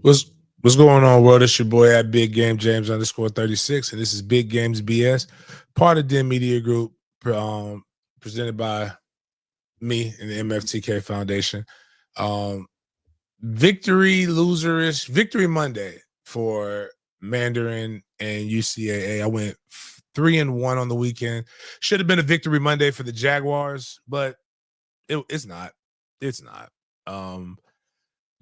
What's what's going on, world? It's your boy at Big Game James _36, and this is Big Games B.S, part of Den Media Group, presented by me and the MFTK Foundation. Um, Victory Monday for Mandarin and UCAA. I went 3-1 on the weekend. Should have been a victory Monday for the Jaguars, but it's not. It's not. Um,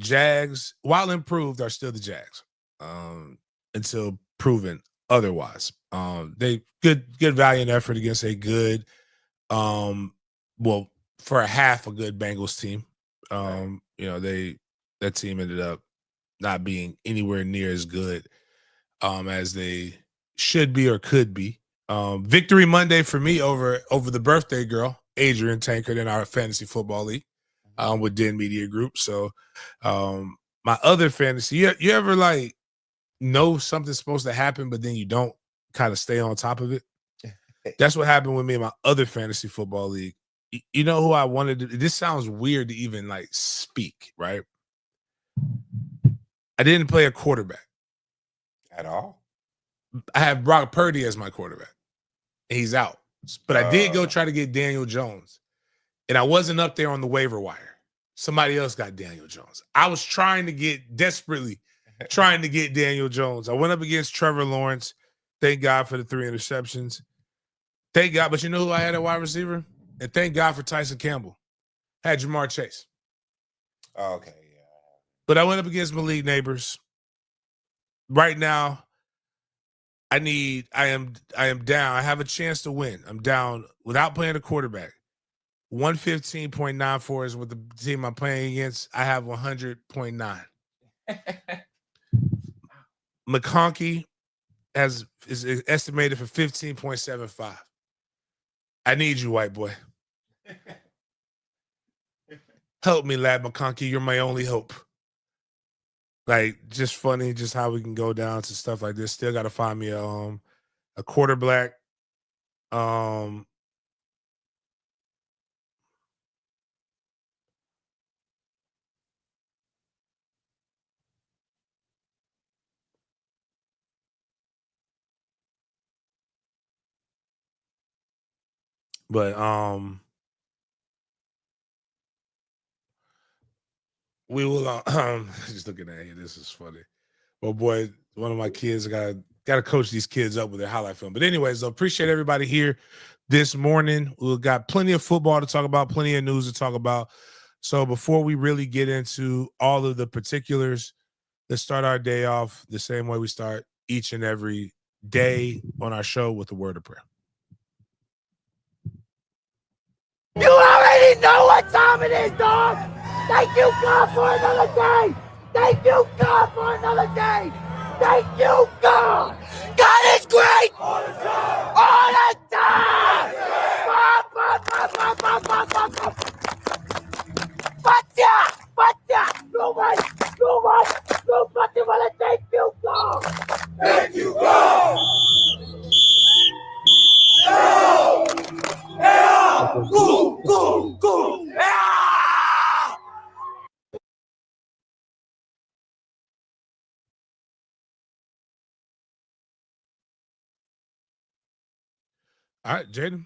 Jags, while improved, are still the Jags until proven otherwise. They good valiant effort against a good, um, well, for a good Bengals team. That team ended up not being anywhere near as good as they should be or could be. Victory Monday for me over the birthday girl, Adrian Tankard in our fantasy football league with Den Media Group. So my other fantasy, you ever like know something's supposed to happen, but then you don't kind of stay on top of it? That's what happened with me in my other fantasy football league. You know who I wanted to, this sounds weird to even like speak, right? I didn't play a quarterback At all? I have Brock Purdy as my quarterback. And he's out. But I did go try to get Daniel Jones. And I wasn't up there on the waiver wire. Somebody else got Daniel Jones. I was desperately trying to get Daniel Jones. I went up against Trevor Lawrence. Thank God for the 3 interceptions. Thank God. But you know who I had at wide receiver? And thank God for Tyson Campbell. I had Jamar Chase. Okay, yeah. But I went up against Malik Neighbors. Right now, I am down. I have a chance to win. I'm down without playing a quarterback. 115.94 is what the team I'm playing against. I have 100.9. McConkey is estimated for 15.75. I need you, white boy. Help me, lad McConkey. You're my only hope. Like, just funny, just how we can go down to stuff like this. Still got to find me a quarterback. But we will just looking at you. This is funny. Well, boy, one of my kids gotta coach these kids up with their highlight film. But anyways, though, appreciate everybody here this morning. We've got plenty of football to talk about, plenty of news to talk about. So before we really get into all of the particulars, let's start our day off the same way we start each and every day on our show with a word of prayer. You already know what time it is, dog. Thank you, God, for another day. Thank you, God, for another day. Thank you, God. God is great. All the time. All the time. Nobody wanna thank you, God. Thank you, God. Go. All right, Jaden.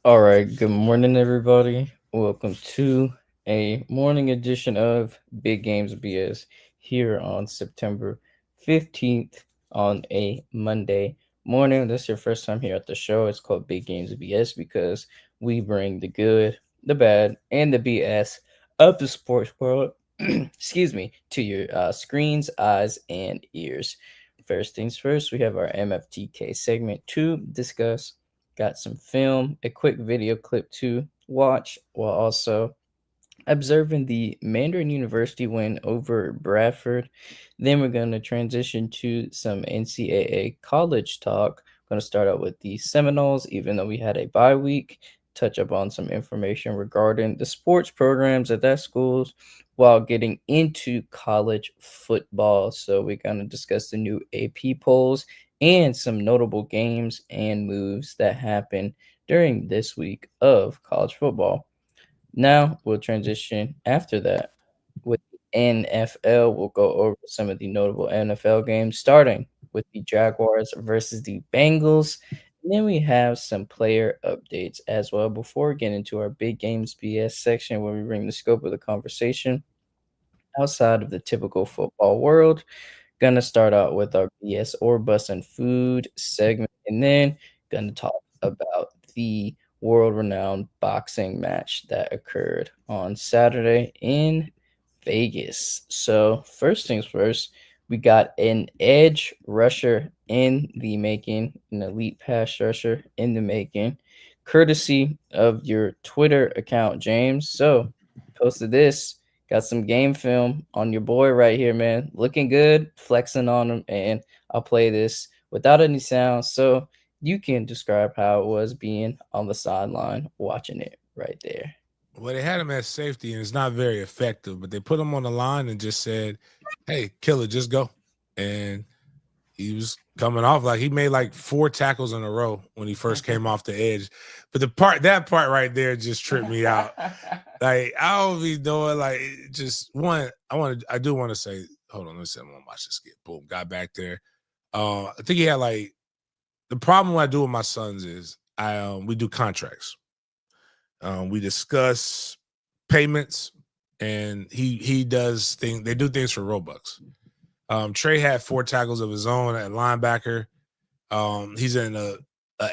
All right, good morning, everybody. Welcome to a morning edition of Big Games B.S. here on September 15th on a Monday morning. This is your first time here at the show. It's called Big Games B.S. because we bring the good, the bad, and the BS of the sports world, excuse me, to your screens, eyes, and ears. First things first, we have our MFTK segment to discuss. Got some film, a quick video clip to watch, while also observing the Mandarin University win over Bradford. Then we're going to transition to some NCAA college talk. Going to start out with the Seminoles, even though we had a bye week. Touch up on some information regarding the sports programs at that schools while getting into college football. So we're going to discuss the new AP polls and some notable games and moves that happened during this week of college football. Now we'll transition after that with the NFL. We'll go over some of the notable NFL games, starting with the Jaguars versus the Bengals. And then we have some player updates as well before we get into our Big Games BS section where we bring the scope of the conversation outside of the typical football world. Gonna start out with our BS or bus and food segment, and then gonna talk about the world-renowned boxing match that occurred on Saturday in Vegas. So first things first, we got an edge rusher in the making, an elite pass rusher in the making, courtesy of your Twitter account, James. So posted this. Got some game film on your boy right here, man. Looking good, flexing on him, and I'll play this without any sound so you can describe how it was being on the sideline watching it right there. Well, they had him at safety, and it's not very effective. But they put him on the line and just said, "Hey, killer, just go." And he was coming off like he made like 4 tackles in a row when he first came off the edge. But that part right there just tripped me out. Like I don't be doing like just one. I do want to say, hold on, let's see. I'm gonna watch this get boom. Got back there. I think he had like the problem I do with my sons is we do contracts. We discuss payments, and he does things. They do things for Robux. Trey had 4 tackles of his own at linebacker. He's in a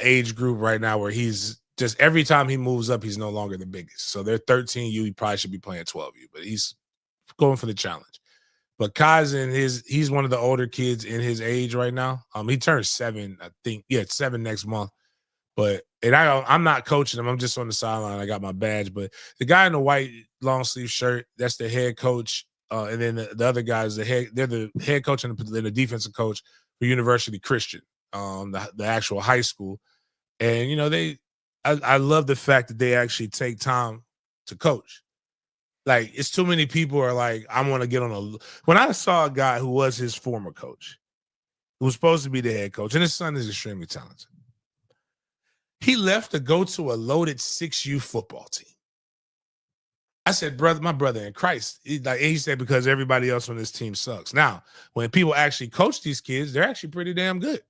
age group right now where he's just every time he moves up, he's no longer the biggest. So they're 13U. He probably should be playing 12U, but he's going for the challenge. But Kaizen, he's one of the older kids in his age right now. He turns 7, I think. Yeah, 7 next month. But I'm not coaching him. I'm just on the sideline. I got my badge. But the guy in the white long sleeve shirt, that's the head coach. And then the other guys, they're the head coach and the defensive coach for University Christian, the actual high school. And I love the fact that they actually take time to coach. Like it's too many people are like, I want to get on a. When I saw a guy who was his former coach, who was supposed to be the head coach, and his son is extremely talented. He left to go to a loaded 6U football team. I said, brother, my brother in Christ. He said, because everybody else on this team sucks. Now, when people actually coach these kids, they're actually pretty damn good.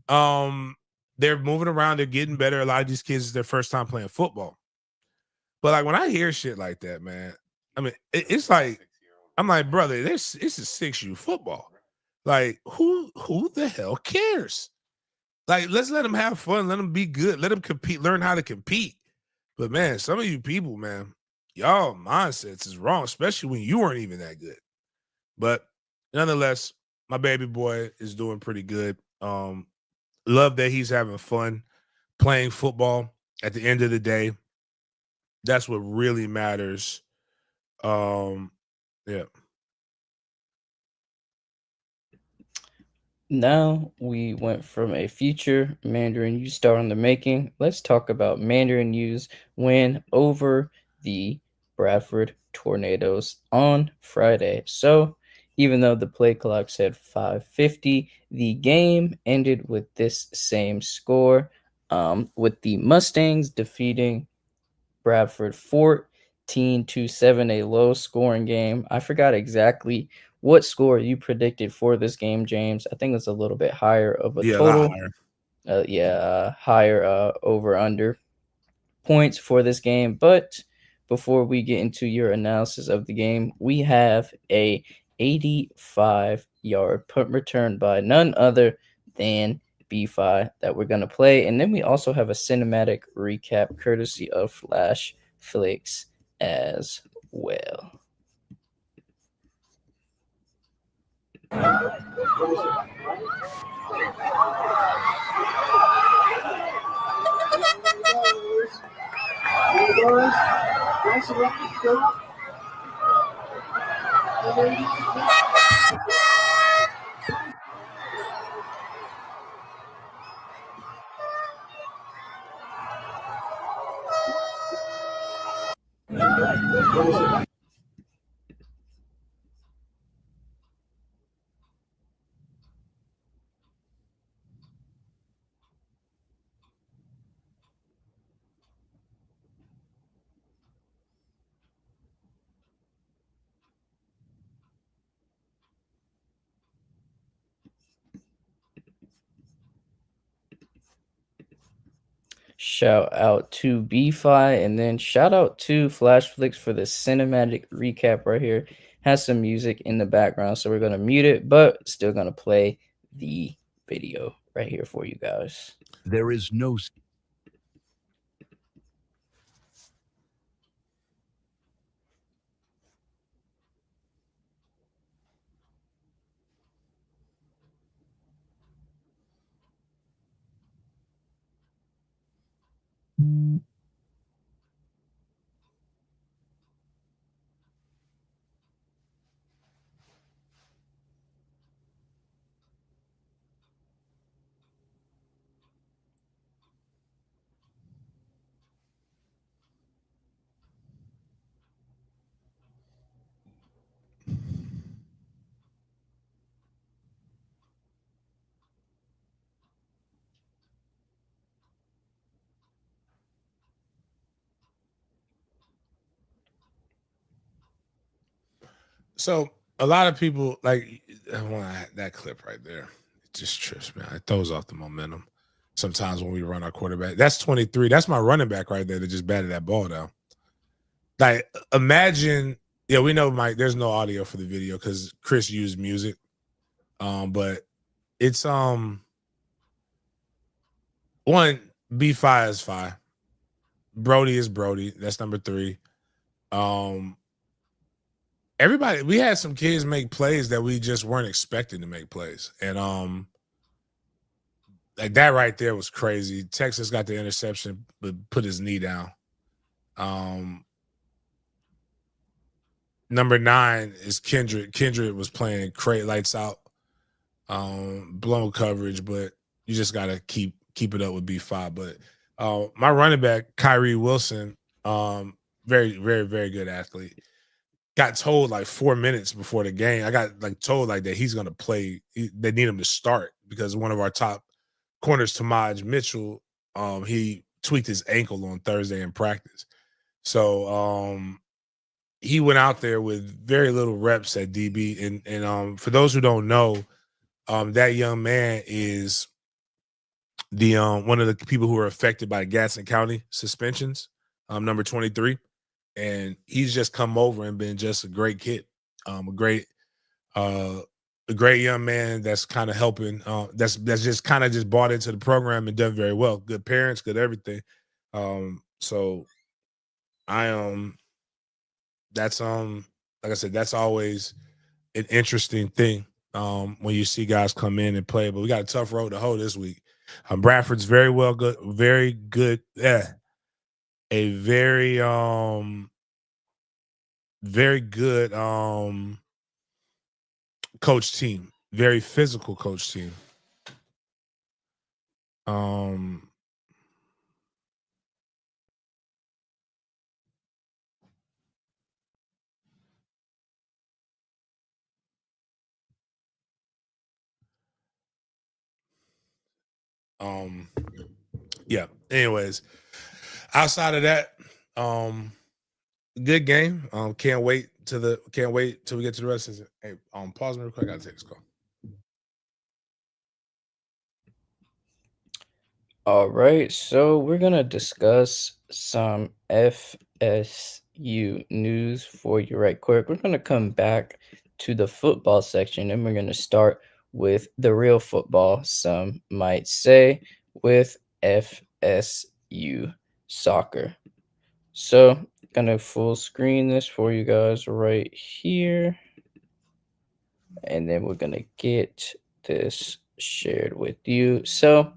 They're moving around, they're getting better. A lot of these kids is their first time playing football. But like when I hear shit like that, man, I mean, it's like I'm like, brother, it's a 6U football. Like, who the hell cares? Like, let's let them have fun. Let them be good. Let them compete. Learn how to compete. But man, some of you people, man, y'all mindsets is wrong, especially when you weren't even that good. But nonetheless, my baby boy is doing pretty good. Love that he's having fun playing football. At the end of the day, that's what really matters. Yeah. Now we went from a future Mandarin U star in the making. Let's talk about Mandarin U's win over the Bradford Tornadoes on Friday. So, even though the play clock said 5:50, the game ended with this same score, with the Mustangs defeating Bradford 14-7, a low scoring game. I forgot exactly what score you predicted for this game, James. I think it's a little bit higher of a Yeah, a lot total. higher. Higher over under points for this game. But before we get into your analysis of the game, we have a 85-yard punt return by none other than B5 that we're going to play. And then we also have a cinematic recap courtesy of Flash Flicks as well. Shout out to B-Fi, and then shout out to Flashflix for the cinematic recap right here. Has some music in the background, so we're gonna mute it, but still gonna play the video right here for you guys. There is no So a lot of people like that clip right there. It just trips, man. It throws off the momentum. Sometimes when we run our quarterback, that's 23. That's my running back right there that just batted that ball down. Like, imagine, yeah, we know Mike. There's no audio for the video because Chris used music. But it's one B5 is 5. Brody is Brody. That's number 3. Everybody, we had some kids make plays that we just weren't expecting to make plays. And like that right there was crazy. Texas got the interception, but put his knee down. Number 9 is Kendrick. Kendrick was playing crate lights out, blown coverage, but you just gotta keep it up with B5. But my running back, Kyrie Wilson, very, very, very good athlete. Got told like 4 minutes before the game. I got like told like that he's gonna play. They need him to start because one of our top corners, Tamaj Mitchell, he tweaked his ankle on Thursday in practice. So he went out there with very little reps at DB. And for those who don't know, that young man is the one of the people who are affected by Gaston County suspensions, number 23. And he's just come over and been just a great kid, a great young man that's kind of helping. That's just kind of just bought into the program and done very well. Good parents, good everything. So I that's like I said, that's always an interesting thing when you see guys come in and play. But we got a tough road to hoe this week. Bradford's very good, very good. Yeah, a very good coach team, very physical coach team. Yeah. Anyways, outside of that, good game. Can't wait till we get to the rest of it. Hey, pause me real quick. I gotta take this call. All right, so we're gonna discuss some FSU news for you right quick. We're gonna come back to the football section, and we're gonna start with the real football, some might say, with FSU soccer. So, gonna full screen this for you guys right here, and then we're gonna get this shared with you. So,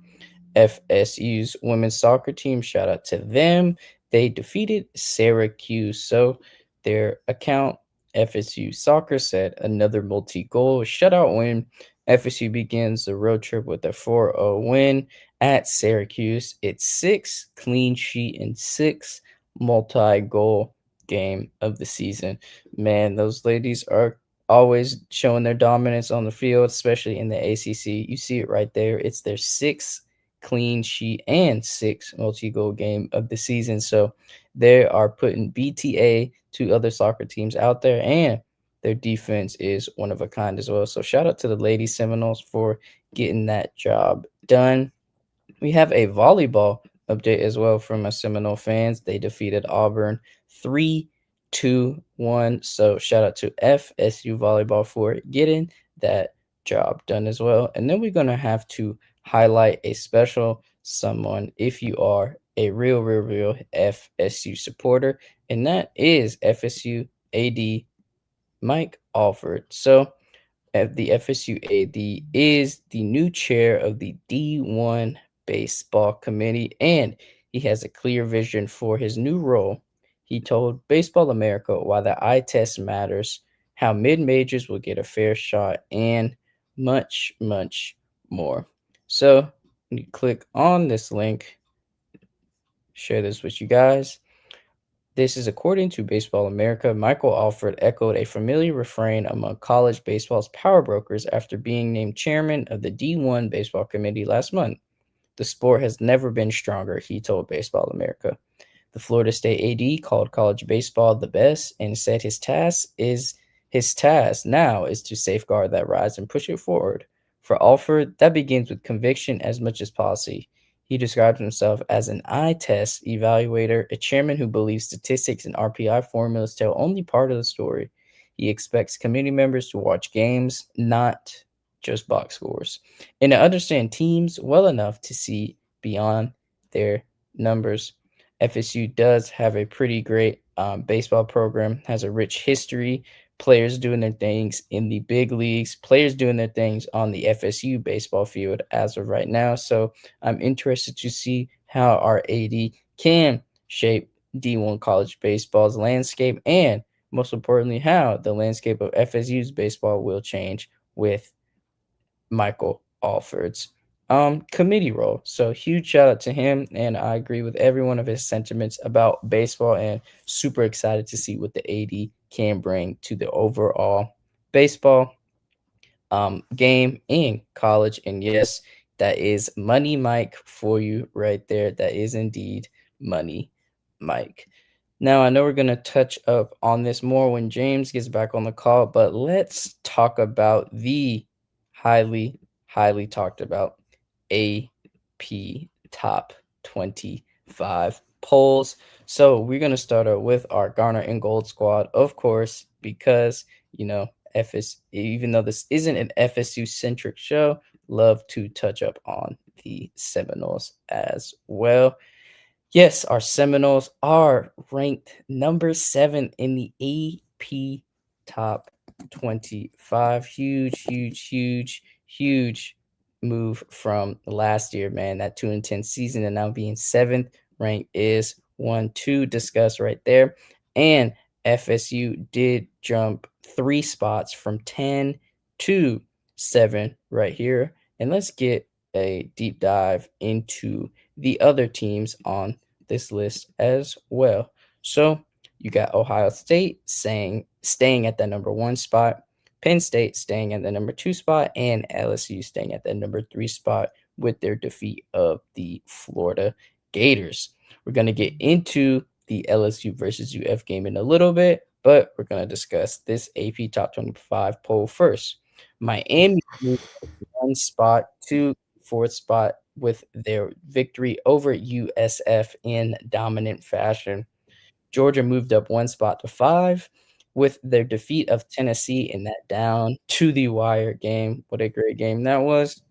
FSU's women's soccer team, shout out to them. They defeated Syracuse. So their account, FSU Soccer, said another multi-goal shutout win. FSU begins the road trip with a 4-0 win at Syracuse. It's 6 clean sheet and 6 multi-goal game of the season. Man, those ladies are always showing their dominance on the field, especially in the ACC. You see it right there. It's their 6th clean sheet and 6 multi-goal game of the season. So they are putting BTA to other soccer teams out there, and their defense is one of a kind as well. So shout out to the Lady Seminoles for getting that job done. We have a volleyball update as well from my Seminole fans. They defeated Auburn 3-1. So shout out to FSU volleyball for getting that job done as well. And then we're going to have to highlight a special someone if you are a real FSU supporter, and that is FSU AD Mike Alford. So the FSU AD is the new chair of the D1 baseball committee, and he has a clear vision for his new role. He told Baseball America why the eye test matters, how mid-majors will get a fair shot, and much, much more. So you click on this link, share this with you guys. This is according to Baseball America. Michael Alford echoed a familiar refrain among college baseball's power brokers after being named chairman of the D1 Baseball Committee last month. The sport has never been stronger, he told Baseball America. The Florida State AD called college baseball the best and said his task now is to safeguard that rise and push it forward. For Alford, that begins with conviction as much as policy. He describes himself as an eye test evaluator, a chairman who believes statistics and RPI formulas tell only part of the story. He expects committee members to watch games, not just box scores, and to understand teams well enough to see beyond their numbers. FSU does have a pretty great baseball program, has a rich history, players doing their things in the big leagues, players doing their things on the FSU baseball field as of right now. So I'm interested to see how our AD can shape D1 college baseball's landscape, and most importantly, how the landscape of FSU's baseball will change with Michael Alford's committee role. So huge shout out to him, and I agree with every one of his sentiments about baseball, and super excited to see what the AD can bring to the overall baseball game in college. And yes, that is Money Mike for you right there. That is indeed Money Mike. Now, I know we're going to touch up on this more when James gets back on the call, but let's talk about the highly talked about AP top 25 polls. So we're going to start out with our Garner and Gold squad, of course, because, even though this isn't an FSU centric show, love to touch up on the Seminoles as well. Yes, our Seminoles are ranked number 7 in the AP top 25. Huge move from last year, man. That 2-10 season, and now being 7th ranked is one to discuss right there. And FSU did jump 3 spots from 10 to 7 right here. And let's get a deep dive into the other teams on this list as well. So you got Ohio State staying at the number 1 spot, Penn State staying at the number 2 spot, and LSU staying at the number 3 spot with their defeat of the Florida Gators. We're going to get into the LSU versus UF game in a little bit, but we're going to discuss this AP Top 25 poll first. Miami moved 1 spot to 4th spot with their victory over USF in dominant fashion. Georgia moved up 1 spot to 5 with their defeat of Tennessee in that down to the wire game. What a great game that was.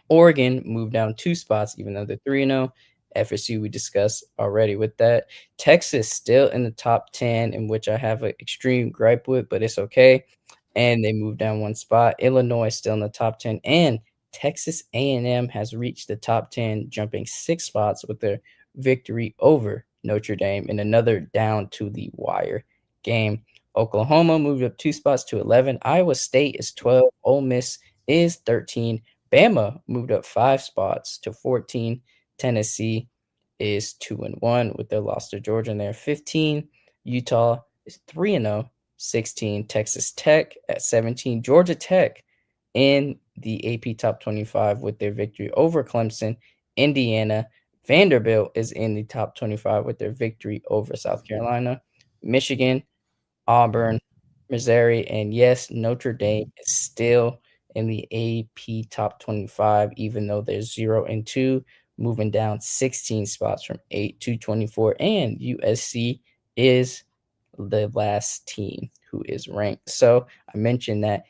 Oregon moved down 2 spots, even though they're 3-0. FSU, we discussed already with that. Texas still in the top 10, in which I have an extreme gripe with, but it's okay. And they moved down 1 spot. Illinois still in the top 10, and Texas A&M has reached the top 10, jumping 6 spots with their victory over Notre Dame in another down to the wire game. Oklahoma moved up 2 spots to 11. Iowa State is 12. Ole Miss is 13. Bama moved up 5 spots to 14. Tennessee is 2-1 with their loss to Georgia, and they're 15. Utah is 3-0. 16. Texas Tech at 17. Georgia Tech in the AP Top 25 with their victory over Clemson. Indiana. Vanderbilt is in the top 25 with their victory over South Carolina. Michigan, Auburn, Missouri, and yes, Notre Dame is still in the AP Top 25, even though they're 0-2. moving down 16 spots from 8 to 24. And USC is the last team who is ranked. So I mentioned that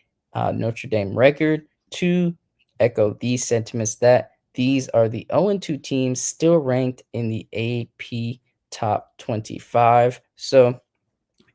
Notre Dame record to echo these sentiments that these are the 0-2 teams still ranked in the AP top 25. So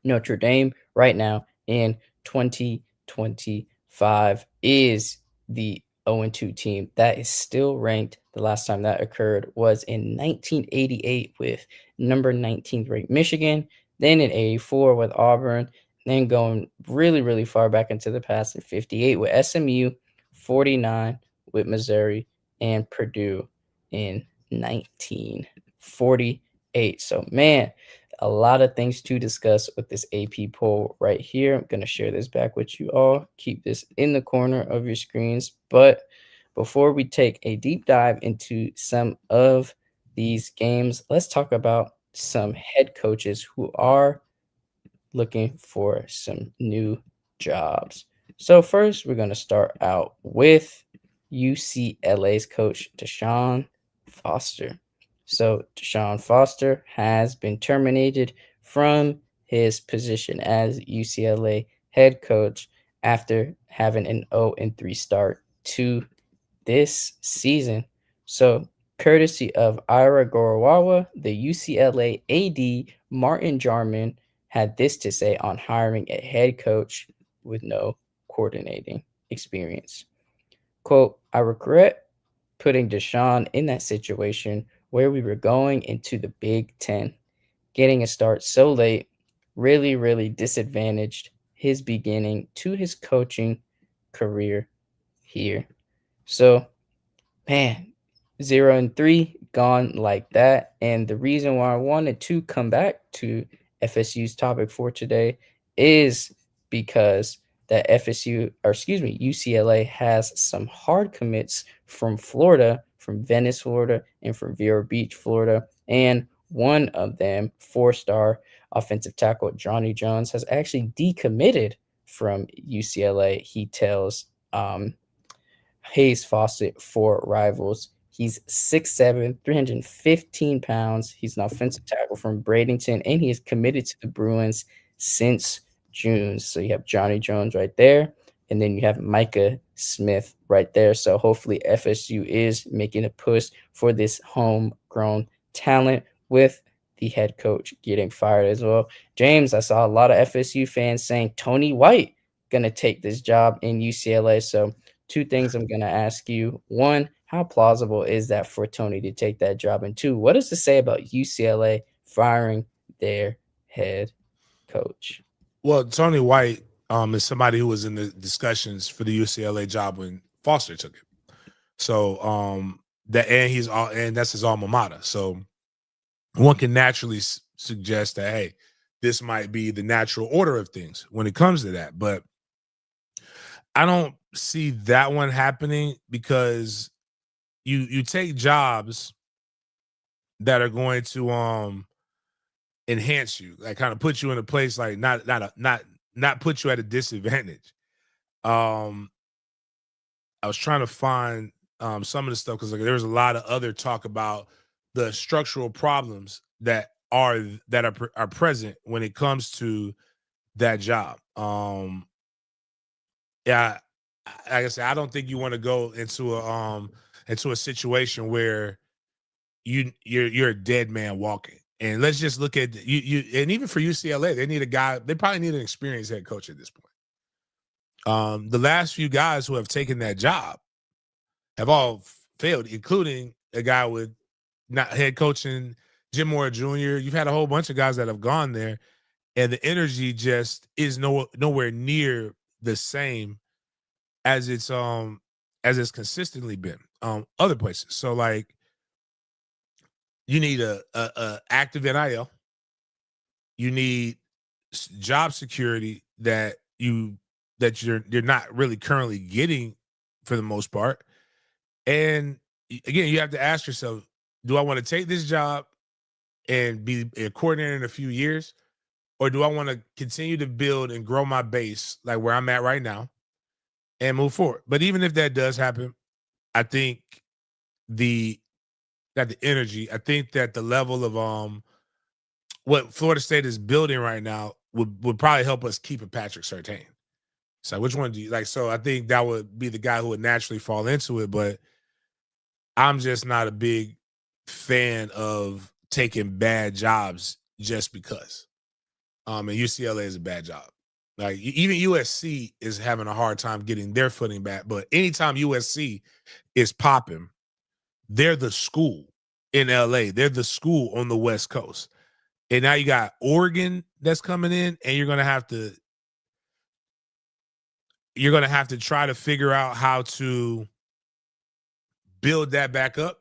Notre Dame right now in 2025 is the 0-2 team that is still ranked. The last time that occurred was in 1988 with number 19th ranked Michigan, then in 84 with Auburn, then going really, really far back into the past in 58 with SMU, 49 with Missouri, and Purdue in 1948. So, man, a lot of things to discuss with this AP poll right here. I'm going to share this back with you all. Keep this in the corner of your screens. But before we take a deep dive into some of these games, let's talk about some head coaches who are looking for some new jobs. So first, we're going to start out with UCLA's coach, Deshaun Foster. So Deshaun Foster has been terminated from his position as UCLA head coach after having an 0-3 start to this season. So courtesy of Ira Gorowawa, the UCLA AD Martin Jarman had this to say on hiring a head coach with no coordinating experience. Quote, I regret putting Deshaun in that situation where we were going into the Big Ten. Getting a start so late really, really disadvantaged his beginning to his coaching career here. So, man, 0-3 gone like that. And the reason why I wanted to come back to FSU's topic for today is because that UCLA has some hard commits from Florida, from Venice, Florida, and from Vero Beach, Florida. And one of them, 4-star offensive tackle Johnny Jones, has actually decommitted from UCLA. He tells Hayes Fawcett for Rivals. He's 6'7", 315 pounds. He's an offensive tackle from Bradenton, and he is committed to the Bruins since June. So you have Johnny Jones right there, and then you have Micah Smith right there. So hopefully FSU is making a push for this homegrown talent with the head coach getting fired as well. James, I saw a lot of FSU fans saying Tony White going to take this job in UCLA. So two things I'm going to ask you. One, how plausible is that for Tony to take that job? And two, what does it say about UCLA firing their head coach? Well, Tony White is somebody who was in the discussions for the UCLA job when Foster took it. So and that's his alma mater. So one can naturally suggest that, hey, this might be the natural order of things when it comes to that. But I don't see that one happening because you take jobs that are going to enhance you, like kind of put you in a place, like not put you at a disadvantage. I was trying to find some of the stuff because like there's a lot of other talk about the structural problems that are present when it comes to that job. Yeah, like I said, I don't think you want to go into a situation where you're a dead man walking. And let's just look at you and even for UCLA, they need a guy. They probably need an experienced head coach at this point. The last few guys who have taken that job have all failed, including a guy with not head coaching, Jim Moore Jr. You've had a whole bunch of guys that have gone there, and the energy just is nowhere near the same as it's consistently been other places. So like you need a active NIL, you need job security that you're not really currently getting for the most part. And again, you have to ask yourself, do I want to take this job and be a coordinator in a few years? Or do I want to continue to build and grow my base like where I'm at right now and move forward? But even if that does happen, I think the got the energy. I think that the level of what Florida State is building right now would probably help us keep a Patrick Surtain. So which one do you like? So I think that would be the guy who would naturally fall into it, but I'm just not a big fan of taking bad jobs just because. And UCLA is a bad job. Like even USC is having a hard time getting their footing back. But anytime USC is popping, they're the school in LA. They're the school on the West Coast. And now you got Oregon that's coming in, and you're gonna have to try to figure out how to build that back up.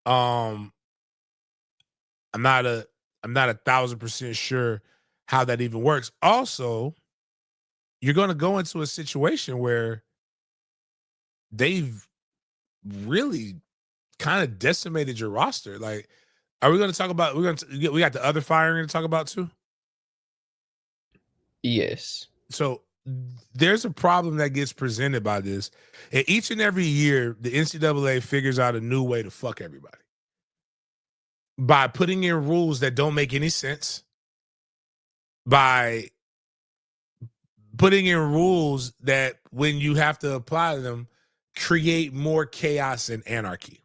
I'm not 1,000% sure how that even works. Also, you're going to go into a situation where they've really kind of decimated your roster. Like, are we going to talk about? We got the other firing to talk about too. Yes. So there's a problem that gets presented by this, and each and every year, the NCAA figures out a new way to fuck everybody by putting in rules that don't make any sense, by putting in rules that when you have to apply them, create more chaos and anarchy.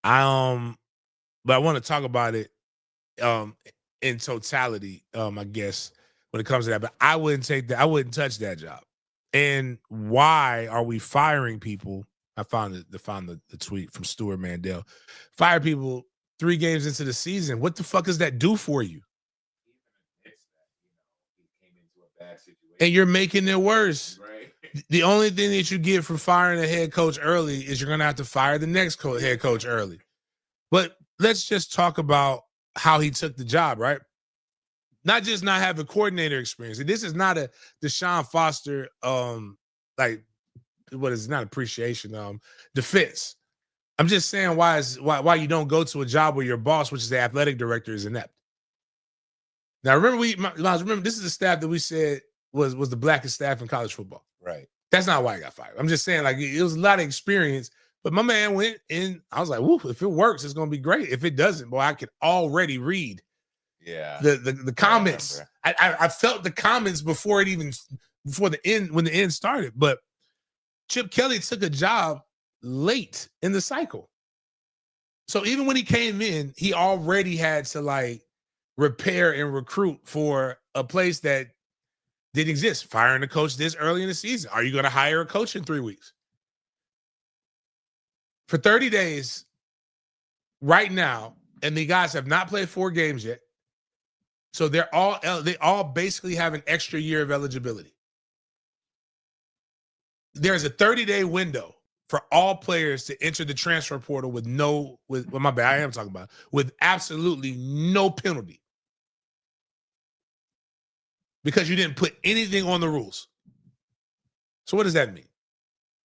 But I want to talk about it in totality, I guess, when it comes to that. But I wouldn't take that, I wouldn't touch that job. And why are we firing people? I found the tweet from Stuart Mandel. Fire people 3 games into the season. What the fuck does that do for you? And you're making it worse. Right. The only thing that you get for firing a head coach early is you're going to have to fire the next head coach early. But let's just talk about how he took the job, right? Not just not having coordinator experience. And this is not a Deshaun Foster, like, what is not appreciation, defense. I'm just saying why you don't go to a job where your boss, which is the athletic director, is inept. Now, remember, this is the staff that we said was the blackest staff in college football. Right. That's not why I got fired. I'm just saying, like, it was a lot of experience, but my man went in. I was like, woo, if it works, it's going to be great. If it doesn't, boy, I could already read the comments. I felt the comments before the end, when the end started. But Chip Kelly took a job late in the cycle. So even when he came in, he already had to, like, repair and recruit for a place that didn't exist. Firing a coach this early in the season. Are you going to hire a coach in 3 weeks? For 30 days right now, and the guys have not played 4 games yet. So they all basically have an extra year of eligibility. There's a 30-day window for all players to enter the transfer portal with absolutely no penalty. Because you didn't put anything on the rules. So what does that mean?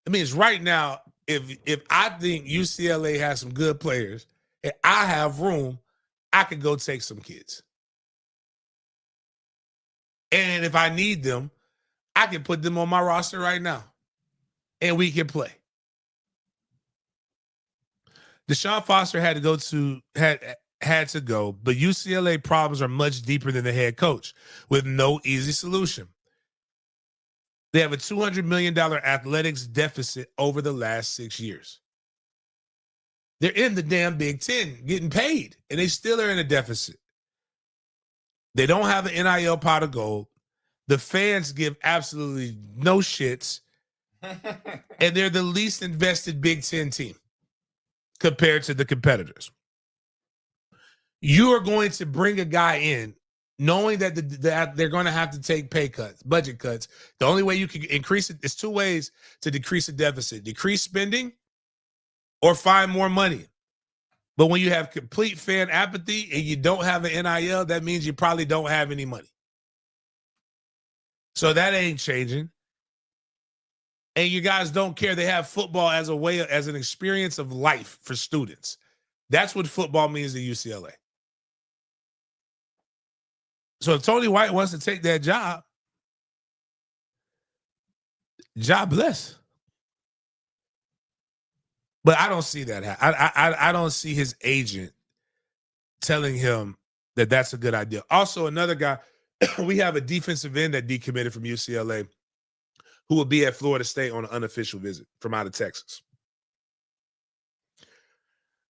It means right now, if I think UCLA has some good players and I have room, I could go take some kids. And if I need them, I can put them on my roster right now. And we can play. Deshaun Foster had to go, but UCLA problems are much deeper than the head coach, with no easy solution. They have a $200 million athletics deficit over the last 6 years. They're in the damn Big Ten getting paid, and they still are in a deficit. They don't have an NIL pot of gold. The fans give absolutely no shits, and they're the least invested Big Ten team compared to the competitors. You are going to bring a guy in knowing that they're going to have to take pay cuts, budget cuts. The only way you can increase it is 2 ways to decrease the deficit: decrease spending or find more money. But when you have complete fan apathy and you don't have an NIL, that means you probably don't have any money. So that ain't changing. And you guys don't care. They have football as an experience of life for students. That's what football means to UCLA. So if Tony White wants to take that job, God bless. But I don't see that. I don't see his agent telling him that that's a good idea. Also, another guy, we have a defensive end that decommitted from UCLA who will be at Florida State on an unofficial visit from out of Texas.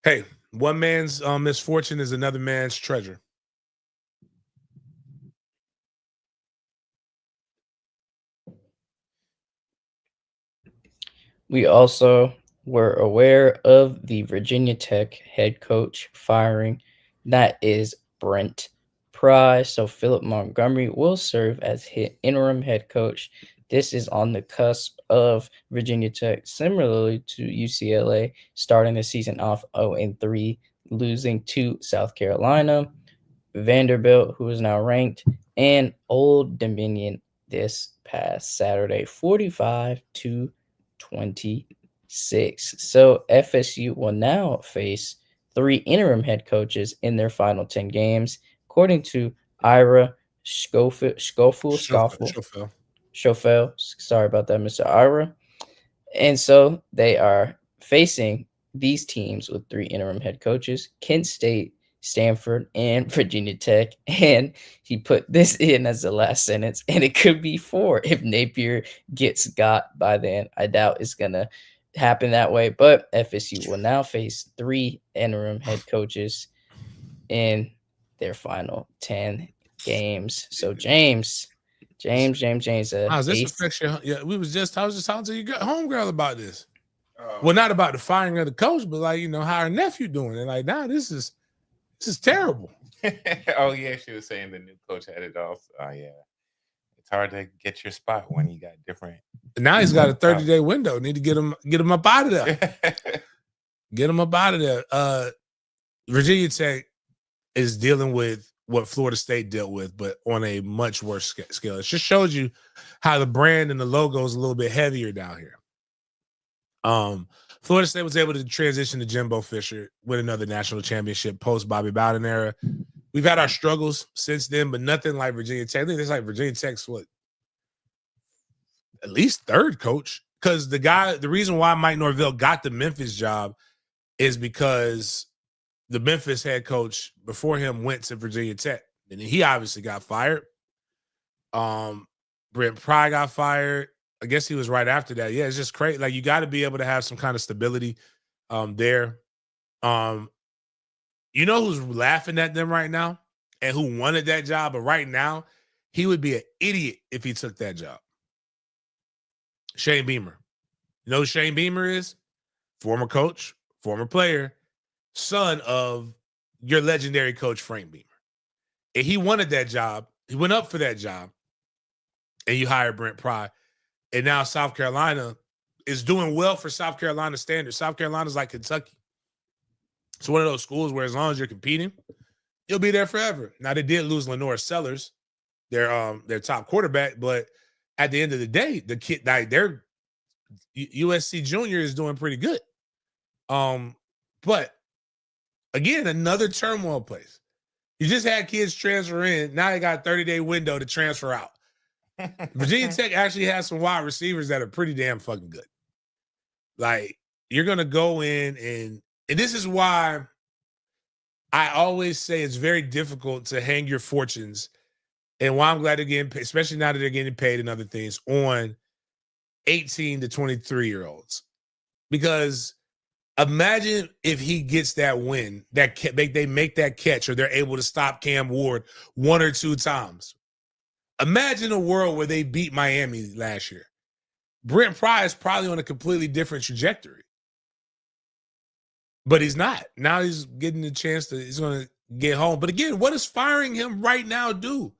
Hey, one man's misfortune is another man's treasure. We also were aware of the Virginia Tech head coach firing. That is Brent Pry. So Philip Montgomery will serve as interim head coach. This is on the cusp of Virginia Tech, similarly to UCLA, starting the season off 0-3, losing to South Carolina, Vanderbilt, who is now ranked, and Old Dominion this past Saturday, 45-26. So FSU will now face 3 interim head coaches in their final 10 games, according to Ira Schofield. Sorry about that, Mr. Ira. And so they are facing these teams with 3 interim head coaches: Kent State, Stanford, and Virginia Tech. And he put this in as the last sentence, and it could be 4 if Napier gets got by then. I doubt it's going to happen that way, but FSU will now face 3 interim head coaches in their final 10 games. So James. This affects you. Yeah, I was just talking to your homegirl about this. Well, not about the firing of the coach, but like, how her nephew doing. And like, nah, this is terrible. Oh yeah, she was saying the new coach had it off. Oh yeah, it's hard to get your spot when you got different. And now he's got a 30-day window. Need to get him up out of there. Get him up out of there. Virginia Tech is dealing with what Florida State dealt with, but on a much worse scale. It just shows you how the brand and the logo is a little bit heavier down here. Florida State was able to transition to Jimbo Fisher with another national championship post Bobby Bowden era. We've had our struggles since then, but nothing like Virginia Tech. I think it's like Virginia Tech's at least 3rd coach. Because the reason why Mike Norvell got the Memphis job is because the Memphis head coach before him went to Virginia Tech, and he obviously got fired. Brent Pry got fired. I guess he was right after that. Yeah, it's just crazy. Like, you got to be able to have some kind of stability there. You know who's laughing at them right now and who wanted that job? But right now, he would be an idiot if he took that job. Shane Beamer. You know who Shane Beamer is? Former coach, former player, son of your legendary coach, Frank Beamer. And he wanted that job. He went up for that job. And you hired Brent Pry. And now South Carolina is doing well for South Carolina standards. South Carolina's like Kentucky. It's one of those schools where as long as you're competing, you'll be there forever. Now, they did lose Lenore Sellers, their top quarterback, but at the end of the day, the kid, like, their USC junior is doing pretty good. But again, another turmoil place. You just had kids transfer in. Now they got a 30-day window to transfer out. Virginia Tech actually has some wide receivers that are pretty damn fucking good. Like, you're going to go in and this is why I always say it's very difficult to hang your fortunes, and why I'm glad they're getting paid, especially now that they're getting paid and other things, on 18 to 23-year-olds. Because imagine if he gets that win, they make that catch, or they're able to stop Cam Ward 1 or 2 times. Imagine a world where they beat Miami last year. Brent Pry is probably on a completely different trajectory. But he's not. Now he's getting the chance he's going to get home. But again, what does firing him right now do?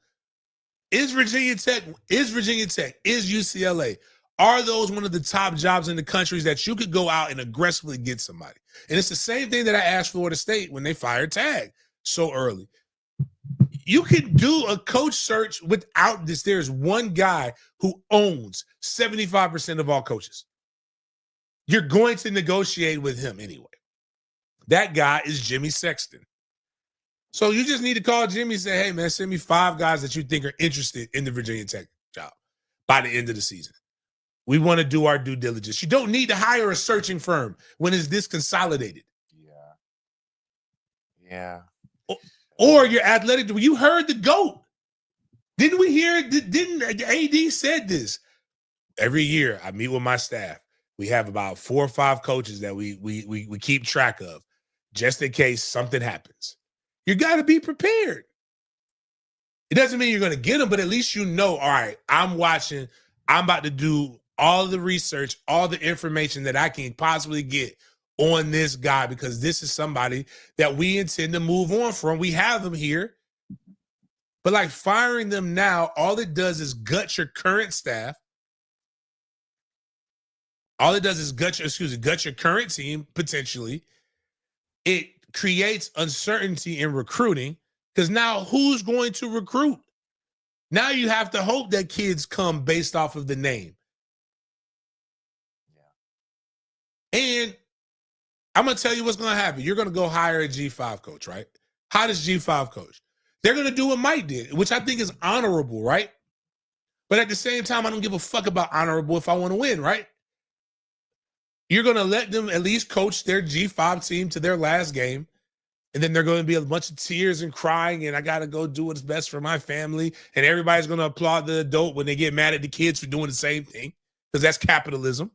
Is Virginia Tech, is UCLA, are those one of the top jobs in the country that you could go out and aggressively get somebody? And it's the same thing that I asked Florida State when they fired Tag so early. You can do a coach search without this. There's one guy who owns 75% of all coaches. You're going to negotiate with him anyway. That guy is Jimmy Sexton. So you just need to call Jimmy and say, hey, man, send me 5 guys that you think are interested in the Virginia Tech job by the end of the season. We want to do our due diligence. You don't need to hire a searching firm when it's this consolidated. Yeah. Or your athletic. You heard the GOAT. Didn't we hear? Didn't AD said this? Every year I meet with my staff. We have about 4 or 5 coaches that we keep track of, just in case something happens. You got to be prepared. It doesn't mean you're going to get them, but at least you know, all right, I'm watching. I'm about to do all the research, all the information that I can possibly get on this guy, because this is somebody that we intend to move on from. We have them here. But like firing them now, all it does is gut your current staff. All it does is gut your current team, potentially. It creates uncertainty in recruiting, because now who's going to recruit? Now you have to hope that kids come based off of the name. Yeah. And I'm going to tell you what's going to happen. You're going to go hire a G5 coach, right? How does G5 coach? They're going to do what Mike did, which I think is honorable, right? But at the same time, I don't give a fuck about honorable if I want to win, right? You're going to let them at least coach their G5 team to their last game. And then they're going to be a bunch of tears and crying, and I got to go do what's best for my family. And everybody's going to applaud the adult when they get mad at the kids for doing the same thing, because that's capitalism.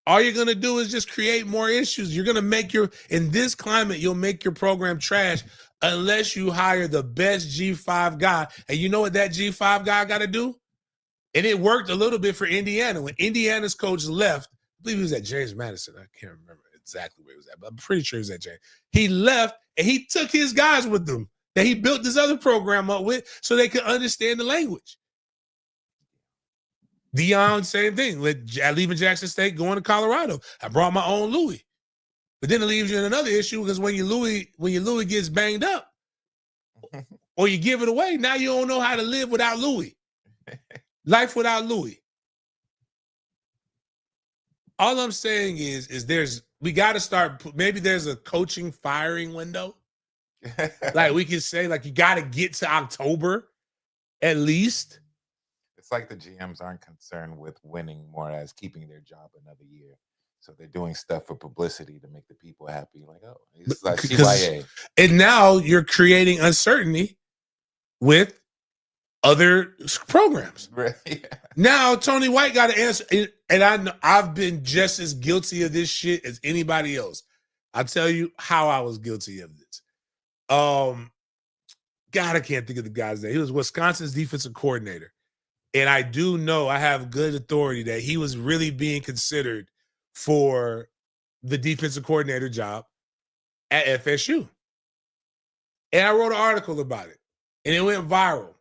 All you're going to do is just create more issues. You're going to make in this climate, you'll make your program trash unless you hire the best G5 guy. And you know what that G5 guy got to do? And it worked a little bit for Indiana. When Indiana's coach left, I believe he was at James Madison. I can't remember exactly where he was at, but I'm pretty sure he was at James. He left and he took his guys with him that he built this other program up with so they could understand the language. Dion, same thing. Leaving Jackson State, going to Colorado. I brought my own Louis. But then it leaves you in another issue, because when your Louis gets banged up or you give it away, now you don't know how to live without Louis. Life without Louis. All I'm saying is we got to start, maybe there's a coaching firing window. Like we can say, like, you got to get to October at least. It's like the GMs aren't concerned with winning more as keeping their job another year. So they're doing stuff for publicity to make the people happy. Like, oh, it's like CYA. And now you're creating uncertainty with other programs. Right, yeah. Now Tony White got to answer, and I know I've been just as guilty of this shit as anybody else. I'll tell you how I was guilty of this. God, I can't think of the guy's name. He was Wisconsin's defensive coordinator. And I do know, I have good authority that he was really being considered for the defensive coordinator job at FSU. And I wrote an article about it, and it went viral.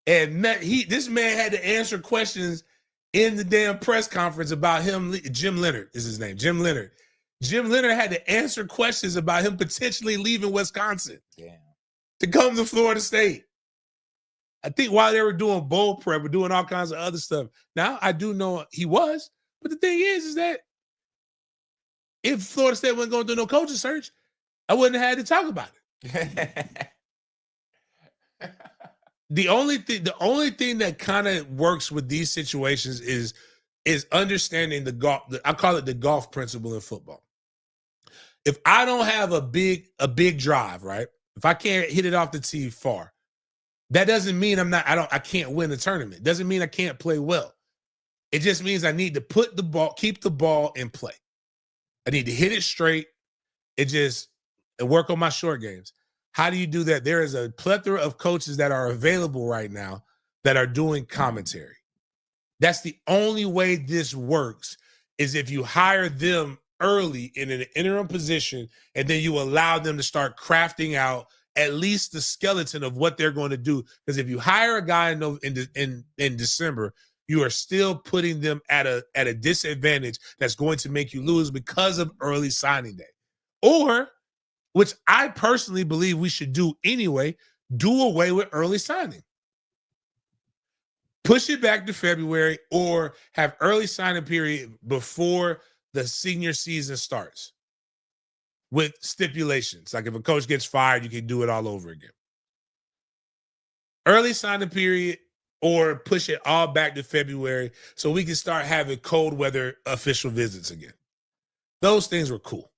And this man had to answer questions in the damn press conference about him. Jim Leonard is his name, Jim Leonard. Jim Leonard had to answer questions about him potentially leaving Wisconsin to come to Florida State. I think while they were doing bowl prep, we're doing all kinds of other stuff. Now, I do know he was, but the thing is that if Florida State wasn't going to do no coaching search, I wouldn't have had to talk about it. The only thing that kind of works with these situations is understanding the golf. I call it the golf principle in football. If I don't have a big drive, right? If I can't hit it off the tee far, that doesn't mean I can't win the tournament. Doesn't mean I can't play well. It just means I need to keep the ball in play. I need to hit it straight and work on my short games. How do you do that? There is a plethora of coaches that are available right now that are doing commentary. That's the only way this works, is if you hire them early in an interim position and then you allow them to start crafting out at least the skeleton of what they're going to do. Because if you hire a guy in December, you are still putting them at a disadvantage that's going to make you lose because of early signing day. Or, which I personally believe we should do anyway, do away with early signing. Push it back to February, or have early signing period before the senior season starts with stipulations. Like if a coach gets fired, you can do it all over again. Early signing period or push it all back to February so we can start having cold weather official visits again. Those things were cool.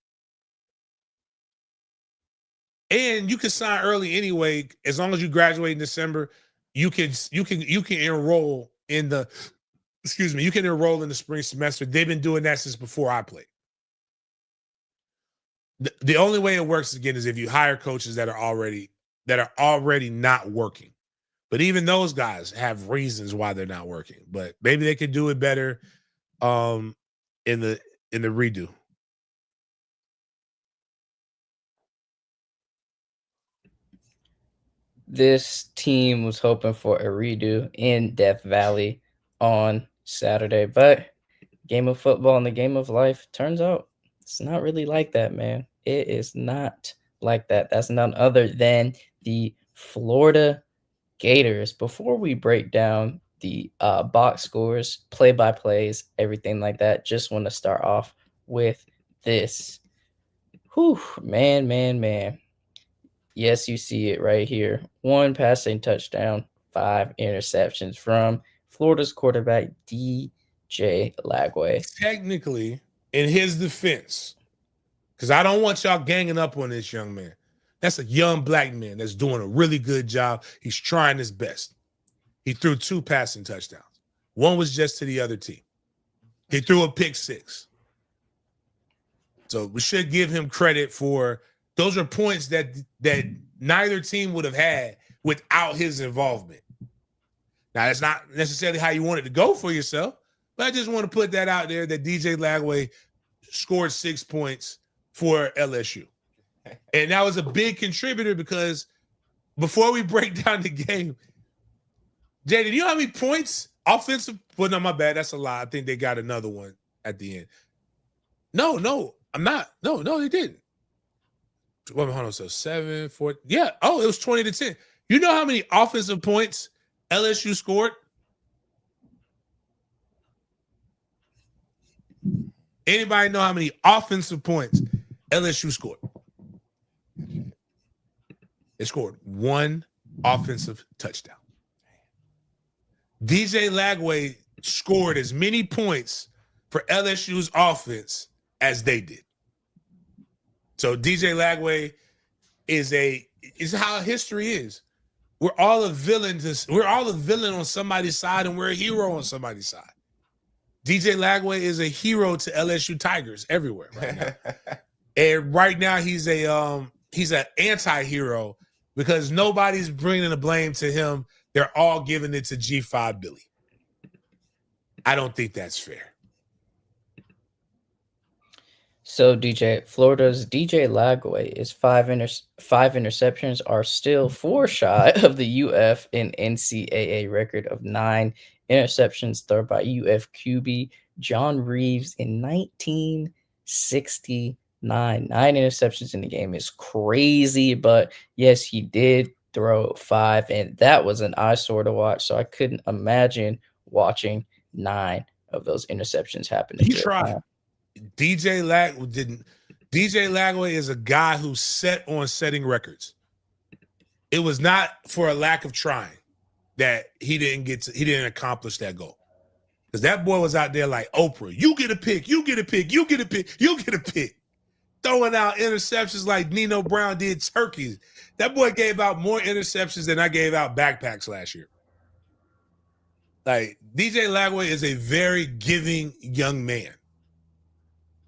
And you can sign early anyway. As long as you graduate in December, you can enroll in the you can enroll in the spring semester. They've been doing that since before I played. The only way it works again is if you hire coaches that are already not working. But even those guys have reasons why they're not working. But maybe they could do it better in the redo. This team was hoping for a redo in Death Valley on Saturday, but game of football and the game of life turns out it's not really like that, man. It is not like that. That's none other than the Florida Gators. Before we break down the box scores, play-by-plays, everything like that, just want to start off with this. Whew, man. Yes, you see it right here. 1 passing touchdown, 5 interceptions from Florida's quarterback, DJ Lagway. Technically, in his defense, because I don't want y'all ganging up on this young man. That's a young black man that's doing a really good job. He's trying his best. He threw 2 passing touchdowns. One was just to the other team. He threw a pick 6. So we should give him credit for those are points that neither team would have had without his involvement. Now, that's not necessarily how you want it to go for yourself, but I just want to put that out there that DJ Lagway scored 6 points for LSU. And that was a big contributor because before we break down the game, Jay, do you know how many points offensive? Well, no, my bad. That's a lie. I think they got another one at the end. No, I'm not. No, they didn't. Hold on. So 7, 4. Yeah. Oh, it was 20-10. You know how many offensive points LSU scored? Anybody know how many offensive points LSU scored? They scored 1 offensive touchdown. DJ Lagway scored as many points for LSU's offense as they did. So DJ Lagway is how history is. We're all a villain. We're all a villain on somebody's side, and we're a hero on somebody's side. DJ Lagway is a hero to LSU Tigers everywhere right now. And right now he's an anti-hero because nobody's bringing the blame to him. They're all giving it to G5 Billy. I don't think that's fair. So Florida's DJ Lagway is 5 interceptions, are still 4 shy of the UF and NCAA record of 9 interceptions thrown by UF QB John Reeves in 1969. 9 interceptions in the game is crazy, but yes, he did throw 5, and that was an eyesore to watch. So I couldn't imagine watching 9 of those interceptions happen. He tried. DJ Lagway is a guy who's set on setting records. It was not for a lack of trying that he didn't accomplish that goal. Because that boy was out there like Oprah. You get a pick, you get a pick, you get a pick, you get a pick. Throwing out interceptions like Nino Brown did turkeys. That boy gave out more interceptions than I gave out backpacks last year. Like, DJ Lagway is a very giving young man.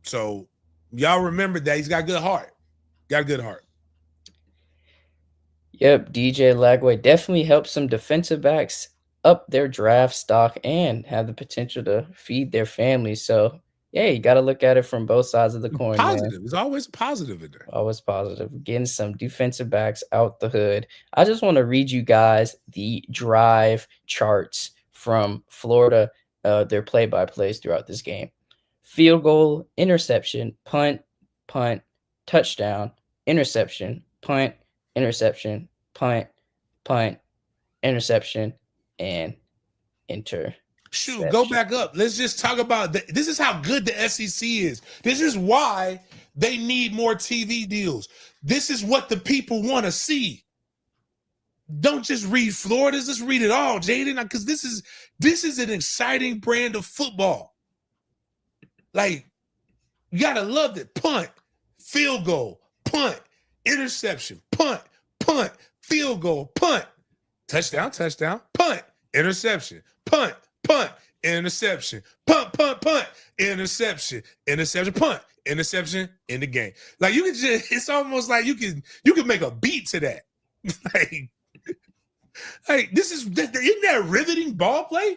So y'all remember that he's got a good heart. Got a good heart. Yep, DJ Lagway definitely helps some defensive backs up their draft stock and have the potential to feed their families. So, yeah, you got to look at it from both sides of the coin. Positive. Man. There's always positive in there. Always positive. Getting some defensive backs out the hood. I just want to read you guys the drive charts from Florida, their play-by-plays throughout this game. Field goal, interception, punt, touchdown, interception, punt, interception, punt, interception, and interception. Shoot, go back up. Let's just talk about this is how good the SEC is. This is why they need more TV deals. This is what the people want to see. don't just read Florida's, let's read it all, Jaden, because this is an exciting brand of football. Like, you gotta love it. Punt, field goal, punt, interception, punt, field goal, punt, touchdown, punt, interception, punt, interception, punt, interception, punt, interception in the game. Like, you can just, it's almost like you can make a beat to that. like isn't that riveting ball play?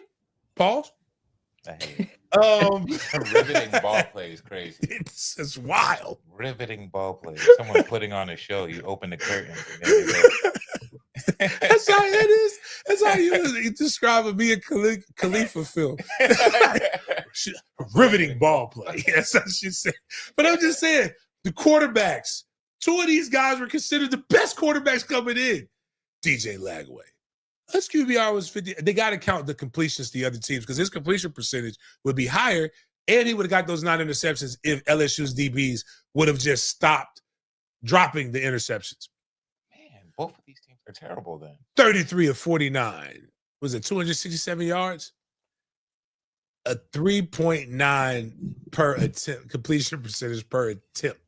Pause. I hate it. Riveting ball play is crazy. It's wild. Riveting ball play. Someone putting on a show. You open the curtains and there you go. That's how it is. That's how you describe it being Khalifa film. Riveting ball play. Yes, that's what she said. But I'm just saying, the quarterbacks, two of these guys were considered the best quarterbacks coming in. DJ Lagway. His QBR was 50. They got to count the completions to the other teams because his completion percentage would be higher, and he would have got those 9 interceptions if LSU's DBs would have just stopped dropping the interceptions. Man, both of these teams are terrible then. 33 of 49. Was it 267 yards? A 3.9 per attempt, completion percentage per attempt.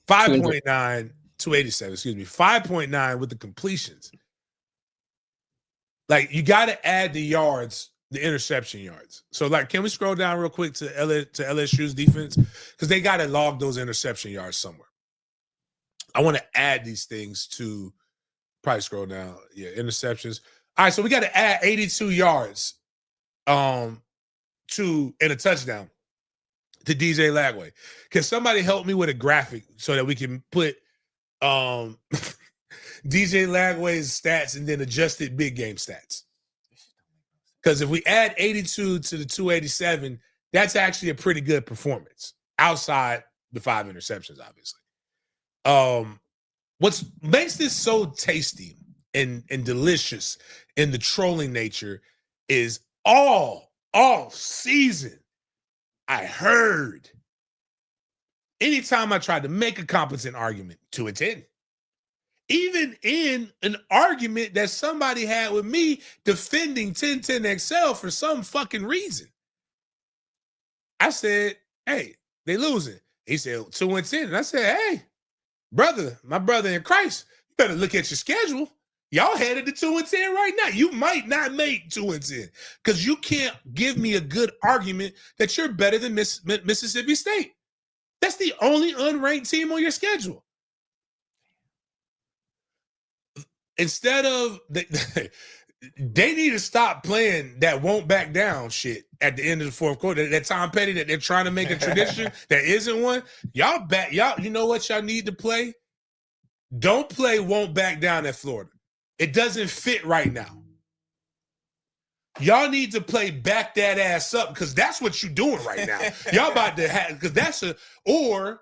5.9, 287, excuse me. 5.9 with the completions. Like, you got to add the yards, the interception yards. So, like, can we scroll down real quick to LSU's defense? Because they got to log those interception yards somewhere. I want to add these things to probably scroll down. Yeah, interceptions. All right, so we got to add 82 yards to in a touchdown to DJ Lagway. Can somebody help me with a graphic so that we can put DJ Lagway's stats and then adjusted big game stats? Because if we add 82 to the 287, that's actually a pretty good performance outside the 5 interceptions, obviously. What makes this so tasty and delicious in the trolling nature is all season I heard anytime I tried to make a competent argument, 2 and 10. Even in an argument that somebody had with me defending 10-10 XL for some fucking reason. I said, hey, they losing. He said 2 and 10. And I said, hey, brother, my brother in Christ, you better look at your schedule. Y'all headed to 2 and 10 right now. You might not make 2 and 10 because you can't give me a good argument that you're better than Mississippi State. That's the only unranked team on your schedule. Instead of they need to stop playing that won't back down shit at the end of the fourth quarter. That Tom Petty that they're trying to make a tradition that isn't one. Y'all, you know what y'all need to play? Don't play won't back down at Florida. It doesn't fit right now. Y'all need to play back that ass up because that's what you're doing right now. Y'all about to have, because that's or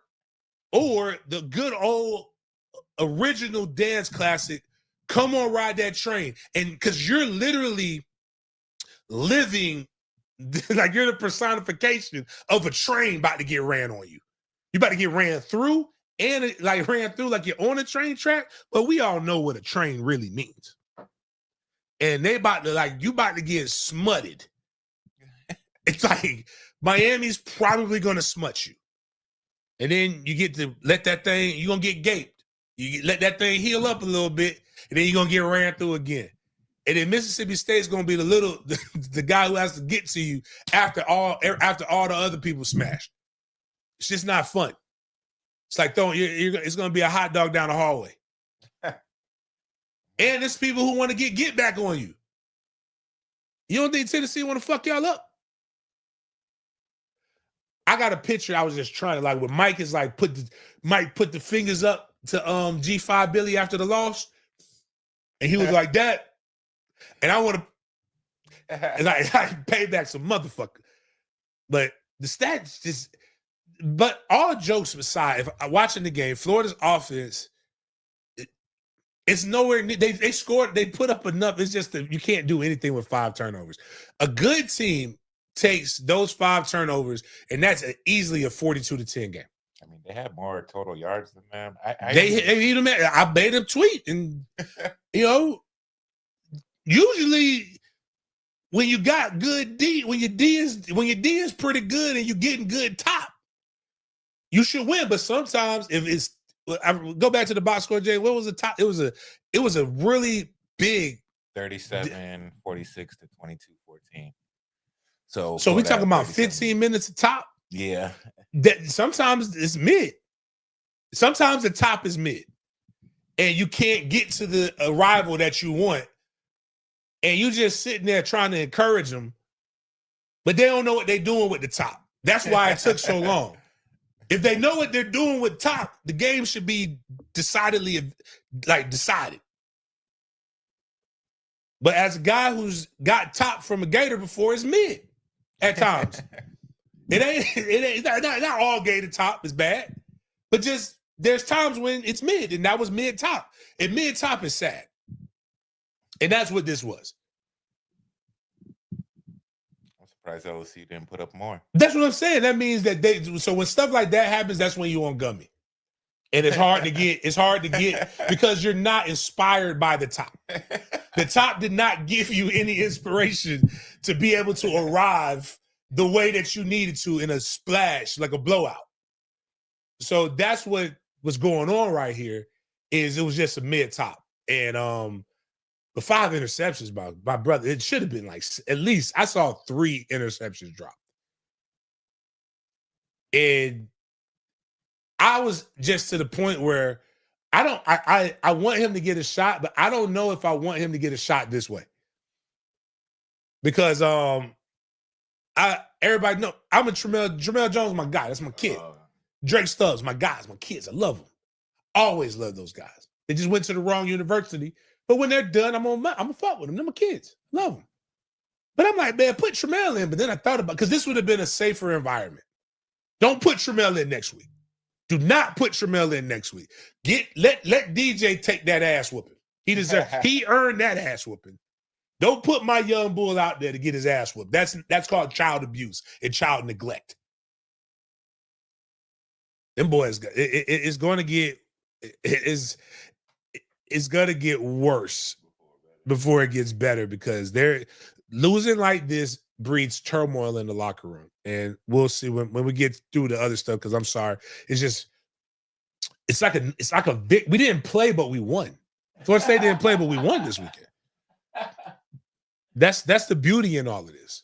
the good old original dance classic, Come On Ride That Train. And because you're literally living like you're the personification of a train about to get ran on you. You about to get ran through and like ran through like you're on a train track, but we all know what a train really means. And they about to you about to get smutted. It's like Miami's probably going to smut you. And then you get to let that thing, you're going to get gaped. You let that thing heal up a little bit, and then you're going to get ran through again. And then Mississippi State's going to be the guy who has to get to you after all the other people smashed. It's just not fun. It's like it's going to be a hot dog down the hallway. And there's people who want to get back on you. You don't think Tennessee want to fuck y'all up? I got a picture I was just trying to when Mike is Mike put the fingers up to G5 Billy after the loss. And he was like that. And I want to I pay back some motherfucker. But the stats just, but all jokes aside, if I'm watching the game, Florida's offense, it's nowhere near, they scored, they put up enough. It's just that you can't do anything with 5 turnovers. A good team takes those 5 turnovers, and that's easily a 42-10 game. I mean, they had more total yards than them. I made them tweet, and usually when you got good D, when your D is pretty good and you're getting good top, you should win. But sometimes if it's, I go back to the box score, Jay. What was the top? It was a really big 37, 46 to 22, 14. So we talking about 15 minutes of top. Yeah. That sometimes it's mid. Sometimes the top is mid, and you can't get to the arrival that you want, and you just sitting there trying to encourage them, but they don't know what they're doing with the top. That's why it took so long. If they know what they're doing with top, the game should be decided. But as a guy who's got top from a Gator before, it's mid at times. It ain't not all Gator top is bad, but just there's times when it's mid, and that was mid top. And mid top is sad. And that's what this was. I'm surprised LSU didn't put up more. That's what I'm saying. That means that so when stuff like that happens, that's when you on gummy. And it's hard to get because you're not inspired by the top. The top did not give you any inspiration to be able to arrive the way that you needed to in a splash, like a blowout. So that's what was going on right here. Is it was just a mid top. And the 5 interceptions by my brother, it should have been like at least I saw 3 interceptions drop. And I was just to the point where I want him to get a shot, but I don't know if I want him to get a shot this way. Because everybody know I'm a Tramel Jones, my guy. That's my kid. Drake Stubbs, my guys, my kids. I love them. Always love those guys. They just went to the wrong university. But when they're done, I'm gonna fuck with them. They're my kids. Love them. But I'm like, man, put Tramel in. But then I thought about, because this would have been a safer environment. Don't put Tramel in next week. Do not put Tramel in next week. Let DJ take that ass whooping. He earned that ass whooping. Don't put my young bull out there to get his ass whooped. That's called child abuse and child neglect. Them boys, it's going to get it's going to get worse before it gets better, because they're losing like this breeds turmoil in the locker room. And we'll see when we get through the other stuff, because I'm sorry. It's like a we didn't play, but we won. Florida State didn't play, but we won this weekend. That's the beauty in all of this.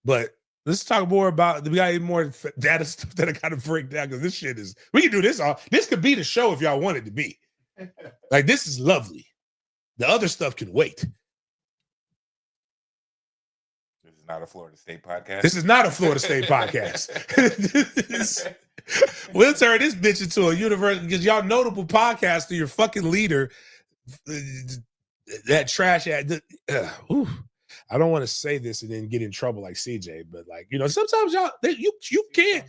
But let's talk more about, we got even more data stuff that I got to break down, because this shit is, we can do this all. This could be the show if y'all want it to be. Like, this is lovely. The other stuff can wait. This is not a Florida State podcast. This is not a Florida State podcast. We'll turn this bitch into a university, because y'all notable podcaster, your fucking leader, that trash ad. I don't want to say this and then get in trouble like CJ, but like, sometimes y'all you can't.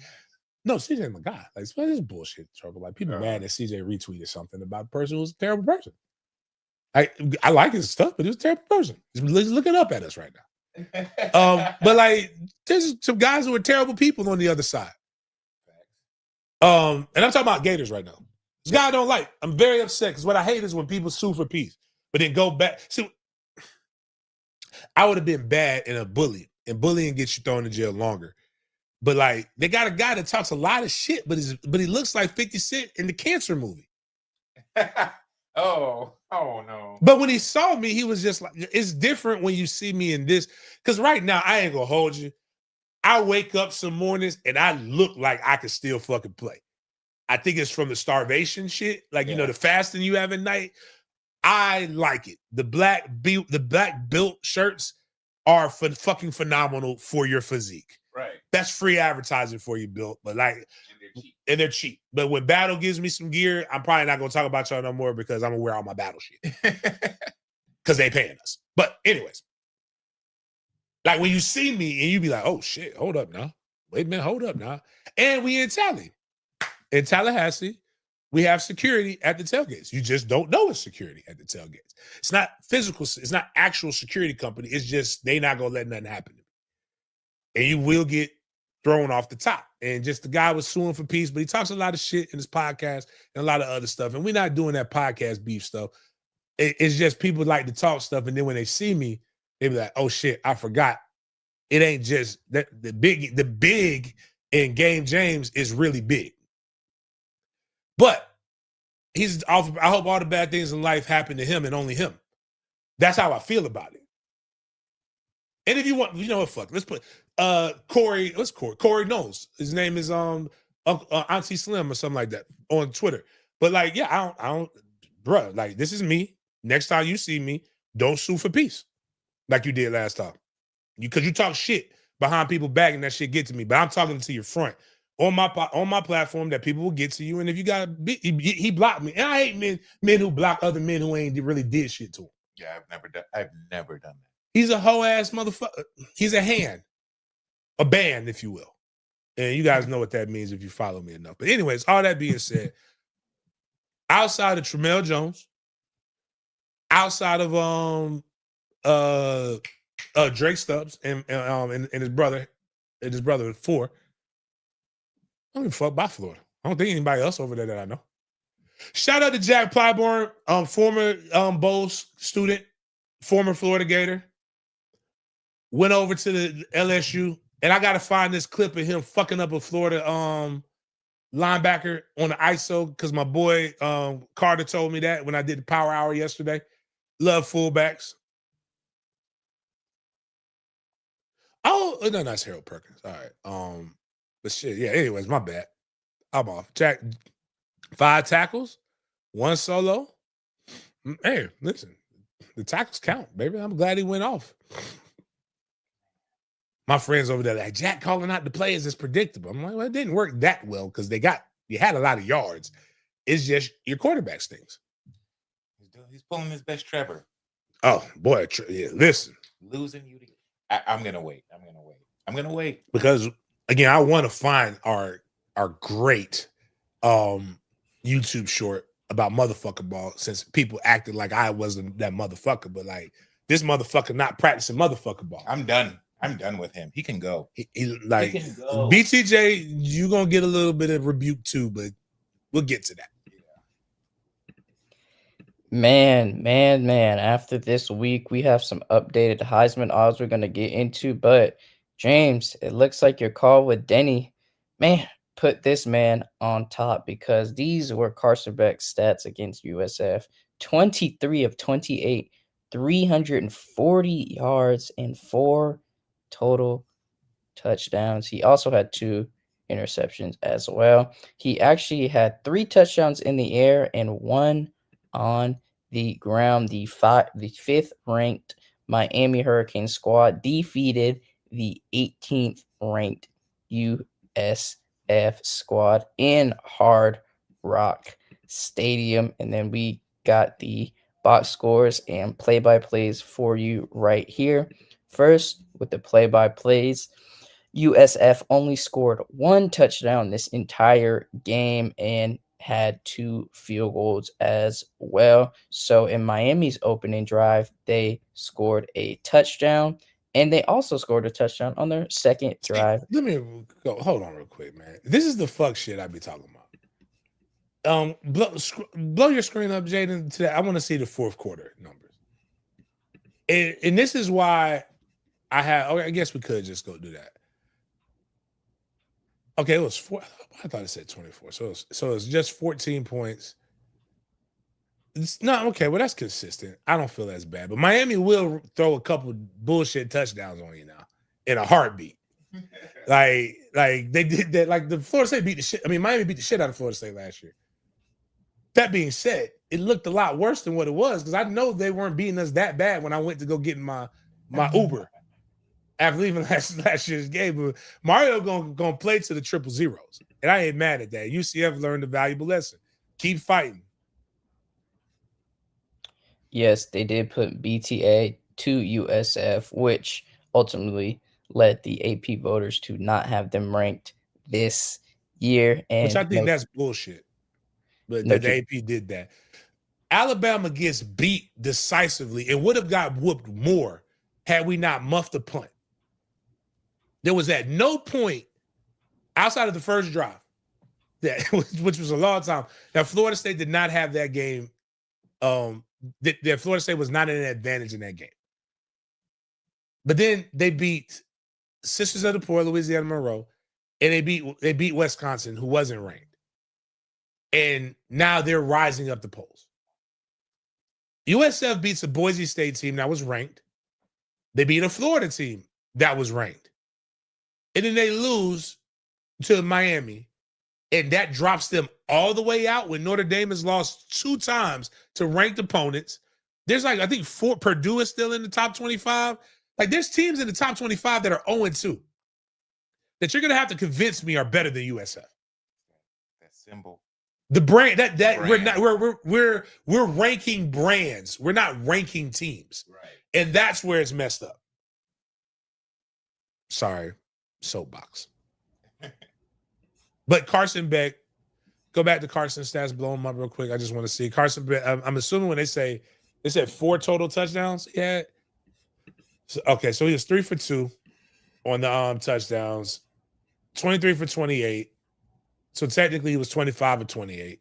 No, CJ's my guy. Like, this is bullshit trouble. Like, people mad that CJ retweeted something about a person who's a terrible person. I like his stuff, but he was a terrible person. He's looking up at us right now. But like, there's some guys who are terrible people on the other side. And I'm talking about Gators right now. This guy I don't like. I'm very upset, because what I hate is when people sue for peace, but then go back. See, I would have been bad in a bully, and bullying gets you thrown in jail longer. But like, they got a guy that talks a lot of shit, but he looks like 50 Cent in the Cancer movie. Oh no. But when he saw me, he was just like, it's different when you see me in this. Because right now, I ain't gonna hold you. I wake up some mornings and I look like I could still fucking play. I think it's from the starvation shit. Like, the fasting you have at night. I like it. The black built shirts are fucking phenomenal for your physique. Right. That's free advertising for you, Bill. But like, and they're cheap. But when Battle gives me some gear, I'm probably not gonna talk about y'all no more, because I'm gonna wear all my Battle shit. Because they paying us. But anyways, like, when you see me and you be like, oh shit, hold up now. Wait a minute, hold up now. And we in Tallahassee, we have security at the tailgates. You just don't know it's security at the tailgates. It's not physical, it's not actual security company. It's just they not gonna let nothing happen to me. And you will get thrown off the top. And just the guy was suing for peace, but he talks a lot of shit in his podcast and a lot of other stuff. And we're not doing that podcast beef stuff. it's just people like to talk stuff, and then when they see me, they be like, "Oh shit, I forgot." It ain't just that the big in Game James is really big, but he's off. I hope all the bad things in life happen to him and only him. That's how I feel about it. And if you want, you know what? Fuck. Let's put Corey. What's Corey? Corey knows his name is Auntie Slim or something like that on Twitter. But like, yeah, I don't, bruh. Like, this is me. Next time you see me, don't sue for peace like you did last time. Because you talk shit behind people back and that shit get to me. But I'm talking to your front on my platform that people will get to you. And if you got he blocked me, and I hate men who block other men who ain't really did shit to him. Yeah, I've never done that. He's a hoe ass motherfucker. He's a hand, a band, if you will. And you guys know what that means if you follow me enough. But anyways, all that being said, outside of Tramel Jones, outside of Drake Stubbs and his brother, four, I don't give a fuck about Florida. I don't think anybody else over there that I know. Shout out to Jack Plyborn, former Bowles student, former Florida Gator. Went over to the LSU, and I got to find this clip of him fucking up a Florida linebacker on the ISO because my boy Carter told me that when I did the Power Hour yesterday. Love fullbacks. Oh, no, that's Harold Perkins. All right. But shit, yeah, anyways, my bad. I'm off. Jack, 5 tackles, 1 solo. Hey, listen, the tackles count, baby. I'm glad he went off. My friends over there like, Jack calling out the players is predictable. I'm like, well, it didn't work that well because you had a lot of yards. It's just your quarterback stings. He's pulling his best Trevor. Oh, boy. Yeah, listen. Losing you. I'm going to wait. I'm going to wait. Because, again, I want to find our great YouTube short about motherfucker ball since people acted like I wasn't that motherfucker. But, like, this motherfucker not practicing motherfucker ball. I'm done with him. He can go. He can go. BTJ, you're going to get a little bit of rebuke too, but we'll get to that. Man. After this week, we have some updated Heisman odds we're going to get into. But, James, it looks like your call with Denny, man, put this man on top because these were Carson Beck's stats against USF. 23 of 28, 340 yards, and 4 total touchdowns. He also had 2 interceptions as well. He actually had 3 touchdowns in the air and 1 on the ground. The 5th ranked Miami Hurricane squad defeated the 18th ranked USF squad in Hard Rock Stadium. And then we got the box scores and play-by-plays for you right here. First, with the play-by-plays, USF only scored 1 touchdown this entire game and had 2 field goals as well. So in Miami's opening drive, they scored a touchdown, and they also scored a touchdown on their second drive. Let me go. Hold on real quick, man. This is the fuck shit I be talking about. Blow your screen up, Jaden. Today, I want to see the 4th quarter numbers. And this is why I guess we could just go do that. Okay, it was 4. I thought it said 24. So it's just 14 points. Okay, well, that's consistent. I don't feel that's bad. But Miami will throw a couple bullshit touchdowns on you now in a heartbeat. like they did that. Like the Florida State beat the shit. I mean, Miami beat the shit out of Florida State last year. That being said, it looked a lot worse than what it was because I know they weren't beating us that bad when I went to go get my Uber after leaving last year's game. But Mario gonna play to the 000s, and I ain't mad at that. UCF learned a valuable lesson. Keep fighting. Yes, they did put BTA to USF, which ultimately led the AP voters to not have them ranked this year. And which I think that's bullshit. But the AP did that. Alabama gets beat decisively and would have got whooped more had we not muffed a punt. There was at no point outside of the first drive, which was a long time, that Florida State did not have that game that Florida State was not an advantage in that game. But then they beat Sisters of the Poor, Louisiana Monroe, and they beat Wisconsin, who wasn't ranked. And now they're rising up the polls. USF beats a Boise State team that was ranked. They beat a Florida team that was ranked. And then they lose to Miami. And that drops them all the way out when Notre Dame has lost 2 times to ranked opponents. There's I think Purdue is still in the top 25. There's teams in the top 25 that are 0-2 that you're going to have to convince me are better than USF. That symbol. The brand that brand. we're ranking brands. We're not ranking teams. Right. And that's where it's messed up. Sorry, soapbox. But Carson Beck, go back to Carson's stats, blow him up real quick. I just want to see Carson Beck. I'm assuming when they said 4 total touchdowns. Yeah. So he was 3 for 2 on the touchdowns, 23 for 28. So technically he was 25 for 28.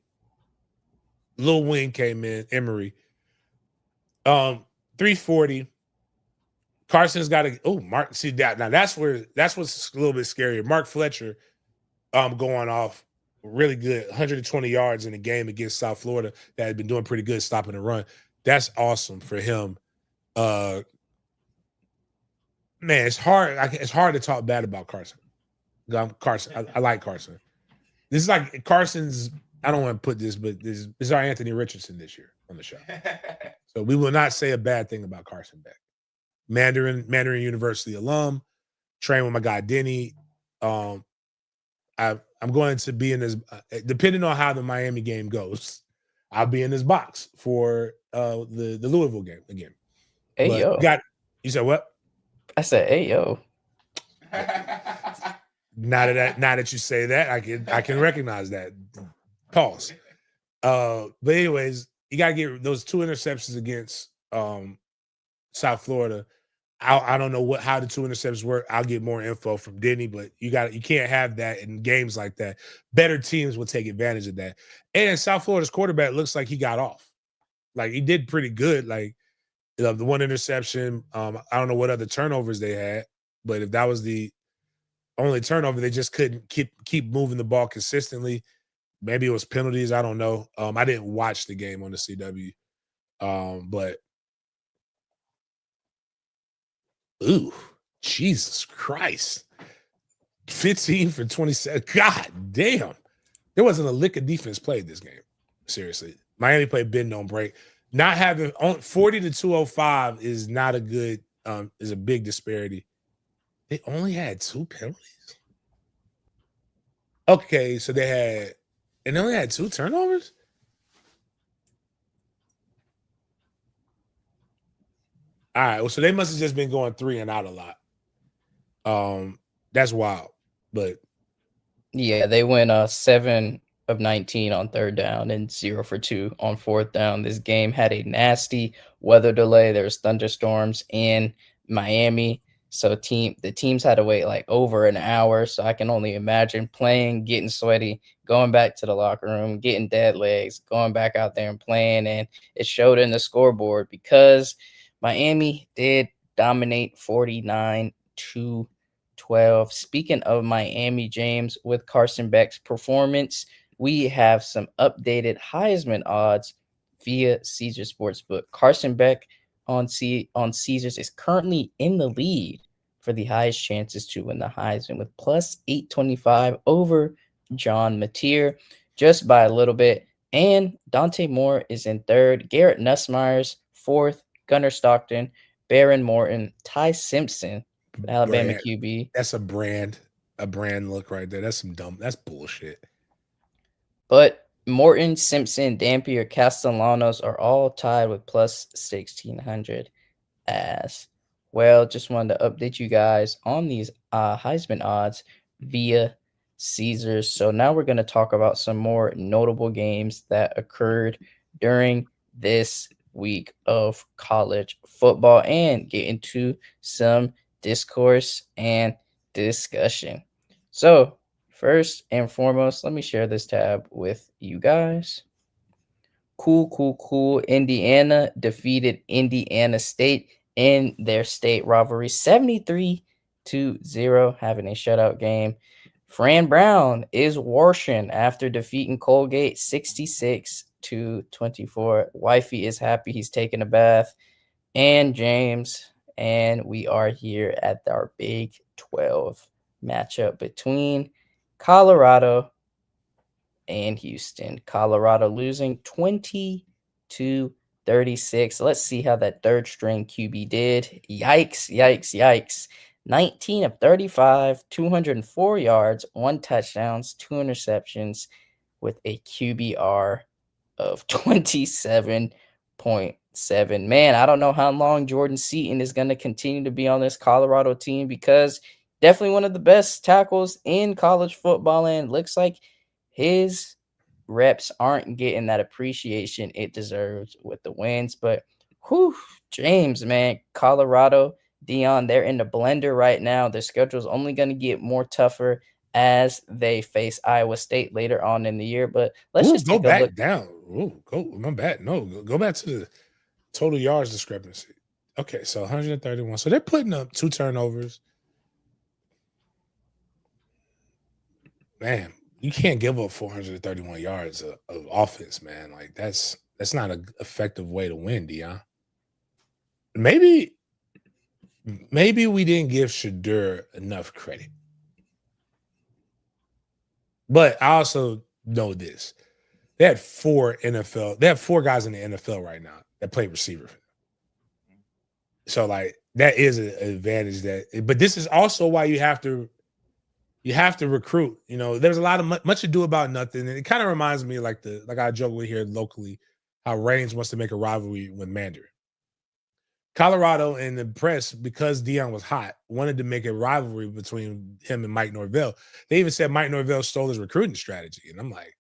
Lil Wayne came in, Emory. 340. Carson's got Mark. See that now. That's what's a little bit scarier. Mark Fletcher, going off really good, 120 yards in a game against South Florida that had been doing pretty good stopping the run. That's awesome for him. Man, it's hard. It's hard to talk bad about Carson. I like Carson. This is like Carson's. I don't want to put this, but this is our Anthony Richardson this year on the show. So we will not say a bad thing about Carson Beck. Mandarin University alum, trained with my guy Denny. I'm going to be in this, depending on how the Miami game goes, I'll be in this box for the Louisville game again. Hey, but yo. You said what? I said, hey, yo. Now that you say that, I can recognize that. Pause. But anyways, you got to get those 2 interceptions against South Florida. I don't know how the 2 interceptions work. I'll get more info from Denny, but you can't have that in games like that. Better teams will take advantage of that. And South Florida's quarterback looks like he got off. He did pretty good. The 1 interception. I don't know what other turnovers they had, but if that was the only turnover, they just couldn't keep moving the ball consistently. Maybe it was penalties. I don't know. I didn't watch the game on the CW, but. Ooh, Jesus Christ. 15 for 27. God damn. There wasn't a lick of defense played this game. Seriously. Miami played bend don't break. Not having 40 to 205 is not a good, is a big disparity. They only had 2 penalties. Okay, so they only had 2 turnovers? All right, well, so they must have just been going 3 and out a lot. That's wild, but yeah, they went 7 of 19 on 3rd down and 0 for 2 on 4th down. This game had a nasty weather delay. There was thunderstorms in Miami, so the teams had to wait over an hour. So I can only imagine playing, getting sweaty, going back to the locker room, getting dead legs, going back out there and playing, and it showed in the scoreboard because Miami did dominate 49-12. Speaking of Miami, James, with Carson Beck's performance, we have some updated Heisman odds via Caesars Sportsbook. Carson Beck on Caesars is currently in the lead for the highest chances to win the Heisman with plus 825 over John Mateer, just by a little bit. And Dante Moore is in 3rd. Garrett Nussmeier's 4th. Gunnar Stockton, Baron Morton, Ty Simpson, Alabama QB. That's a brand look right there. That's bullshit. But Morton, Simpson, Dampier, Castellanos are all tied with plus 1,600 as well. Just wanted to update you guys on these Heisman odds via Caesars. So now we're going to talk about some more notable games that occurred during this week of college football and get into some discourse and discussion. So first and foremost, let me share this tab with you guys. Cool. Indiana defeated Indiana State in their state rivalry 73-0, having a shutout game. Fran Brown is washing after defeating Colgate 66-24. Wifey is happy he's taking a bath. And James, and we are here at our Big 12 matchup between Colorado and Houston. Colorado losing 20-36. Let's see how that third string QB did. Yikes. 19 of 35, 204 yards, 1 touchdowns, 2 interceptions with a QBR of 27.7. Man, I don't know how long Jordan Seaton is going to continue to be on this Colorado team, because definitely one of the best tackles in college football, and looks like his reps aren't getting that appreciation it deserves with the wins. But James, man, Colorado, Dion, they're in the blender right now. Their schedule is only going to get more tougher as they face Iowa State later on in the year. But let's just go take a back look down. My bad. No, go back to the total yards discrepancy. Okay, so 131. So they're putting up 2 turnovers. Man, you can't give up 431 yards of offense, man. Like that's not an effective way to win, Dion. Maybe we didn't give Shadur enough credit. But I also know this. They had 4 guys in the NFL right now that play receiver. So like that is an advantage but this is also why you have to recruit. You know, there's a lot of much ado about nothing. And it kind of reminds me like I joke with here locally, how Reigns wants to make a rivalry with Mandarin. Colorado and the press, because Dion was hot, wanted to make a rivalry between him and Mike Norvell. They even said Mike Norvell stole his recruiting strategy. And I'm like,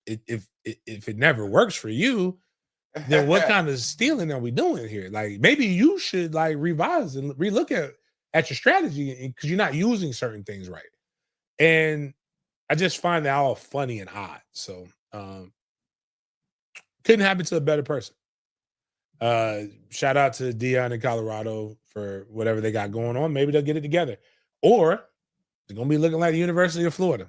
if it never works for you, then what kind of stealing are we doing here? Like maybe you should like revise and relook at your strategy, because you're not using certain things right. And I just find that all funny and odd. So couldn't happen to a better person. Shout out to Dion in Colorado for whatever they got going on. Maybe they'll get it together. Or they're going to be looking like the University of Florida.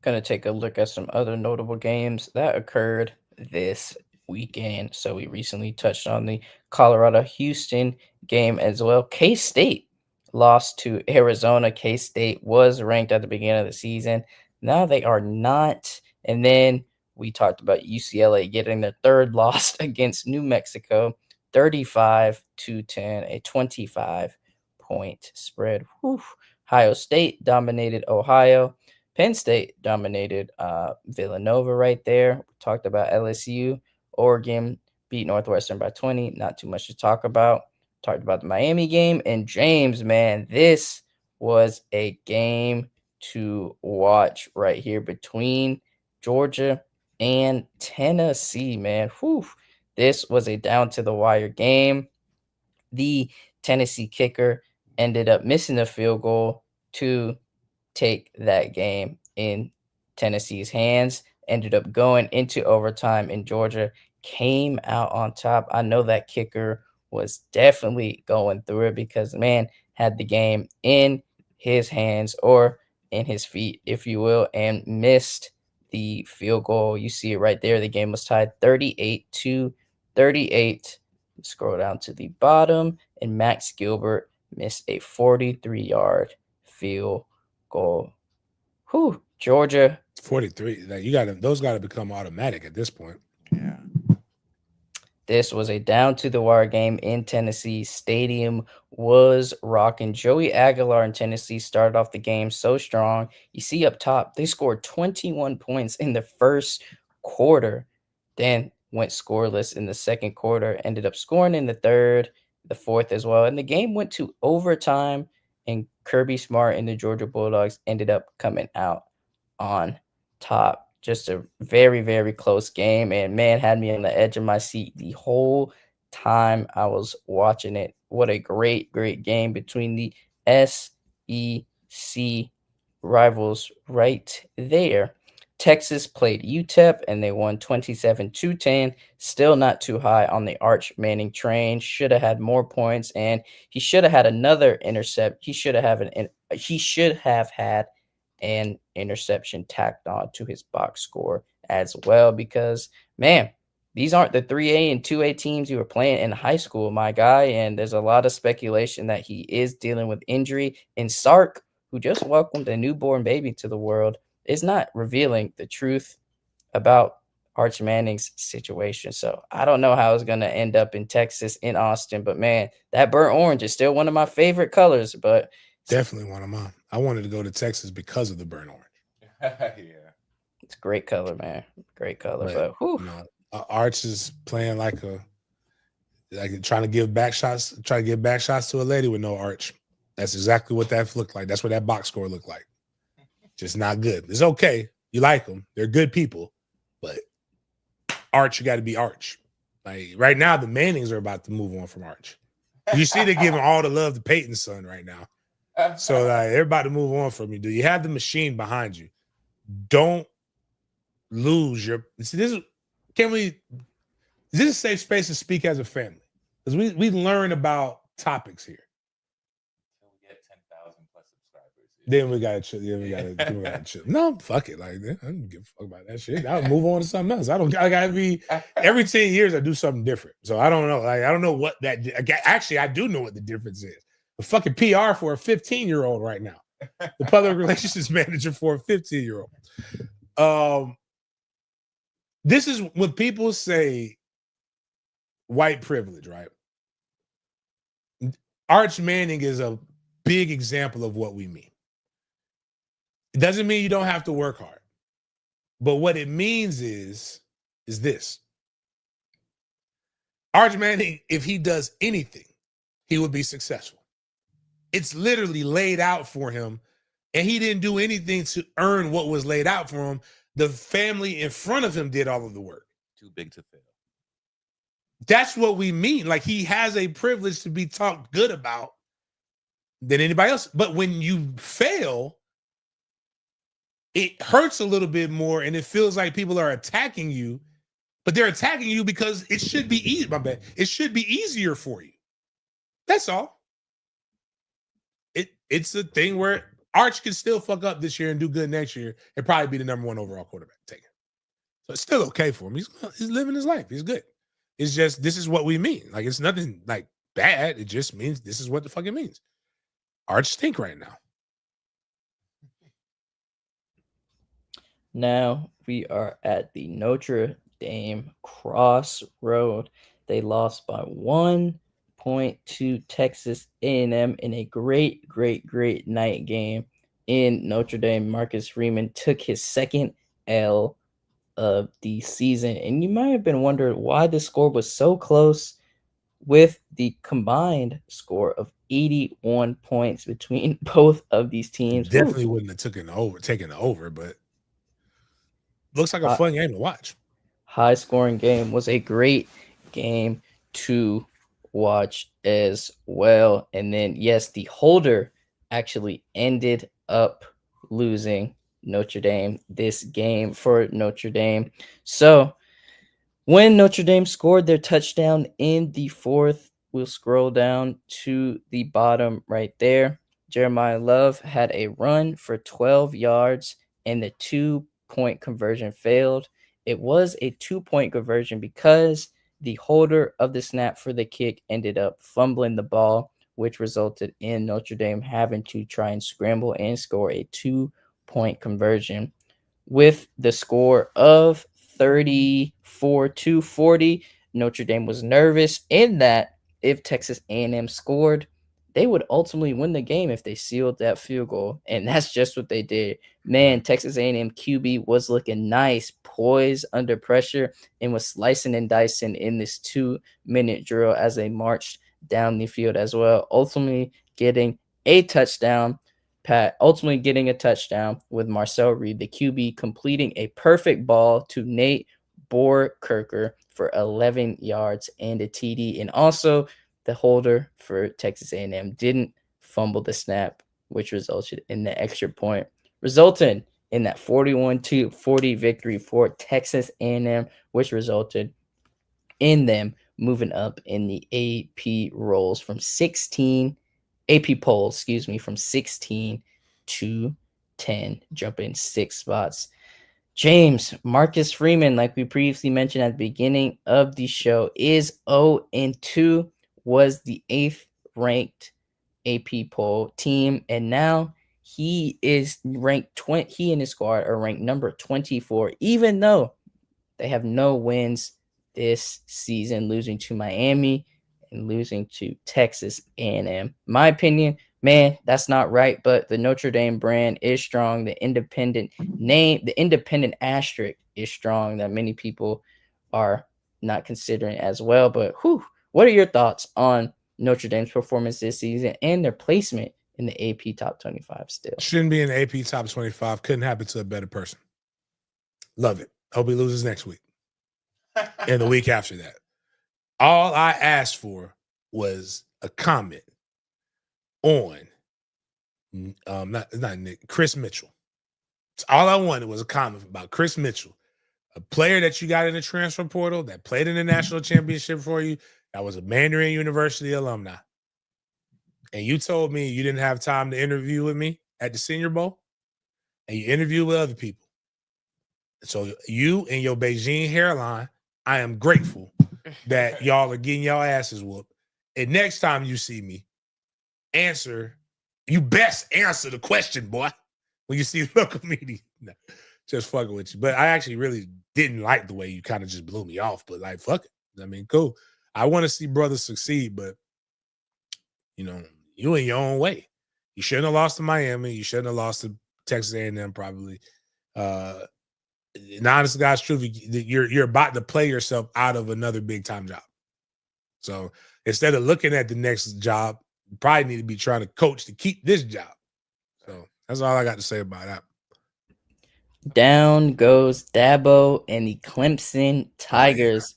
Going to take a look at some other notable games that occurred this weekend. So we recently touched on the Colorado-Houston game as well. K-State lost to Arizona. K-State was ranked at the beginning of the season. Now they are not. And then we talked about UCLA getting their third loss against New Mexico, 35-10, a 25-point spread. Ohio State dominated Ohio. Penn State dominated Villanova right there. We talked about LSU. Oregon beat Northwestern by 20. Not too much to talk about. Talked about the Miami game. And James, man, this was a game to watch right here between Georgia and Tennessee, man. This was a down-to-the-wire game. The Tennessee kicker ended up missing a field goal to take that game in Tennessee's hands. Ended up going into overtime, and Georgia came out on top. I know that kicker was definitely going through it, because man had the game in his hands, or in his feet, if you will, and missed the field goal. You see it right there. The game was tied 38-38. Scroll down to the bottom, and Max Gilbert missed a 43-yard field goal. Georgia. 43. Like those got to become automatic at this point. Yeah. This was a down-to-the-wire game in Tennessee. Stadium was rocking. Joey Aguilar in Tennessee started off the game so strong. You see up top, they scored 21 points in the first quarter, then went scoreless in the second quarter, ended up scoring in the third, the fourth as well. And the game went to overtime, and Kirby Smart and the Georgia Bulldogs ended up coming out on top. Just a very, very close game, and man had me on the edge of my seat the whole time I was watching it. What a great game between the SEC rivals right there. Texas played UTEP and they won 27-10. Still not too high on the Arch Manning train. Should have had more points, and he should have had another intercept. He should have had an interception tacked on to his box score as well, because man, these aren't the 3A and 2A teams you were playing in high school, my guy. And there's a lot of speculation that he is dealing with injury. And Sark, who just welcomed a newborn baby to the world, is not revealing the truth about Arch Manning's situation. So I don't know how it's going to end up in Texas, in Austin. But man, that burnt orange is still one of my favorite colors. But Definitely one of mine. I wanted to go to Texas because of the burnt orange. Yeah. it's a great color, man. Great color. But whew. Arch is playing like trying to give back shots to a lady with no arch. That's exactly what that looked like. That's what that box score looked like. Just not good. It's okay. You like them. They're good people. But Arch, you got to be Arch. Like right now, the Mannings are about to move on from Arch. You see they're giving all the love to Peyton's son right now. So they're about to move on from you. Do you have the machine behind you? Don't lose your. See, is this a safe space to speak as a family? Because we learn about topics here. Until we get 10,000 plus subscribers. Then we gotta chill. Then we gotta chill. No, fuck it. Like I don't give a fuck about that shit. I'll move on to something else. I gotta be every 10 years I do something different. So I don't know. Like I don't know what that actually I do know what the difference is. The fucking PR for a 15-year-old right now. The public relations manager for a 15-year-old. This is when people say white privilege, right? Arch Manning is a big example of what we mean. It doesn't mean you don't have to work hard. But what it means is this. Arch Manning, if he does anything, he would be successful. It's literally laid out for him, and he didn't do anything to earn what was laid out for him. The family in front of him did all of the work. Too big to fail. That's what we mean. Like he has a privilege to be talked good about than anybody else. But when you fail, it hurts a little bit more, and it feels like people are attacking you, but they're attacking you because it should be easy. My bad. It should be easier for you. That's all. It's a thing where Arch can still fuck up this year and do good next year and probably be the number 1 overall quarterback taken. So it's still okay for him. He's living his life. He's good. It's just this is what we mean. Like it's nothing like bad. It just means this is what the fuck it means. Arch stink right now. Now we are at the Notre Dame crossroad. They lost by 1 point to Texas A&M in a great night game in Notre Dame. Marcus Freeman took his second L of the season. And you might have been wondering why the score was so close with the combined score of 81 points between both of these teams. Definitely wouldn't have taken the over, but looks like a fun game to watch. High scoring game. Was a great game to watch as well. And then, yes, the holder actually ended up losing Notre Dame this game for Notre Dame. So when Notre Dame scored their touchdown in the fourth, we'll scroll down to the bottom right there. Jeremiah Love had a run for 12 yards and the 2-point conversion failed. It was a 2-point conversion because the holder of the snap for the kick ended up fumbling the ball, which resulted in Notre Dame having to try and scramble and score a 2-point conversion. With the score of 34-40, Notre Dame was nervous in that if Texas A&M scored, they would ultimately win the game if they sealed that field goal. And that's just what they did. Man, Texas A&M QB was looking nice, poised under pressure, and was slicing and dicing in this 2-minute drill as they marched down the field as well, ultimately getting a touchdown with Marcel Reed, the QB, completing a perfect ball to Nate Boerkerker for 11 yards and a TD. And also, the holder for Texas A&M didn't fumble the snap, which resulted in the extra point resulting in that 41-40 victory for Texas A&M, which resulted in them moving up in the AP polls from 16 to 10, jumping 6 spots. James, Marcus Freeman, like we previously mentioned at the beginning of the show, is 0-2, was the 8th ranked AP poll team, and now he is ranked 20. He and his squad are ranked number 24, even though they have no wins this season, losing to Miami and losing to Texas A&M. My opinion, man, that's not right, but the Notre Dame brand is strong. The independent asterisk is strong that many people are not considering as well. But what are your thoughts on Notre Dame's performance this season and their placement in the AP top 25 still? Shouldn't be in the AP top 25. Couldn't happen to a better person. Love it. Hope he loses next week and the week after that. All I asked for was a comment on not Nick, Chris Mitchell. All I wanted was a comment about Chris Mitchell, a player that you got in the transfer portal that played in the national championship for you, that was a Mandarin University alumni. And you told me you didn't have time to interview with me at the Senior Bowl, and you interviewed with other people. So you and your Beijing hairline, I am grateful that y'all are getting y'all asses whooped. And next time you see me, you best answer the question, boy, when you see local media. No, just fucking with you. But I actually really didn't like the way you kind of just blew me off. But like, fuck it. I mean, cool. I want to see brothers succeed, but you in your own way. You shouldn't have lost to Miami. You shouldn't have lost to Texas A&M probably. And honest to God's truth, you're about to play yourself out of another big time job. So instead of looking at the next job, you probably need to be trying to coach to keep this job. So that's all I got to say about that. Down goes Dabo and the Clemson Tigers,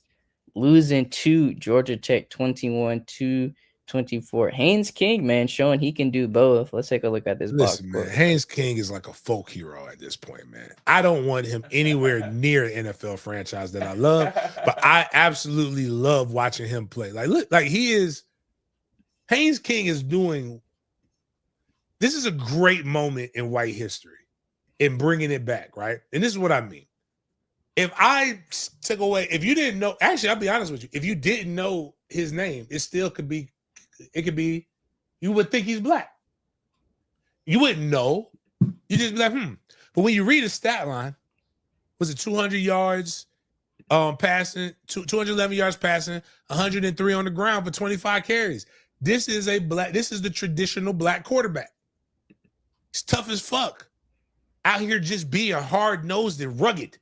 losing to Georgia Tech 21-24. Haynes King, man, showing he can do both. Let's take a look at this box. Listen, man, Haynes King is like a folk hero at this point, man. I don't want him anywhere near an NFL franchise that I love, but I absolutely love watching him play. Like, look, like Haynes King is doing. This is a great moment in white history in bringing it back, right? And this is what I mean. If I took away, if you didn't know, actually, I'll be honest with you. If you didn't know his name, it could be, you would think he's black. You wouldn't know. You just be like, But when you read his stat line, was it 200 yards passing, 211 yards passing, 103 on the ground for 25 carries. This is the traditional black quarterback. He's tough as fuck. Out here just being hard-nosed and rugged.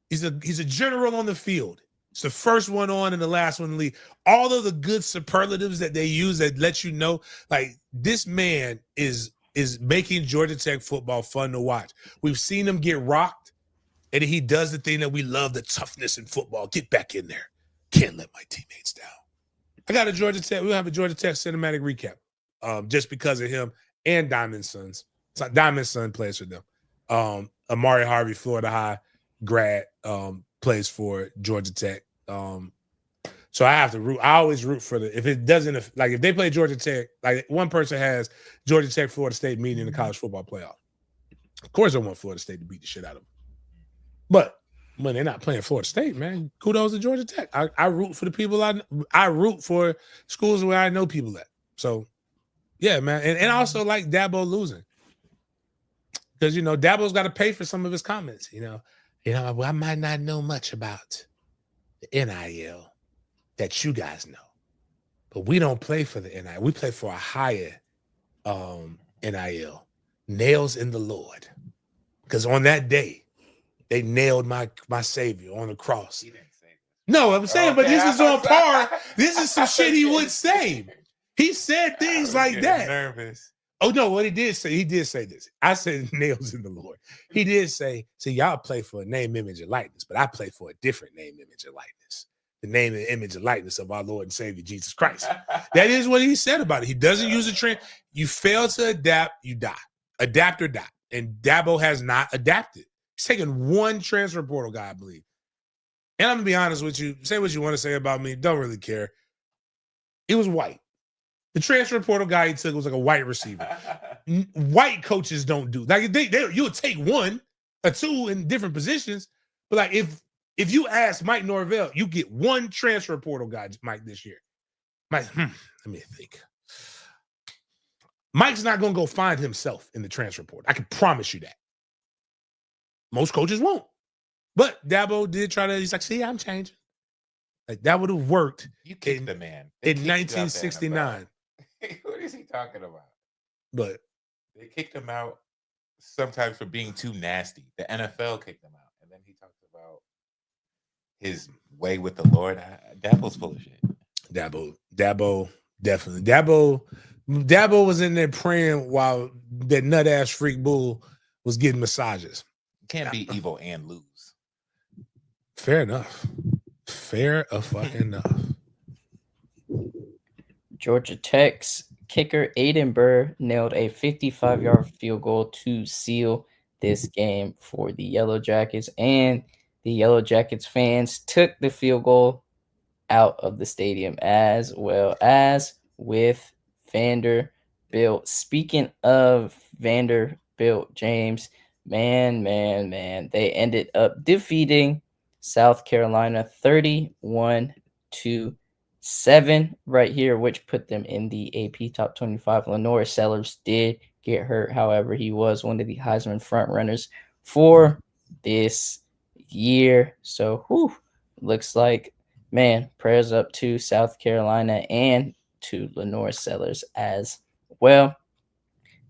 He's a general on the field. It's the first one on and the last one in the league. All of the good superlatives that they use that let you know, like, this man is making Georgia Tech football fun to watch. We've seen him get rocked, and he does the thing that we love, the toughness in football. Get back in there. Can't let my teammates down. I got a Georgia Tech. We'll have a Georgia Tech cinematic recap just because of him and Diamond Sons. It's like Diamond Son plays for them. Amari Harvey, Florida High grad, plays for Georgia Tech. So I have to root. I always root for if they play Georgia Tech, like one person has Georgia Tech, Florida State meeting in the college football playoff. Of course, I want Florida State to beat the shit out of them. But when they're not playing Florida State, man, kudos to Georgia Tech. I root for the people I root for schools where I know people at. So yeah, man. And also like Dabo losing. Because Dabo's got to pay for some of his comments, I might not know much about the NIL that you guys know, but we don't play for the NIL. We play for a higher NIL. Nails in the Lord. Because on that day, they nailed my Savior on the cross. He didn't say that. No, I'm saying, but this is on par. This is some shit he would say. He said things like that. Nervous. Oh, no, what he did say this. I said nails in the Lord. He did say, see, y'all play for a name, image, and likeness, but I play for a different name, image, and likeness. The name and image and likeness of our Lord and Savior, Jesus Christ. That is what he said about it. He doesn't use a trend. You fail to adapt, you die. Adapt or die. And Dabo has not adapted. He's taken one transfer portal guy, I believe. And I'm going to be honest with you. Say what you want to say about me. Don't really care. It was white. The transfer portal guy he took was like a white receiver. White coaches don't do like you'll take one or two in different positions, but like if you ask Mike Norvell, you get one transfer portal guy, Mike, this year. Mike, let me think. Mike's not going to go find himself in the transfer portal. I can promise you that. Most coaches won't. But Dabo did try to. He's like, see, I'm changing. Like that would have worked. You kicked the man in 1969. What is he talking about? But they kicked him out sometimes for being too nasty. The NFL kicked him out, and then he talked about his way with the Lord. Dabo's full of shit. Dabo, definitely. Dabo was in there praying while that nut ass freak bull was getting massages. You can't be evil and lose. Fair enough. Fair enough. Georgia Tech's kicker Aiden Burr nailed a 55-yard field goal to seal this game for the Yellow Jackets, and the Yellow Jackets fans took the field goal out of the stadium as well as with Vanderbilt. Speaking of Vanderbilt, James, man, they ended up defeating South Carolina 31-7 right here, which put them in the AP Top 25. Lenore Sellers did get hurt. However, he was one of the Heisman front runners for this year. So, looks like, man, prayers up to South Carolina and to Lenore Sellers as well.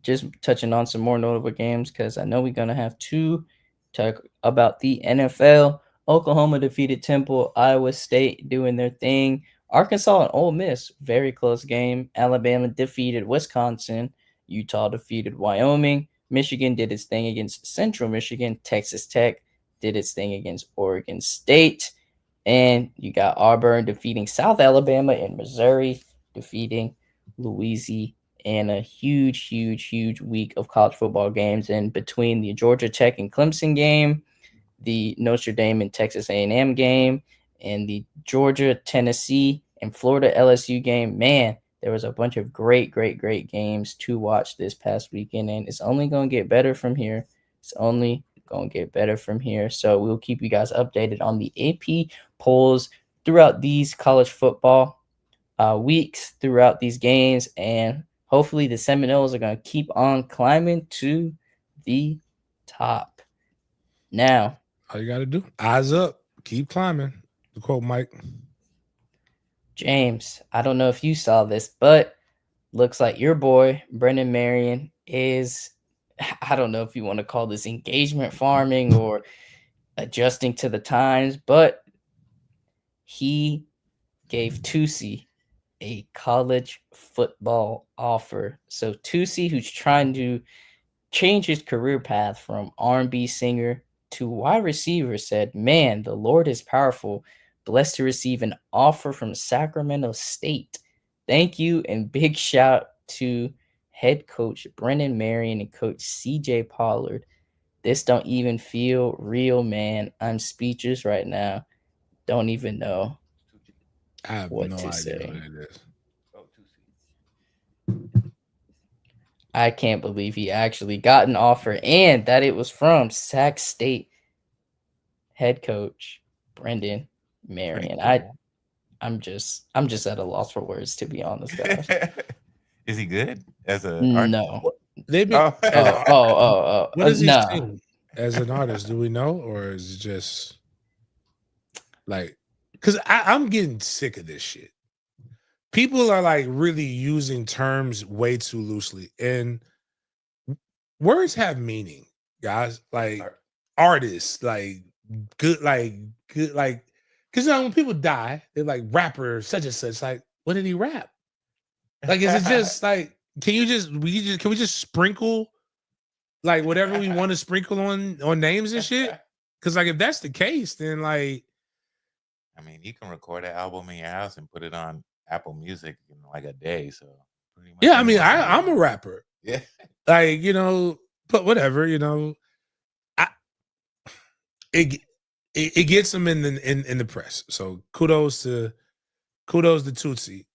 Just touching on some more notable games because I know we're going to have to talk about the NFL. Oklahoma defeated Temple, Iowa State doing their thing. Arkansas and Ole Miss, very close game. Alabama defeated Wisconsin. Utah defeated Wyoming. Michigan did its thing against Central Michigan. Texas Tech did its thing against Oregon State. And you got Auburn defeating South Alabama and Missouri defeating Louisiana. Huge week of college football games. And between the Georgia Tech and Clemson game, the Notre Dame and Texas A&M game, and the Georgia, Tennessee, and Florida LSU game, man, there was a bunch of great games to watch this past weekend, and it's only going to get better from here. So we'll keep you guys updated on the AP polls throughout these college football weeks, throughout these games, and hopefully the Seminoles are going to keep on climbing to the top. Now, all you got to do, eyes up, keep climbing. To quote Mike. James, I don't know if you saw this, but looks like your boy, Brendan Marion, is, I don't know if you want to call this engagement farming or adjusting to the times, but he gave Tusi a college football offer. So Tusi, who's trying to change his career path from R&B singer to wide receiver, said, man, the Lord is powerful. Blessed to receive an offer from Sacramento State. Thank you, and big shout to head coach Brendan Marion and coach CJ Pollard. This don't even feel real, man. I'm speechless right now. Don't even know I have what no to idea say. what it is. I can't believe he actually got an offer and that it was from Sac State head coach Brendan Marion. Cool. I'm just at a loss for words, to be honest, guys. Is he good as a No. They've been. What What does he sing as an artist? Do we know, or is it just like? Because I'm getting sick of this shit. People are like really using terms way too loosely, and words have meaning, guys. Like artists, like good. Because when people die, they're like rapper such and such. Like, what did he rap? Like, is it just like? Can we just sprinkle like whatever we want to sprinkle on names and shit? Because like if that's the case, then like, I mean, you can record an album in your house and put it on Apple Music in like a day. So yeah, I mean, I'm a rapper. Yeah, like but whatever, it gets them in the press. So kudos to Tootsie.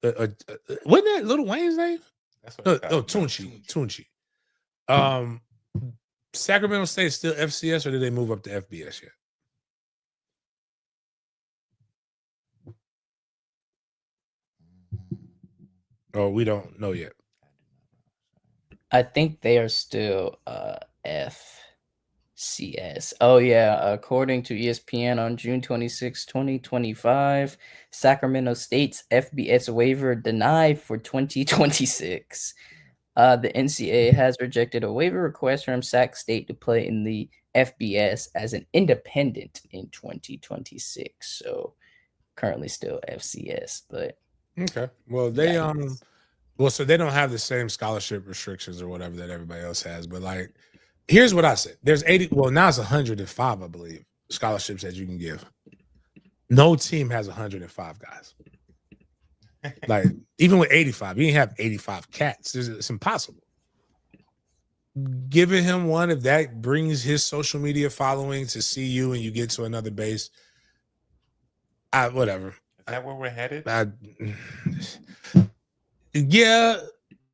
Wasn't that Lil Wayne's name? That's what No, it's called. Tunchi. Sacramento State is still FCS, or did they move up to FBS yet? Oh, we don't know yet. I think they are still FCS. Oh yeah, according to ESPN on June 26, 2025, Sacramento State's FBS waiver denied for 2026. The NCAA has rejected a waiver request from Sac State to play in the FBS as an independent in 2026. So currently still FCS, but okay. Well, so they don't have the same scholarship restrictions or whatever that everybody else has. But like, here's what I said: there's 80. Well, now it's 105, I believe, scholarships that you can give. No team has 105 guys. Like, even with 85, you didn't have 85 cats. It's impossible. Giving him one, if that brings his social media following to see you and you get to another base, whatever. Is that where we're headed? Yeah.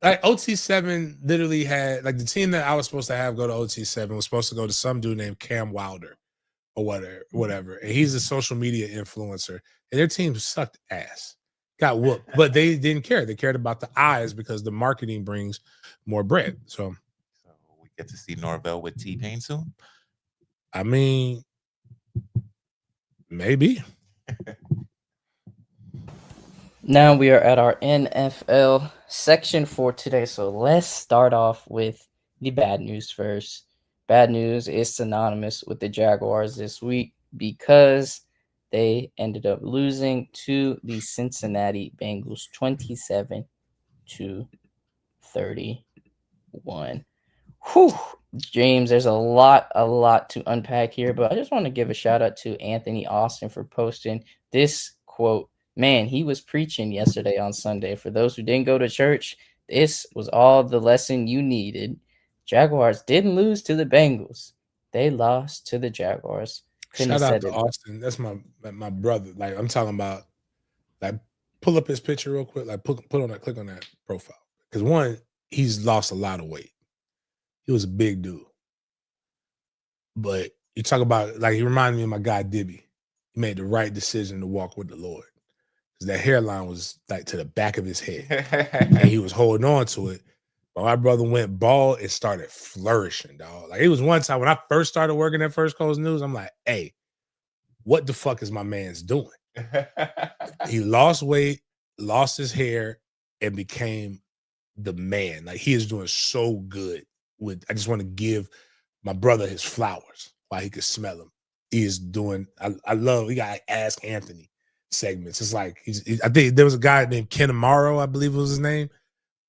Like OT7 literally had, like, the team that I was supposed to have go to OT7 was supposed to go to some dude named Cam Wilder or whatever. And he's a social media influencer. And their team sucked ass. Got whooped. But they didn't care. They cared about the eyes because the marketing brings more bread. So we get to see Norvell with T-Pain soon? I mean, maybe. Now we are at our NFL section for today. So let's start off with the bad news first. Bad news is synonymous with the Jaguars this week because they ended up losing to the Cincinnati Bengals 27-31. Whew, James, there's a lot to unpack here, but I just want to give a shout out to Anthony Austin for posting this quote. Man, he was preaching yesterday on Sunday. For those who didn't go to church, this was all the lesson you needed. Jaguars didn't lose to the Bengals. They lost to the Jaguars. Shout out to Austin. That's my brother. Like, I'm talking about, like, pull up his picture real quick. Like, click on that profile. Because one, he's lost a lot of weight. He was a big dude. But you talk about, like, he reminded me of my guy Dibby. He made the right decision to walk with the Lord. Because that hairline was, like, to the back of his head. And he was holding on to it. But my brother went bald and started flourishing, dog. Like, it was one time when I first started working at First Coast News, I'm like, hey, what the fuck is my man's doing? He lost weight, lost his hair, and became the man. Like, he is doing so good. I just want to give my brother his flowers while he could smell them. He is doing, he got Ask Anthony segments. It's like, I think there was a guy named Ken Amaro, I believe was his name,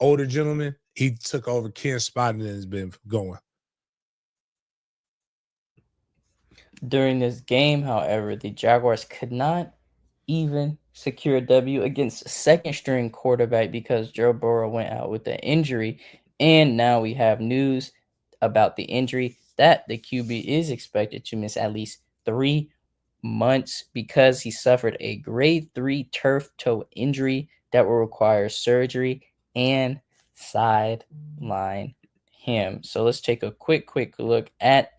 older gentleman. He took over Ken's spot and has been going. During this game, however, the Jaguars could not even secure a W against second-string quarterback because Joe Burrow went out with an injury. And now we have news about the injury that the QB is expected to miss at least 3 months because he suffered a grade 3 turf toe injury that will require surgery and sideline him. So let's take a quick look at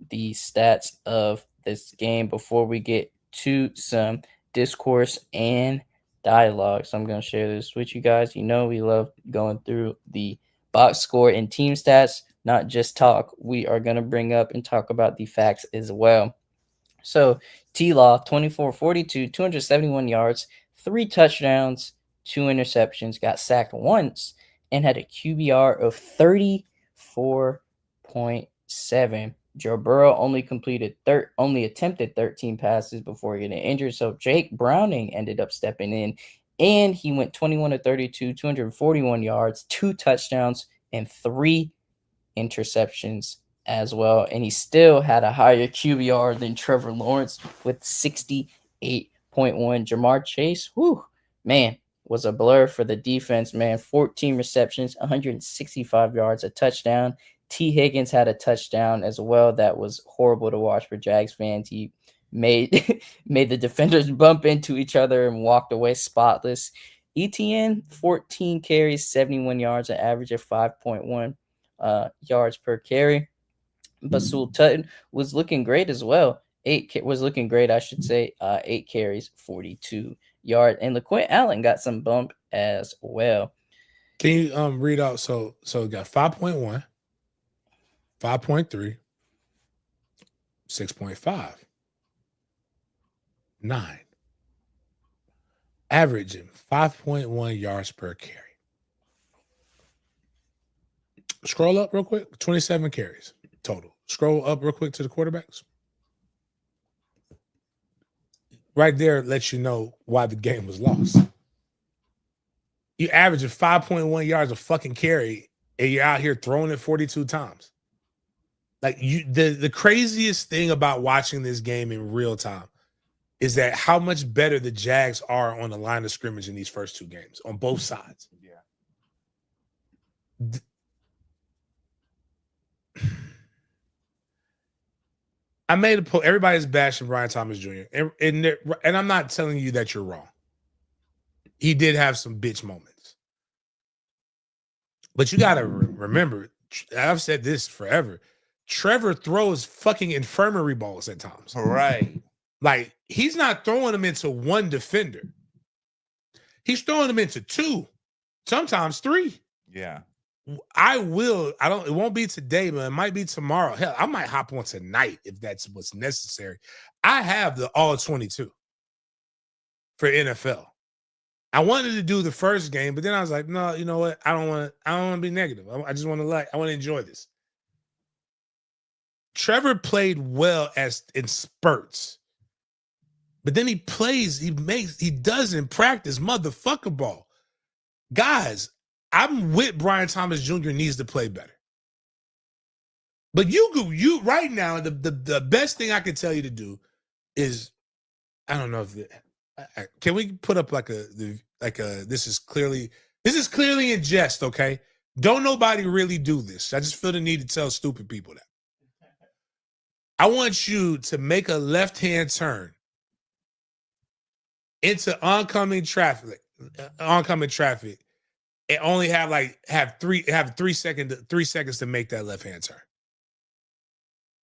the stats of this game before we get to some discourse and dialogue. So I'm going to share this with you guys. You know, we love going through the box score and team stats, not just talk. We are going to bring up and talk about the facts as well. So T-Law, 24-42, 271 yards, 3 touchdowns, 2 interceptions, got sacked once, and had a QBR of 34.7. Joe Burrow only attempted 13 passes before getting injured. So Jake Browning ended up stepping in, and he went 21-32, 241 yards, 2 touchdowns, and 3 interceptions as well. And he still had a higher QBR than Trevor Lawrence with 68.1. Jamar Chase, was a blur for the defense, man. 14 receptions, 165 yards, a touchdown, T. Higgins had a touchdown as well that was horrible to watch for Jags fans. He made made the defenders bump into each other and walked away spotless. ETN, 14 carries, 71 yards, an average of 5.1 yards per carry. Basul Tutton was looking great as well. Was looking great, I should say. 8 carries, 42 yards. And LaQuint Allen got some bump as well. Can you read out? So we got 5.1, 5.3, 6.5, 9. Averaging 5.1 yards per carry. Scroll up real quick. 27 carries total. Scroll up real quick to the quarterbacks. Right there lets you know why the game was lost. You averaging 5.1 yards of fucking carry, and you're out here throwing it 42 times. Like the craziest thing about watching this game in real time is that how much better the Jags are on the line of scrimmage in these first 2 games on both sides. Yeah. I made a post. Everybody's bashing Brian Thomas Jr. And I'm not telling you that you're wrong. He did have some bitch moments. But you got to remember, I've said this forever, Trevor throws fucking infirmary balls at times. Right. Like, he's not throwing them into one defender. He's throwing them into 2, sometimes 3. Yeah. It won't be today, but it might be tomorrow. Hell, I might hop on tonight if that's what's necessary. I have the all 22 for NFL. I wanted to do the first game, but then I was like, no, you know what? I don't want to be negative. I just want to I want to enjoy this. Trevor played well in spurts. But then he does in practice motherfucker ball. Guys, I'm with Brian Thomas Jr. needs to play better. But you right now, the best thing I can tell you to do is, I don't know if can we put up this is clearly in jest, okay? Don't nobody really do this. I just feel the need to tell stupid people that. I want you to make a left-hand turn into oncoming traffic, and only have 3 seconds to make that left-hand turn.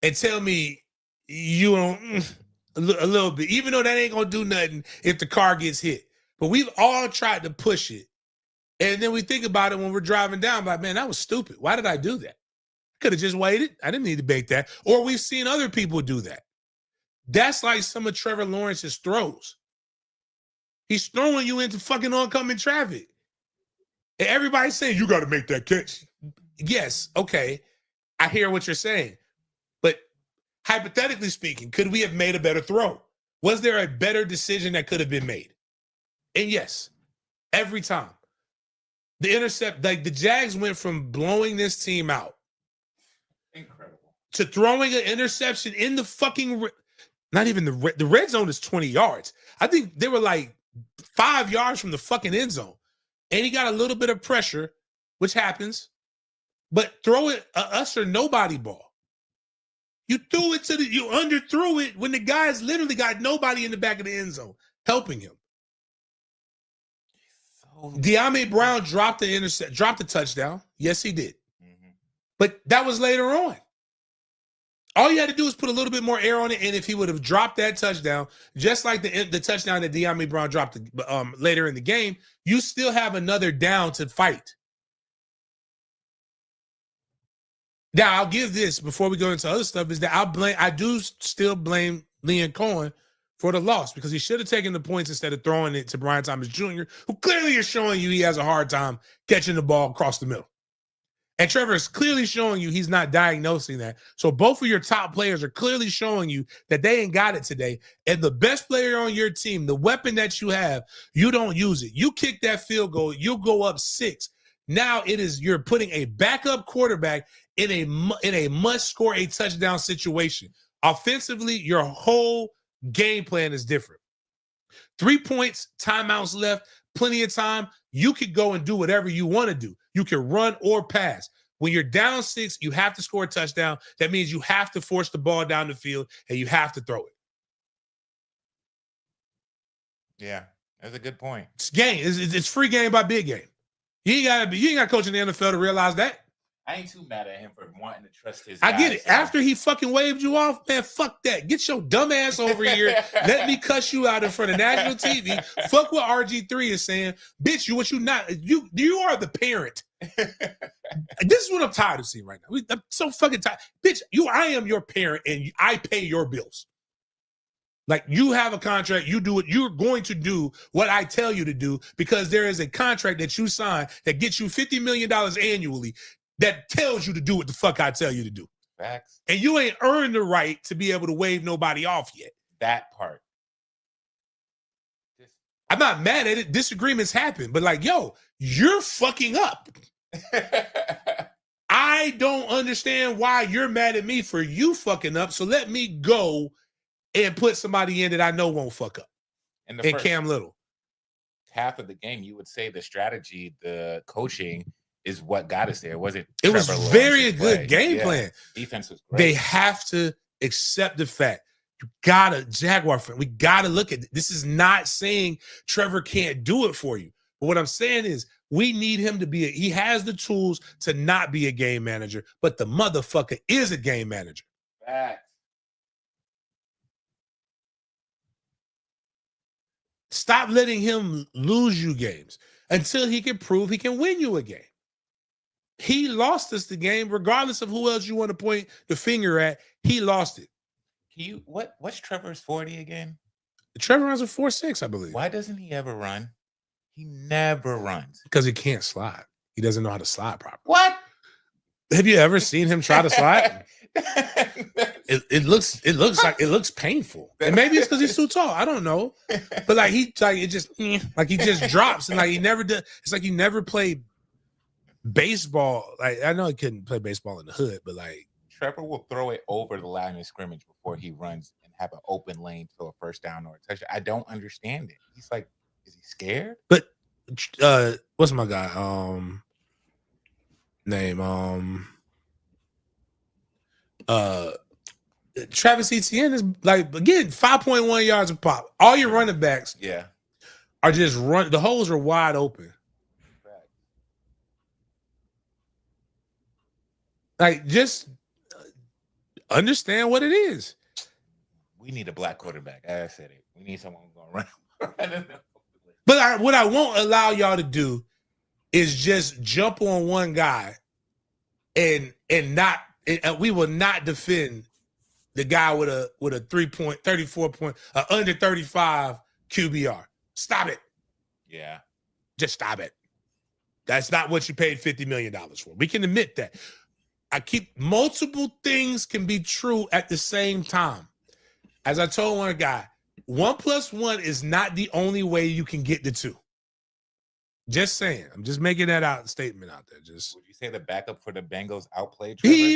And tell me you don't a little bit, even though that ain't gonna do nothing if the car gets hit. But we've all tried to push it. And then we think about it when we're driving down, like, man, that was stupid. Why did I do that? Could have just waited. I didn't need to make that. Or we've seen other people do that. That's like some of Trevor Lawrence's throws. He's throwing you into fucking oncoming traffic. And everybody's saying, you got to make that catch. Yes, okay. I hear what you're saying. But hypothetically speaking, could we have made a better throw? Was there a better decision that could have been made? And yes, every time. The intercept, like the Jags went from blowing this team out. Incredible. To throwing an interception in the fucking, not even the red zone is 20 yards. I think they were like 5 yards from the fucking end zone. And he got a little bit of pressure, which happens. But throw it us or nobody ball. You threw it you underthrew it when the guy's literally got nobody in the back of the end zone helping him. De'Ami Brown dropped the touchdown. Yes, he did. Mm-hmm. But that was later on. All you had to do was put a little bit more air on it, and if he would have dropped that touchdown, just like the touchdown that De'Ami Brown dropped later in the game, you still have another down to fight. Now, I'll give this before we go into other stuff, is that I do still blame Liam Cohen for the loss, because he should have taken the points instead of throwing it to Brian Thomas Jr., who clearly is showing you he has a hard time catching the ball across the middle. And Trevor is clearly showing you he's not diagnosing that. So both of your top players are clearly showing you that they ain't got it today. And the best player on your team, the weapon that you have, you don't use it. You kick that field goal, you'll go up 6. Now you're putting a backup quarterback in a must score a touchdown situation. Offensively, your whole game plan is different. 3 points, timeouts left, plenty of time. You could go and do whatever you want to do. You can run or pass. When you're down 6, you have to score a touchdown. That means you have to force the ball down the field and you have to throw it. Yeah, that's a good point. It's game. It's free game by big game. You ain't got to coach in the NFL to realize that. I ain't too mad at him for wanting to trust his I guys, get it. so. After he fucking waved you off, man, fuck that. Get your dumb ass over here. Let me cuss you out in front of national TV. Fuck what RG3 is saying. Bitch, you are the parent. This is what I'm tired of seeing right now. I'm so fucking tired. Bitch, I am your parent and I pay your bills. Like, you have a contract, you do it, you're going to do what I tell you to do because there is a contract that you sign that gets you $50 million annually that tells you to do what the fuck I tell you to do. Facts. And you ain't earned the right to be able to wave nobody off yet. That part. I'm not mad at it. Disagreements happen, but like, yo, you're fucking up. I don't understand why you're mad at me for you fucking up. So let me go and put somebody in that I know won't fuck up. And Cam Little. Half of the game, you would say the strategy, the coaching is what got us there. It was Trevor very good game plan. Defense was great. They have to accept the fact. You gotta, Jaguar fan, we gotta look at this. Is not saying Trevor can't do it for you. But what I'm saying is we need him to be, he has the tools to not be a game manager, but the motherfucker is a game manager. Facts. Stop letting him lose you games until he can prove he can win you a game. He lost us the game, regardless of who else you want to point the finger at. He lost it. What's Trevor's 40 again? Trevor runs a 4.6, I believe. Why doesn't he ever run? He never runs. Because he can't slide. He doesn't know how to slide properly. What? Have you ever seen him try to slide? It looks painful. And maybe it's because he's too tall. I don't know. But like he just drops and like he never does. It's like he never played baseball. Like, I know he couldn't play baseball in the hood, but like Trevor will throw it over the line of scrimmage before he runs and have an open lane for a first down or a touchdown. I don't understand it. He's like, is he scared? But what's my guy? Name Travis Etienne is like, again, 5.1 yards a pop. All your running backs are just run. The holes are wide open. Like, just understand what it is. We need a black quarterback. I said it. We need someone who's going to run. But what I won't allow y'all to do is just jump on one guy and not. We will not defend the guy with a 34 point under 35 QBR. Stop it. Yeah. Just stop it. That's not what you paid $50 million for. We can admit that. Multiple things can be true at the same time. As I told one guy, 1 + 1 is not the only way you can get the 2. Just saying. I'm just making that statement out there. Just, would you say the backup for the Bengals outplayed Trevor? He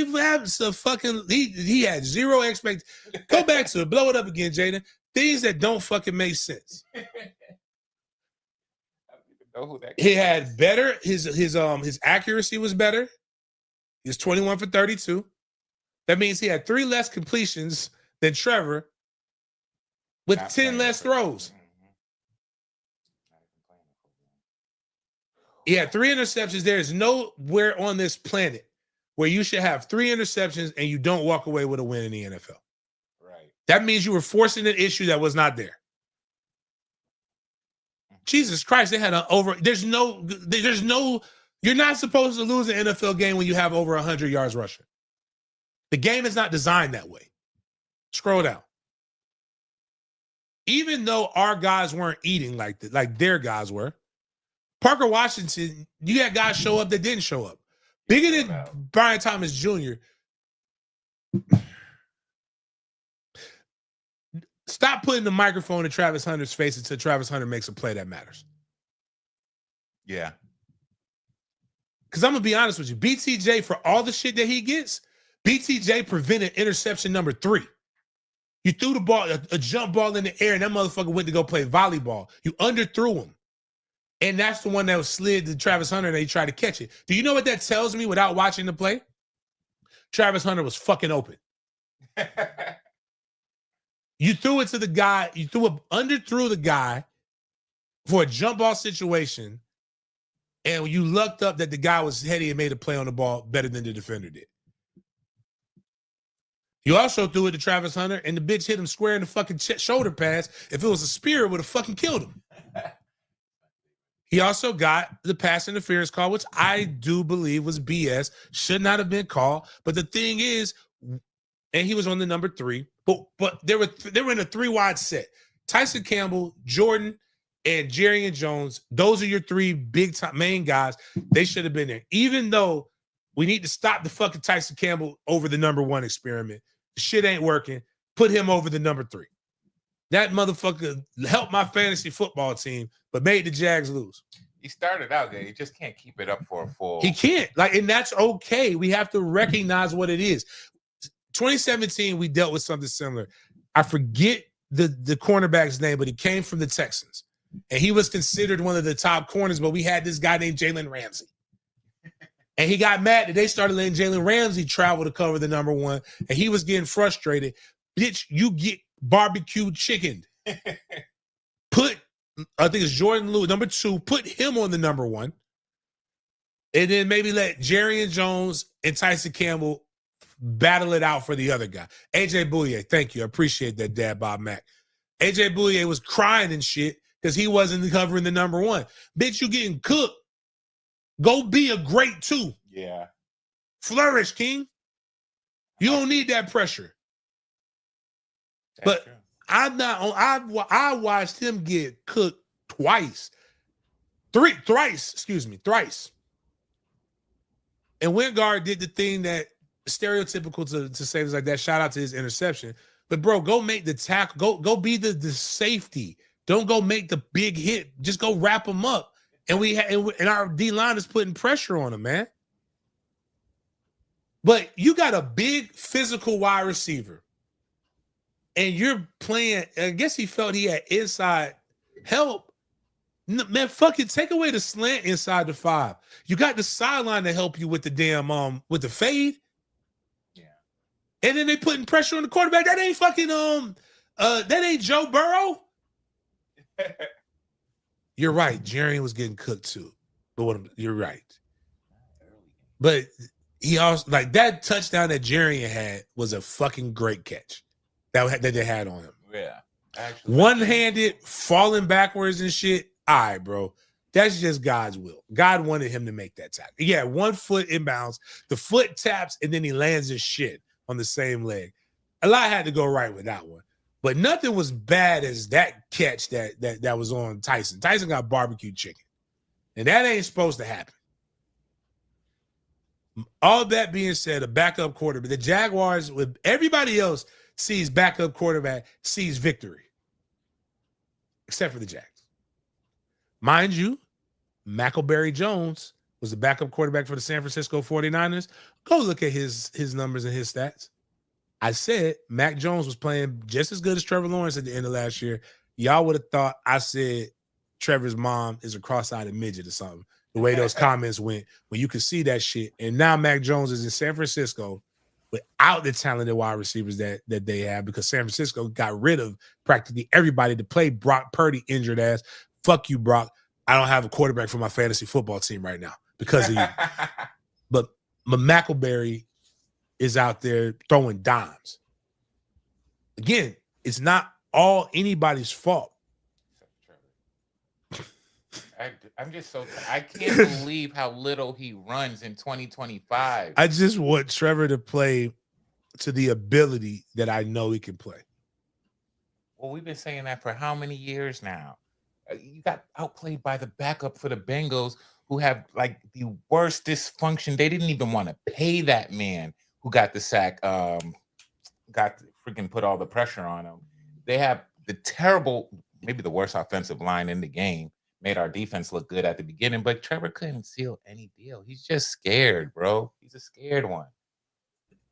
had zero expectations. Go back to it. Blow it up again, Jaden. Things that don't fucking make sense. I don't even know who that He had better. His accuracy was better. He was 21 for 32. That means he had 3 less completions than Trevor with 10 less throws. He had 3 interceptions. There is nowhere on this planet where you should have 3 interceptions and you don't walk away with a win in the NFL. Right. That means you were forcing an issue that was not there. Jesus Christ, they had there's no, you're not supposed to lose an NFL game when you have over 100 yards rushing. The game is not designed that way. Scroll down. Even though our guys weren't eating like their guys were, Parker Washington, you had guys show up that didn't show up. Bigger than Brian Thomas Jr. Stop putting the microphone in Travis Hunter's face until Travis Hunter makes a play that matters. Yeah. Because I'm going to be honest with you. BTJ, for all the shit that he gets, BTJ prevented interception number 3. You threw the ball, a jump ball in the air, and that motherfucker went to go play volleyball. You underthrew him. And that's the one that was slid to Travis Hunter and they tried to catch it. Do you know what that tells me without watching the play? Travis Hunter was fucking open. You threw it to the guy, underthrew the guy for a jump ball situation, and you lucked up that the guy was heady and made a play on the ball better than the defender did. You also threw it to Travis Hunter, and the bitch hit him square in the fucking shoulder pads. If it was a spear, it would have fucking killed him. He also got the pass interference call, which I do believe was BS. Should not have been called. But the thing is, and he was on the number 3, but they were in a 3-wide set. Tyson Campbell, Jordan, and Jerry and Jones, those are your 3 big time main guys. They should have been there. Even though we need to stop the fucking Tyson Campbell over the number 1 experiment. The shit ain't working. Put him over the number 3. That motherfucker helped my fantasy football team, but made the Jags lose. He started out good. He just can't keep it up for a full. He can't. And that's okay. We have to recognize what it is. 2017, we dealt with something similar. I forget the cornerback's name, but he came from the Texans. And he was considered one of the top corners, but we had this guy named Jalen Ramsey. And he got mad that they started letting Jalen Ramsey travel to cover the number 1, and he was getting frustrated. Bitch, you get barbecue chicken. Put, I think it's Jordan Lewis, number 2, put him on the number 1. And then maybe let Jerry and Jones and Tyson Campbell battle it out for the other guy. AJ Bouye, thank you. I appreciate that, Dad Bob Mack. AJ Bouye was crying and shit because he wasn't covering the number 1. Bitch, you getting cooked. Go be a great 2. Yeah. Flourish, King. You don't need that pressure. That's but true. I watched him get cooked thrice. And Wingard did the thing that stereotypical to say like that. Shout out to his interception. But bro, go make the tackle. Go be the safety. Don't go make the big hit. Just go wrap him up. And our D line is putting pressure on him, man. But you got a big physical wide receiver. And you're playing, I guess he felt he had inside help. Man, fuck it. Take away the slant inside the 5. You got the sideline to help you with the damn with the fade. Yeah. And then they putting pressure on the quarterback. That ain't fucking that ain't Joe Burrow. You're right. Jerry was getting cooked too. But you're right. But he also, like, that touchdown that Jerry had was a fucking great catch that they had on him. Yeah. Actually, one-handed, falling backwards and shit. All right, bro. That's just God's will. God wanted him to make that tackle. Yeah, 1 foot inbounds. The foot taps, and then he lands his shit on the same leg. A lot had to go right with that one. But nothing was bad as that catch that was on Tyson. Tyson got barbecue chicken. And that ain't supposed to happen. All that being said, a backup quarterback. The Jaguars, with everybody else, sees backup quarterback, sees victory. Except for the Jags. Mind you, Mackelberry Jones was the backup quarterback for the San Francisco 49ers. Go look at his numbers and his stats. I said Mac Jones was playing just as good as Trevor Lawrence at the end of last year. Y'all would have thought I said Trevor's mom is a cross-eyed midget or something. The way those comments went, when you could see that shit. And now Mac Jones is in San Francisco without the talented wide receivers that they have, because San Francisco got rid of practically everybody to play Brock Purdy injured ass. Fuck you, Brock. I don't have a quarterback for my fantasy football team right now because of you. But Mackelberry is out there throwing dimes. Again, it's not all anybody's fault. I'm just I can't believe how little he runs in 2025. I just want Trevor to play to the ability that I know he can play. Well, we've been saying that for how many years now? You got outplayed by the backup for the Bengals, who have like the worst dysfunction. They didn't even want to pay that man who got the sack, got freaking put all the pressure on him. They have the terrible, maybe the worst offensive line in the game. Made our defense look good at the beginning, but Trevor couldn't seal any deal. He's just scared, bro. He's a scared one.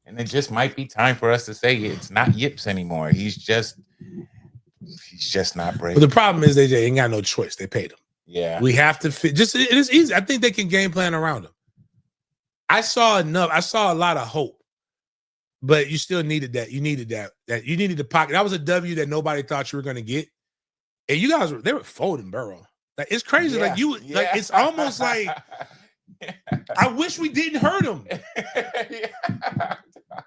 And it just might be time for us to say it's not Yips anymore. He's just not brave. But the problem is they ain't got no choice. They paid him. Yeah. We have to fit. Just it is easy. I think they can game plan around him. I saw enough. I saw a lot of hope, but you still needed that. You needed that. You needed the pocket. That was a W that nobody thought you were going to get. And you guys they were folding Burrow. Like it's crazy. Like like it's almost like I wish we didn't hurt him.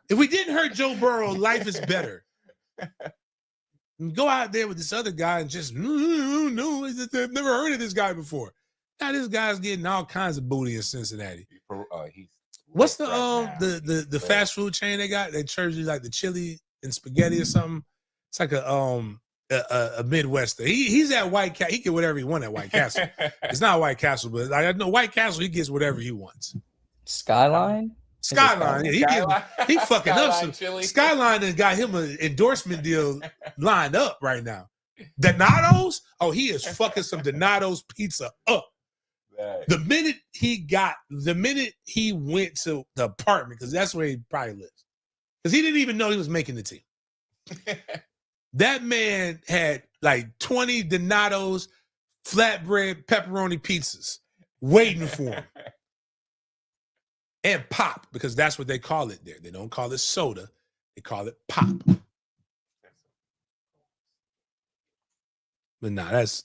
If we didn't hurt Joe Burrow, life is better. Go out there with this other guy and just no, I've never heard of this guy before. Now this guy's getting all kinds of booty in Cincinnati. What's the fast food chain they got? They charge you like the chili and spaghetti or something. It's like a Midwestern. He's at White Castle. He get whatever he wants at White Castle. It's not White Castle, but I know White Castle. He gets whatever he wants. Skyline. Yeah, he fucking up. Skyline and got him an endorsement deal lined up right now. Donato's, he is fucking some Donato's pizza up. Right. The minute he went to the apartment, because that's where he probably lives, because he didn't even know he was making the team. That man had like 20 Donato's flatbread pepperoni pizzas waiting for him. And pop, because that's what they call it there. They don't call it soda. They call it pop. But nah, that's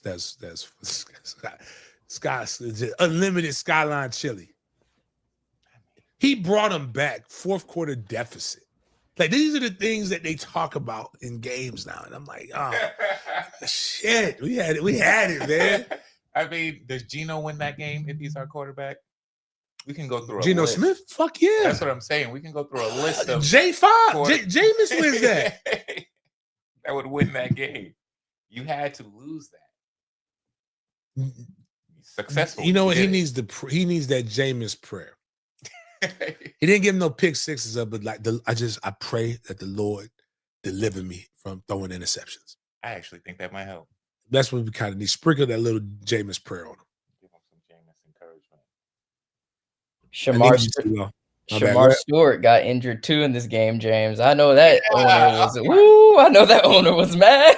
unlimited Skyline chili. He brought him back fourth quarter deficit. Like these are the things that they talk about in games now. And I'm like, oh shit, we had it, man. I mean, does Geno win that game if he's our quarterback? We can go through a Geno list. Smith? Fuck yeah. That's what I'm saying. We can go through a list of J5. Jameis wins that. That would win that game. You had to lose that. Successful. You know what? He needs that Jameis prayer. He didn't give him no pick sixes up, but like I pray that the Lord deliver me from throwing interceptions. I actually think that might help. That's what we kind of need. Sprinkle that little Jameis prayer on him. Give him some Jameis encouragement. Shamar Stewart got injured too in this game, James. I know that owner was mad.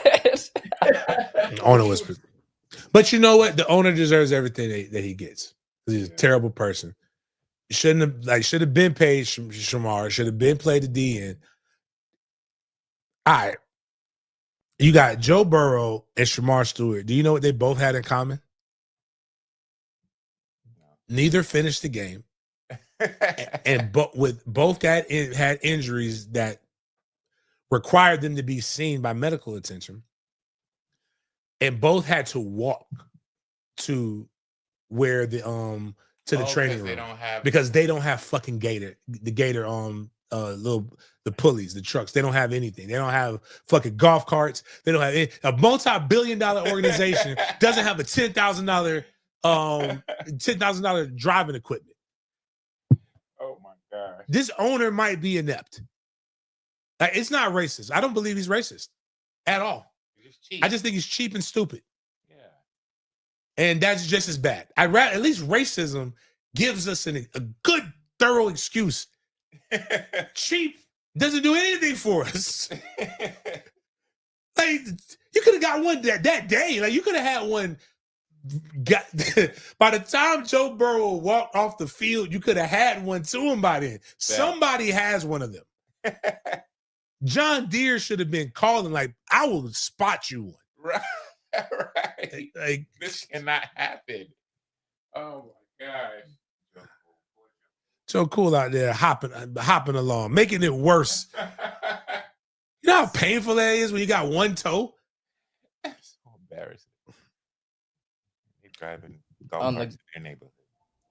The owner was, but you know what? The owner deserves everything that he gets. He's a terrible person. He should have been paid Shamar. Should have been played the DN. All right. You got Joe Burrow and Shamar Stewart. Do you know what they both had in common? Neither finished the game. And both had injuries that required them to be seen by medical attention, and both had to walk to where the training room because they don't have fucking Gator the pulleys, the trucks. They don't have anything. They don't have fucking golf carts. They don't have a multi-billion-dollar organization doesn't have a $10,000 driving equipment. Oh my gosh. This owner might be inept. Like, it's not racist. I don't believe he's racist at all. I just think he's cheap and stupid. Yeah. And that's just as bad. At least racism gives us a good, thorough excuse. Cheap doesn't do anything for us. Like, you could have got one that day. Like, you could have had one. By the time Joe Burrow walked off the field, you could have had one to him by then. Somebody has one of them. John Deere should have been calling like, I will spot you one. Right. Like, this cannot happen. Oh my gosh. So cool out there hopping along, making it worse. You know how painful that is when you got one toe? That's so embarrassing. They're driving golf carts in their neighborhood.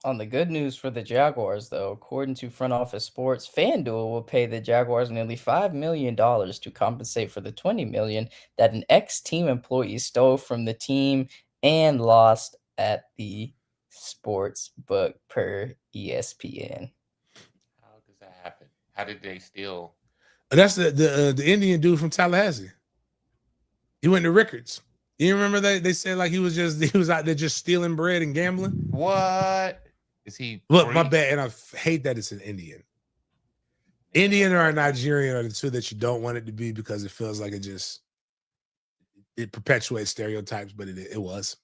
On the good news for the Jaguars, though, according to Front Office Sports, FanDuel will pay the Jaguars nearly $5 million to compensate for the $20 million that an ex-team employee stole from the team and lost at the sports book per ESPN. How does that happen? How did they steal? That's the Indian dude from Tallahassee. He went to Rickards. You remember they said like he was out there just stealing bread and gambling? What? Is he? Look, my bad, and I hate that it's an Indian. Indian or a Nigerian are the two that you don't want it to be because it feels like it perpetuates stereotypes, but it was.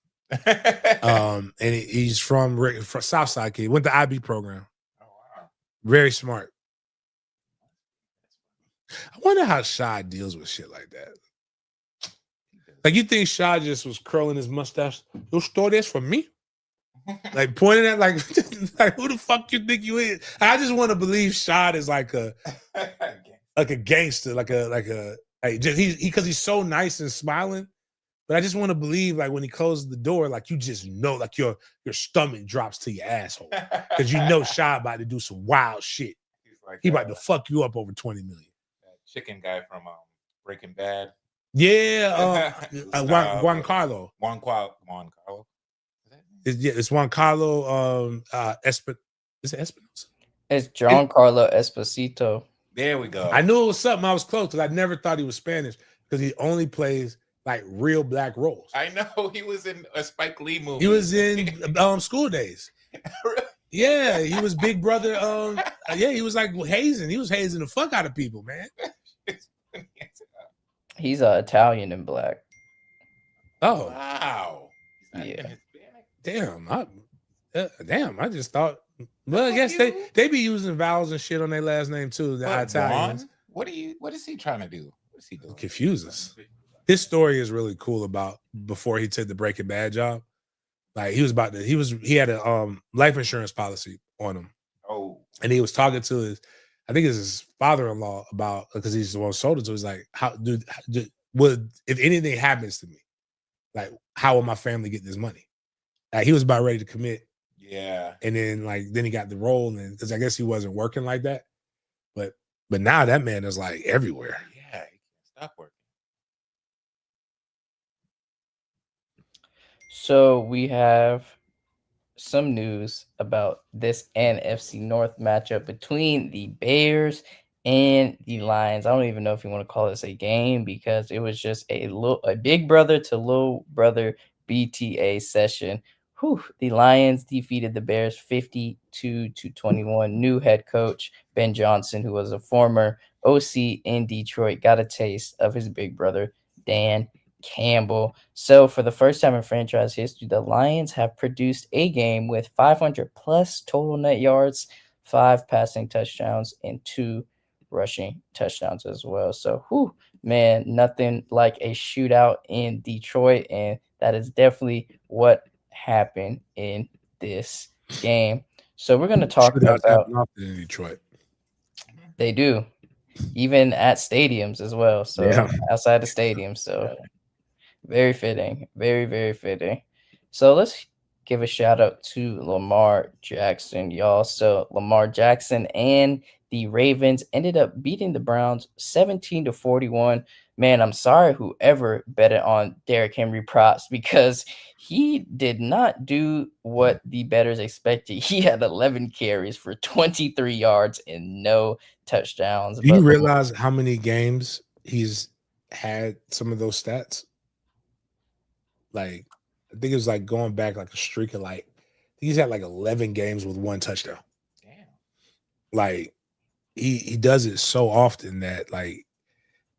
And he's from Southside kid. Went to IB program. Oh, wow. Very smart. I wonder how Shad deals with shit like that. Like, you think Shad just was curling his mustache? You'll store this for me? Like, pointing at, like, like, who the fuck you think you is? I just want to believe Shad is like a gangster, like just because he's so nice and smiling. But I just want to believe, like, when he closes the door, like, you just know, like, your stomach drops to your asshole because you know Shad about to do some wild shit. He about to fuck you up over 20 million. That chicken guy from Breaking Bad. Yeah, Juan Carlo. Juan Carlo. It's Juan Carlo. Is it Espinosa? It's Giancarlo Esposito. There we go. I knew it was something. I was close because I never thought he was Spanish because he only plays like real black roles. I know he was in a Spike Lee movie. He was in School Days. Yeah, he was Big Brother. Yeah, he was like hazing. He was hazing the fuck out of people, man. He's Italian and black. Oh wow! Yeah. Damn, I just thought. Well, I guess they be using vowels and shit on their last name too. The Italians. What is he trying to do? What is he doing? Confuse us. His story is really cool about before he took the Breaking Bad job. Like, he had a life insurance policy on him. Oh, and he was talking to I think it's his father-in-law about, because he's the one who sold it to. He's like, if anything happens to me, like, how will my family get this money? Like, he was about ready to commit. Yeah. And then he got the role, and because I guess he wasn't working like that. But now that man is like everywhere. Yeah, he can't stop working. So we have some news about this NFC North matchup between the Bears and the Lions. I don't even know if you want to call this a game because it was just a big brother to little brother BTA session. The Lions defeated the Bears 52-21. New head coach Ben Johnson, who was a former OC in Detroit, got a taste of his big brother Dan Campbell. So for the first time in franchise history, the Lions have produced a game with 500 plus total net yards, 5 passing touchdowns, and 2 rushing touchdowns as well. So, man, nothing like a shootout in Detroit, and that is definitely what happened in this game. So we're going to talk about in Detroit. They do, even at stadiums as well. So outside the stadium. So very fitting. Very, very fitting. So let's give a shout out to Lamar Jackson, y'all. So Lamar Jackson and the Ravens ended up beating the Browns 17-41. Man, I'm sorry whoever betted on Derrick Henry props because he did not do what the bettors expected. He had 11 carries for 23 yards and no touchdowns. Do you realize how many games he's had some of those stats? Like, I think it was like going back like a streak of like, I think he's had like 11 games with 1 touchdown. Damn. Like, he does it so often that like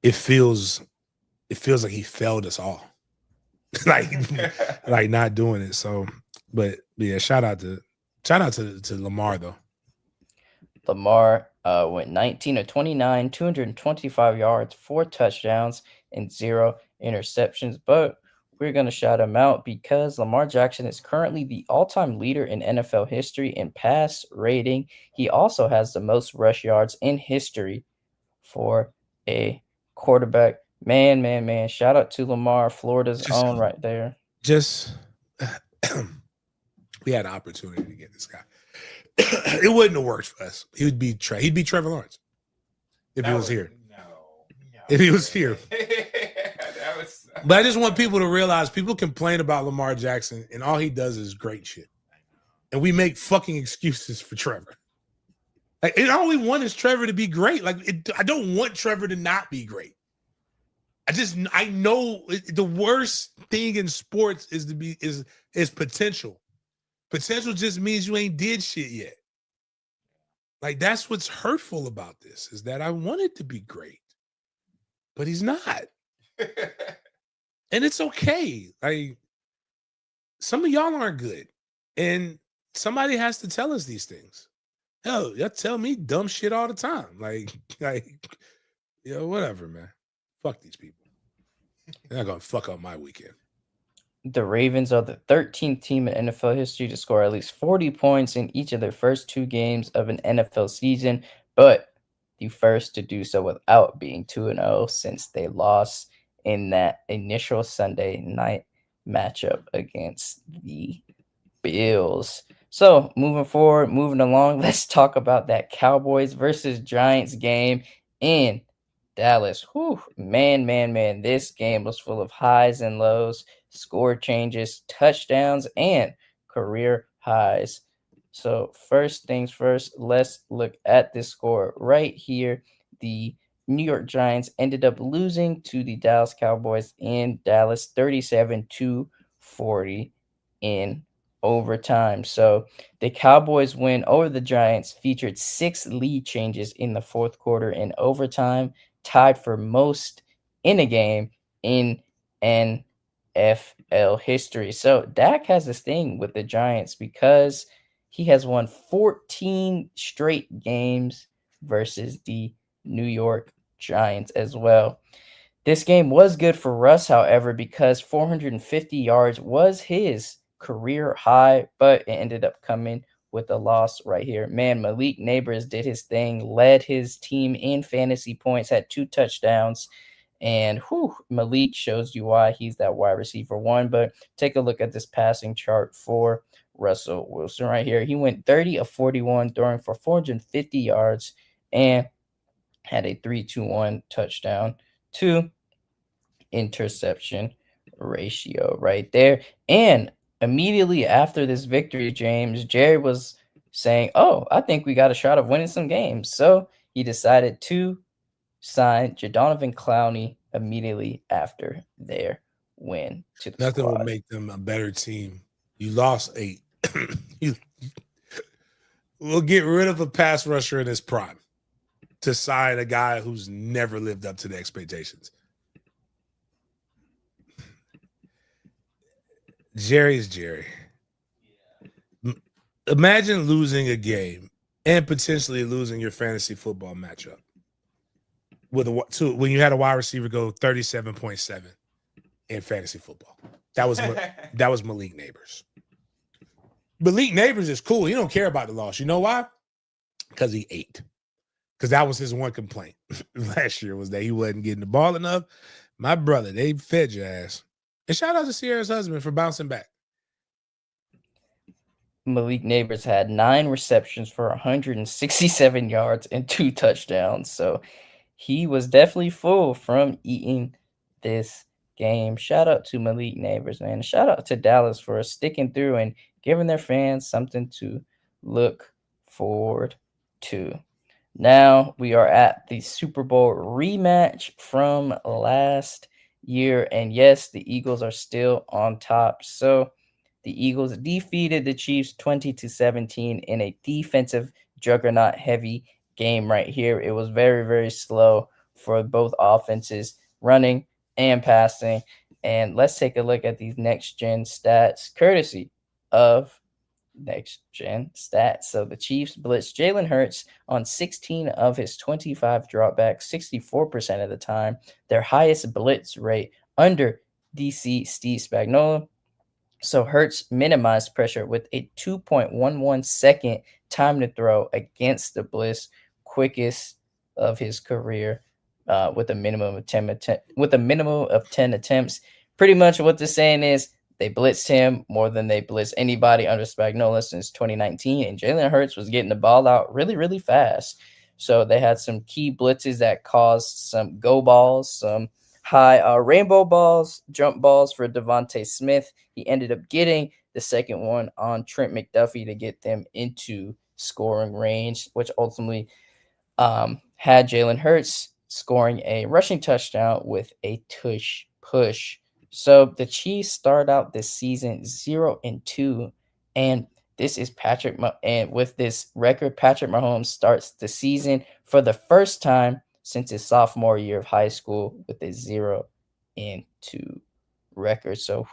it feels like he failed us all. like not doing it. So, but yeah, shout out to Lamar though. Lamar went 19 of 29, 225 yards, 4 touchdowns, and 0 interceptions. But we're going to shout him out because Lamar Jackson is currently the all-time leader in NFL history in pass rating. He also has the most rush yards in history for a quarterback. Man. Shout out to Lamar, Florida's own right there. We had an opportunity to get this guy. It wouldn't have worked for us. He'd be Trevor Lawrence if he was here. If he was here. But I just want people to realize people complain about Lamar Jackson and all he does is great shit. And we make fucking excuses for Trevor. Like, and all we want is Trevor to be great. Like, I don't want Trevor to not be great. I know the worst thing in sports is potential. Potential just means you ain't did shit yet. Like, that's what's hurtful about this, is that I want it to be great, but he's not. And it's okay. Like, some of y'all aren't good. And somebody has to tell us these things. Hell, y'all tell me dumb shit all the time. Like, whatever, man. Fuck these people. They're not gonna fuck up my weekend. The Ravens are the 13th team in NFL history to score at least 40 points in each of their first 2 games of an NFL season, but the first to do so without being 2-0 since they lost in that initial Sunday night matchup against the Bills. So moving along, let's talk about that Cowboys versus Giants game in Dallas. Whew, man. This game was full of highs and lows, score changes, touchdowns, and career highs. So first things first, let's look at this score right here. The New York Giants ended up losing to the Dallas Cowboys in Dallas 37-40 in overtime. So the Cowboys win over the Giants featured 6 lead changes in the fourth quarter in overtime, tied for most in a game in NFL history. So Dak has this thing with the Giants because he has won 14 straight games versus the New York Giants as well. This game was good for Russ, however, because 450 yards was his career high, but it ended up coming with a loss right here. Man, Malik Neighbors did his thing, led his team in fantasy points, had 2 touchdowns, and Malik shows you why he's that wide receiver 1. But take a look at this passing chart for Russell Wilson right here. He went 30 of 41, throwing for 450 yards, and had a 3-2-1 touchdown to interception ratio right there. And immediately after this victory, James, Jerry was saying, "Oh, I think we got a shot of winning some games." So he decided to sign Jadonovan Clowney immediately after their win to the Nothing squad. will make them a better team. You lost 8. We'll get rid of a pass rusher in his prime to sign a guy who's never lived up to the expectations. Jerry's Jerry. Imagine losing a game and potentially losing your fantasy football matchup when you had a wide receiver go 37.7 in fantasy football. That was Malik Neighbors. Malik Neighbors is cool. He don't care about the loss. You know why? Because he ate. Because that was his one complaint last year, was that he wasn't getting the ball enough. My brother, they fed your ass. And shout out to Sierra's husband for bouncing back. Malik Neighbors had 9 receptions for 167 yards and 2 touchdowns. So he was definitely full from eating this game. Shout out to Malik Neighbors, man. Shout out to Dallas for sticking through and giving their fans something to look forward to. Now we are at the Super Bowl rematch from last year. And yes, the Eagles are still on top. So the Eagles defeated the Chiefs 20-17 in a defensive juggernaut heavy game right here. It was very, very slow for both offenses, running and passing. And let's take a look at these next gen stats, courtesy of Next Gen Stats. So the Chiefs blitzed Jalen Hurts on 16 of his 25 dropbacks, 64% of the time, their highest blitz rate under DC Steve Spagnuolo. So Hurts minimized pressure with a 2.11 second time to throw against the blitz, quickest of his career, with a minimum of 10 attempts. Pretty much what they're saying is they blitzed him more than they blitzed anybody under Spagnuolo since 2019, and Jalen Hurts was getting the ball out really, really fast. So they had some key blitzes that caused some go balls, some high rainbow balls, jump balls for Devontae Smith. He ended up getting the second one on Trent McDuffie to get them into scoring range, which ultimately had Jalen Hurts scoring a rushing touchdown with a tush push. So the Chiefs start out this season 0-2, and this is and with this record, Patrick Mahomes starts the season for the first time since his sophomore year of high school with a 0-2 record. So,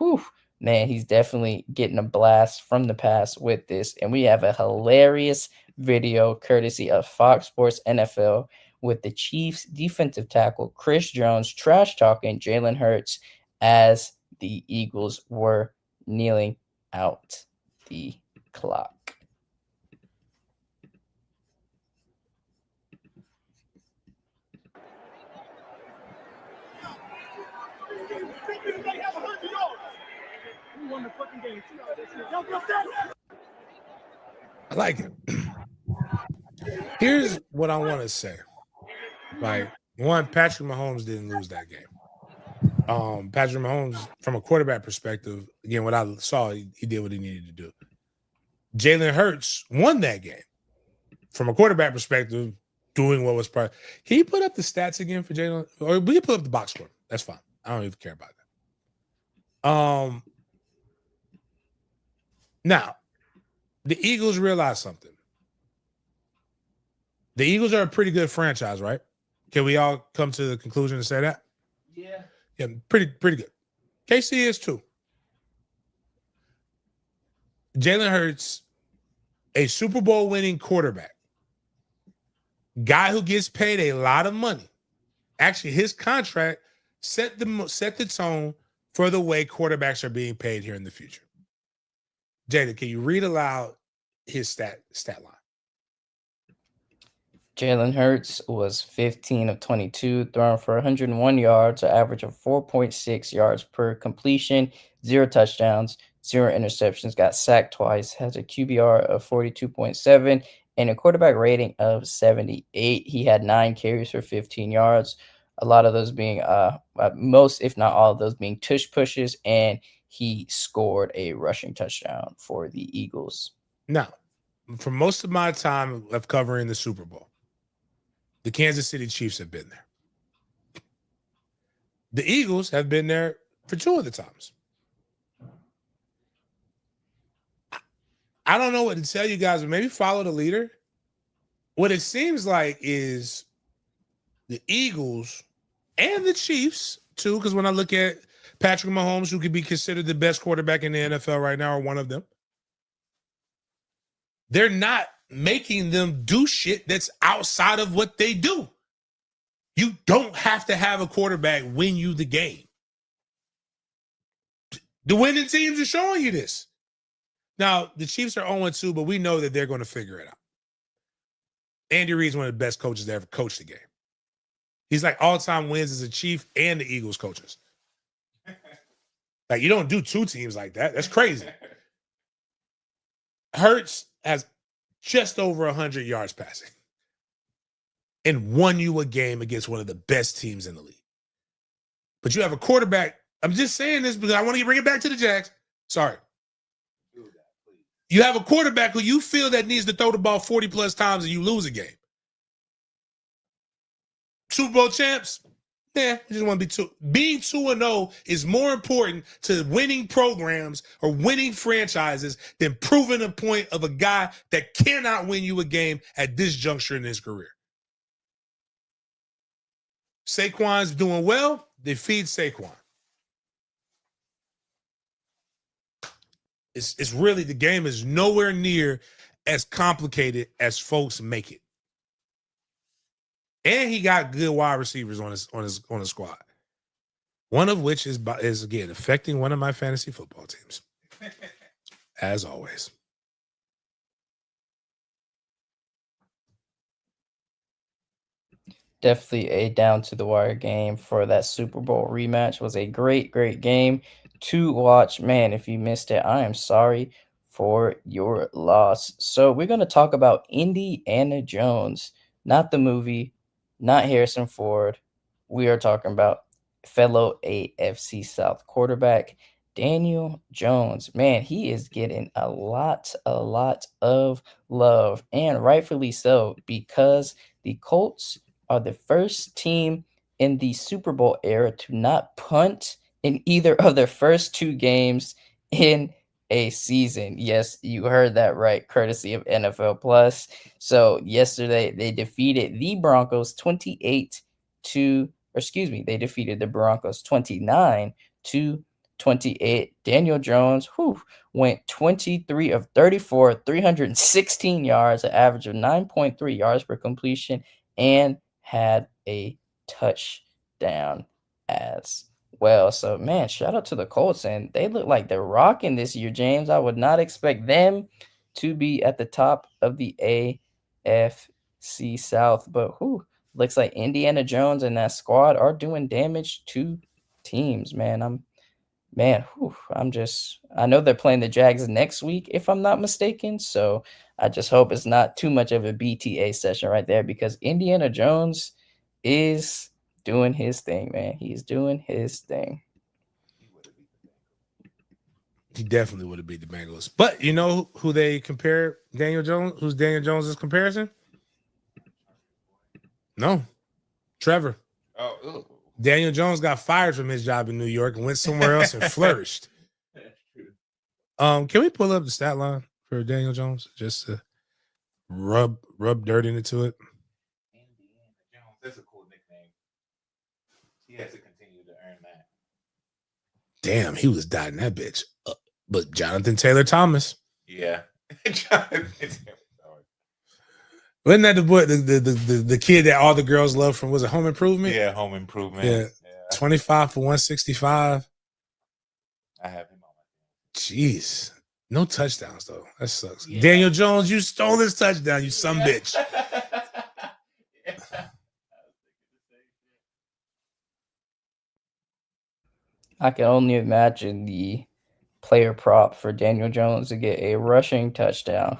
man, he's definitely getting a blast from the past with this. And we have a hilarious video courtesy of Fox Sports NFL with the Chiefs defensive tackle Chris Jones trash talking Jalen Hurts as the Eagles were kneeling out the clock. I like it. Here's what I want to say. Like, one, Patrick Mahomes didn't lose that game. Patrick Mahomes, from a quarterback perspective, again, what I saw, he did what he needed to do. Jalen Hurts won that game. From a quarterback perspective, doing what was part. Can you put up the stats again for Jalen? Or we can put up the box score. That's fine. I don't even care about that. Now, the Eagles realize something. The Eagles are a pretty good franchise, right? Can we all come to the conclusion and say that? Yeah. Yeah, pretty good. KC is too. Jalen Hurts, a Super Bowl winning quarterback, guy who gets paid a lot of money. Actually, his contract set the tone for the way quarterbacks are being paid here in the future. Jada, can you read aloud his stat line? Jalen Hurts was 15 of 22, throwing for 101 yards, an average of 4.6 yards per completion, 0 touchdowns, 0 interceptions, got sacked twice, has a QBR of 42.7, and a quarterback rating of 78. He had 9 carries for 15 yards, a lot of those being, most, if not all of those being tush pushes, and he scored a rushing touchdown for the Eagles. Now, for most of my time of covering the Super Bowl, the Kansas City Chiefs have been there. The Eagles have been there for 2 of the times. I don't know what to tell you guys, but maybe follow the leader. What it seems like is the Eagles and the Chiefs, too, because when I look at Patrick Mahomes, who could be considered the best quarterback in the NFL right now, or one of them, they're not making them do shit that's outside of what they do. You don't have to have a quarterback win you the game. The winning teams are showing you this. Now, the Chiefs are 0-2, but we know that they're going to figure it out. Andy Reid's one of the best coaches to ever coach the game. He's like all-time wins as a Chief and the Eagles coaches. Like, you don't do 2 teams like that. That's crazy. Hurts has just over 100 yards passing and won you a game against one of the best teams in the league. But you have a quarterback. I'm just saying this because I want to bring it back to the Jags. Sorry. You have a quarterback who you feel that needs to throw the ball 40 plus times and you lose a game. Super Bowl champs, you just want to be 2. Being 2-0 is more important to winning programs or winning franchises than proving a point of a guy that cannot win you a game at this juncture in his career. Saquon's doing well. They feed Saquon. It's really, the game is nowhere near as complicated as folks make it. And he got good wide receivers on his squad. One of which is again affecting one of my fantasy football teams. As always. Definitely a down to the wire game for that Super Bowl rematch. It was a great game to watch. Man, if you missed it, I am sorry for your loss. So we're going to talk about Indiana Jones, not the movie, not Harrison Ford. We are talking about fellow AFC South quarterback Daniel Jones. Man, he is getting a lot of love, and rightfully so, because the Colts are the first team in the Super Bowl era to not punt in either of their first 2 games in a season. Yes, you heard that right, courtesy of NFL Plus. So yesterday they defeated the Broncos 28 to, or excuse me, they defeated the Broncos 29-21. 28. Daniel Jones, went 23 of 34, 316 yards, an average of 9.3 yards per completion, and had a touchdown as well. So, man, shout out to the Colts, and they look like they're rocking this year, James. I would not expect them to be at the top of the AFC South, but looks like Indiana Jones and that squad are doing damage to teams, man. I know they're playing the Jags next week, if I'm not mistaken. So I just hope it's not too much of a BTA session right there, because Indiana Jones is doing his thing, man. He's doing his thing. He definitely would have beat the Bengals. But you know who they compare Daniel Jones? Who's Daniel Jones's comparison? No, Trevor. Oh, Daniel Jones got fired from his job in New York and went somewhere else and flourished. that's true. Can we pull up the stat line for Daniel Jones just to rub dirt into it? Indiana Jones. That's a cool nickname. He has to continue to earn that. Damn, he was dotting that bitch. But Jonathan Taylor Thomas. Yeah. Wasn't that the boy, the kid that all the girls love from, was it Home Improvement? Yeah, Home Improvement. Yeah. 25 for 165. I have him on my team. Jeez. No touchdowns, though. That sucks. Yeah. Daniel Jones, you stole his touchdown, you some bitch. I can only imagine the player prop for Daniel Jones to get a rushing touchdown.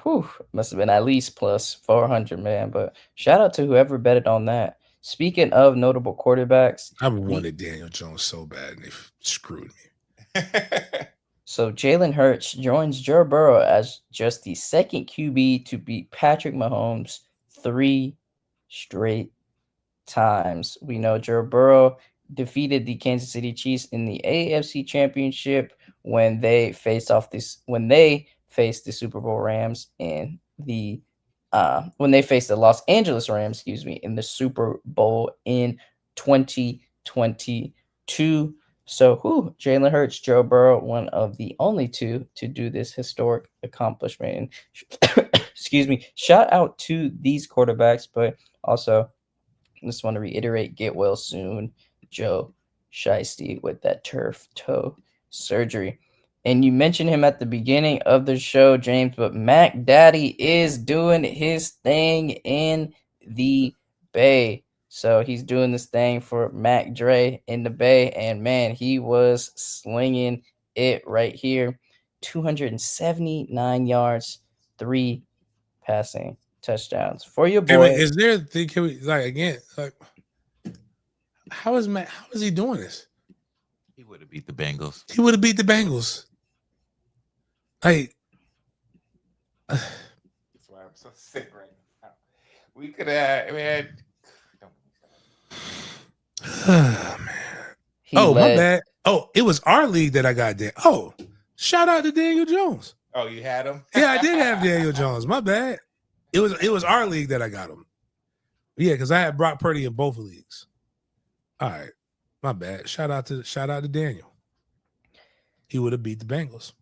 Must have been at least plus 400, man. But shout out to whoever betted on that. Speaking of notable quarterbacks, I wanted Daniel Jones so bad, and they screwed me. So Jalen Hurts joins Joe Burrow as just the second QB to beat Patrick Mahomes 3 straight times. We know Joe Burrow defeated the Kansas City Chiefs in the AFC Championship when they faced the Super Bowl Rams in the when they faced the Los Angeles Rams, in the Super Bowl in 2022. So, Jalen Hurts, Joe Burrow, one of the only two to do this historic accomplishment. And shout out to these quarterbacks, but also just want to reiterate, get well soon, Joe Shiesty, with that turf toe surgery. And you mentioned him at the beginning of the show, James, but Mac Daddy is doing his thing in the Bay. So he's doing this thing for Mac Dre in the Bay, and man, he was slinging it right here. 279 yards, 3 passing touchdowns for your boy. Is there a thing? Can we how is he doing this? He would have beat the Bengals. He would have beat the Bengals. Like, that's why I'm so sick right now. We could have, man. Oh, man. My bad. Oh, it was our league that I got there. Oh, shout out to Daniel Jones. Oh, you had him? Yeah, I did have Daniel Jones. My bad. It was our league that I got him. Yeah, because I had Brock Purdy in both leagues. All right. My bad. Shout out to Daniel. He would have beat the Bengals.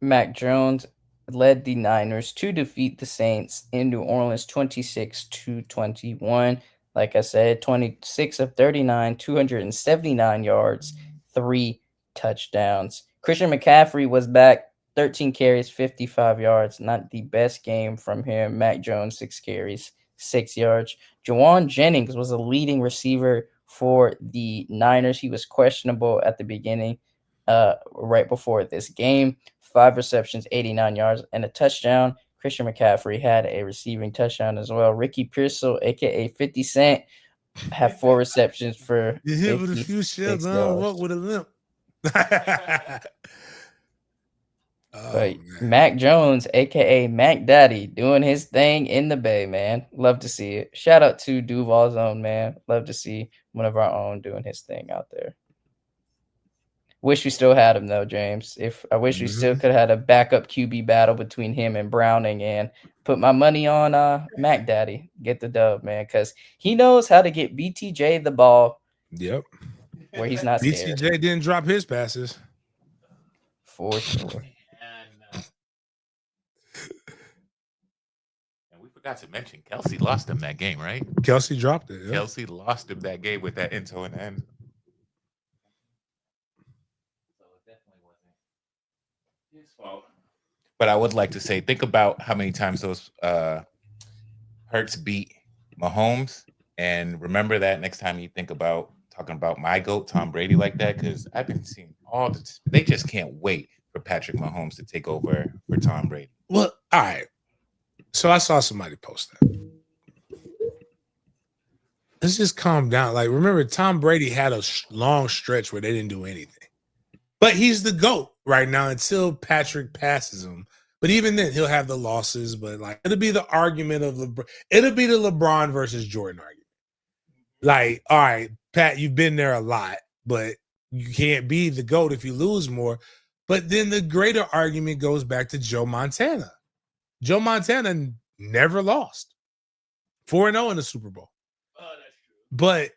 Mac Jones led the Niners to defeat the Saints in New Orleans 26-21. Like I said, 26 of 39, 279 yards, 3 touchdowns. Christian McCaffrey was back, 13 carries, 55 yards. Not the best game from him. Mac Jones, 6 carries, 6 yards. Juwan Jennings was a leading receiver for the Niners. He was questionable at the beginning, right before this game. 5 receptions, 89 yards, and a touchdown. Christian McCaffrey had a receiving touchdown as well. Ricky Pearsall, a.k.a. 50 Cent, had 4 receptions for you hit with a few shells, walk with a limp. But Mac Jones, a.k.a. Mac Daddy, doing his thing in the Bay, man. Love to see it. Shout out to Duval's own, man. Love to see one of our own doing his thing out there. Wish we still had him, though, James. I wish we still could have had a backup QB battle between him and Browning, and put my money on Mac Daddy. Get the dub, man, because he knows how to get BTJ the ball. Yep. where he's not scared. BTJ didn't drop his passes. For sure. And we forgot to mention Kelsey lost him that game, right? Kelsey dropped it. Yeah. Kelsey lost him that game with that into an end. So it definitely wasn't his fault. But I would like to say, think about how many times those Hurts beat Mahomes, and remember that next time you think about talking about my GOAT, Tom Brady, like that, because I've been seeing all this. They just can't wait for Patrick Mahomes to take over for Tom Brady. Well, all right. So I saw somebody post that. Let's just calm down. Like, remember, Tom Brady had a long stretch where they didn't do anything. But he's the GOAT right now until Patrick passes him. But even then, he'll have the losses. But like, it'll be the argument of it'll be the LeBron versus Jordan argument. Like, all right, Pat, you've been there a lot, but you can't be the GOAT if you lose more. But then the greater argument goes back to Joe Montana. Joe Montana never lost. 4-0 in the Super Bowl. Oh, that's true. But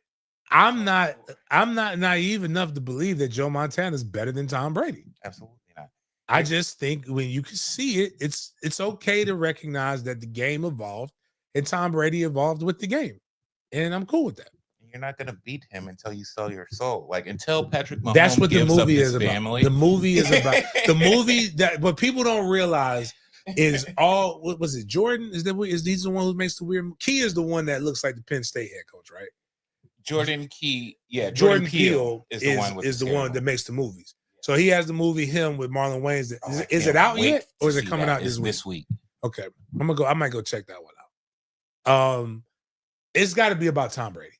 I'm not naive enough to believe that Joe Montana is better than Tom Brady. Absolutely not. I just think when you can see it, it's okay to recognize that the game evolved and Tom Brady evolved with the game. And I'm cool with that. You're not gonna beat him until you sell your soul. Like until Patrick Mahomes That's what the gives up movie his is about. family. The movie is about the movie that what people don't realize is all what was it? Jordan is he's the one who makes the weird. Key is the one that looks like the Penn State head coach, right? Jordan Key, yeah, Jordan Peele is the one with the one that makes the movies. So he has the movie him with Marlon Wayans. Is it out yet, or is it coming out this week? Okay, I might go check that one out. It's got to be about Tom Brady.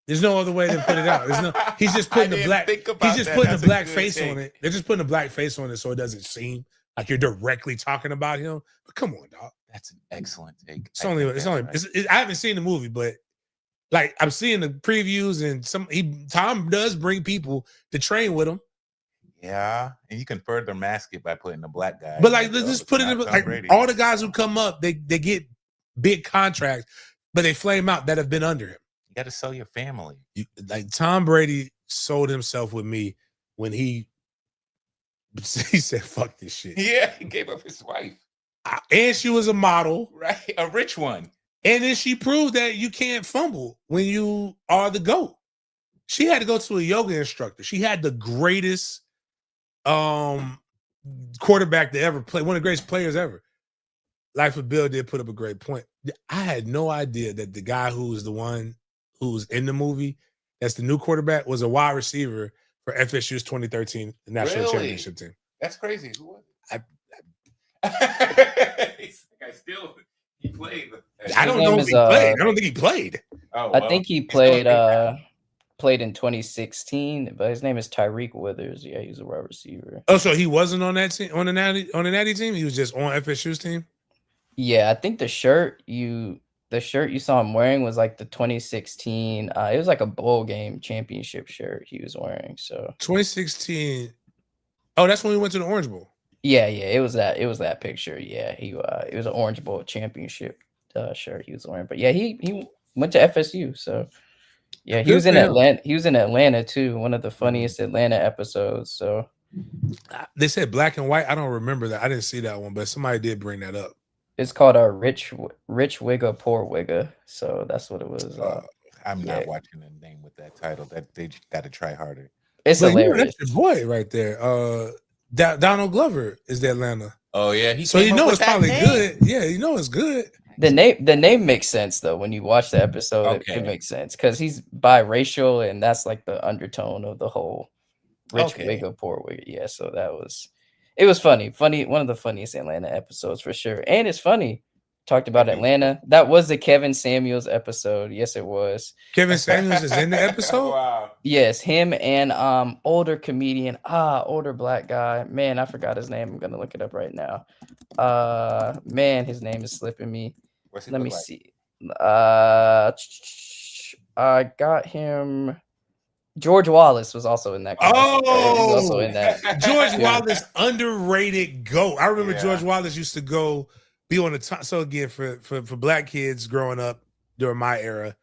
There's no other way to put it out. He's just putting the black. He's just putting a black face on it. They're just putting a black face on it so it doesn't seem like you're directly talking about him. But come on, dog. That's an excellent take. I haven't seen the movie, but like I'm seeing the previews and Tom does bring people to train with him. Yeah, and you can further mask it by putting the black guy. But like, let's just put it in like all the guys who come up, they get big contracts, but they flame out that have been under him. You got to sell your family. Like Tom Brady sold himself with me when he said, "Fuck this shit." Yeah, he gave up his wife, and she was a model, right? A rich one. And then she proved that you can't fumble when you are the GOAT. She had to go to a yoga instructor. She had the greatest quarterback to ever play, one of the greatest players ever. Life of Bill did put up a great point. I had no idea that the guy who was the one who was in the movie, that's the new quarterback, was a wide receiver for FSU's 2013 National Championship team. That's crazy. Who was it? He played. I don't know if he played. I don't think he played. Oh, I think he played in 2016, but his name is Tyreek Withers. Yeah, he's a wide receiver. Oh, so he wasn't on that team, on the Natty team? He was just on FSU's team? Yeah, I think the shirt you saw him wearing was like the 2016. It was like a bowl game championship shirt he was wearing. So 2016. Oh, that's when we went to the Orange Bowl. Yeah, it was that picture. Yeah, it was an Orange Bowl championship shirt he was wearing. But yeah, he went to FSU. So yeah, he was in Atlanta. He was in Atlanta too. One of the funniest Atlanta episodes. So they said black and white. I don't remember that. I didn't see that one, but somebody did bring that up. It's called a rich wigger, poor wigger. So that's what it was. I'm not watching the name with that title. That they got to try harder. It's hilarious. That's your boy right there. Donald Glover is the Atlanta. Oh yeah, so you know it's probably good. Yeah, you know it's good. The name makes sense though when you watch the episode. Okay. It makes sense because he's biracial, and that's like the undertone of the whole rich wigger, poor wigger. Yeah, so it was funny. One of the funniest Atlanta episodes for sure, and it's funny. Talked about Atlanta. That was the Kevin Samuels episode. Yes, it was. Kevin Samuels is in the episode? Wow. Yes, him and older comedian, older black guy. Man, I forgot his name. I'm gonna look it up right now. Man, his name is slipping me. Let me see. I got him. George Wallace was also in that. Oh, he was also in that. George Wallace, underrated GOAT. I remember George Wallace used to go be on the top. So again, for black kids growing up during my era,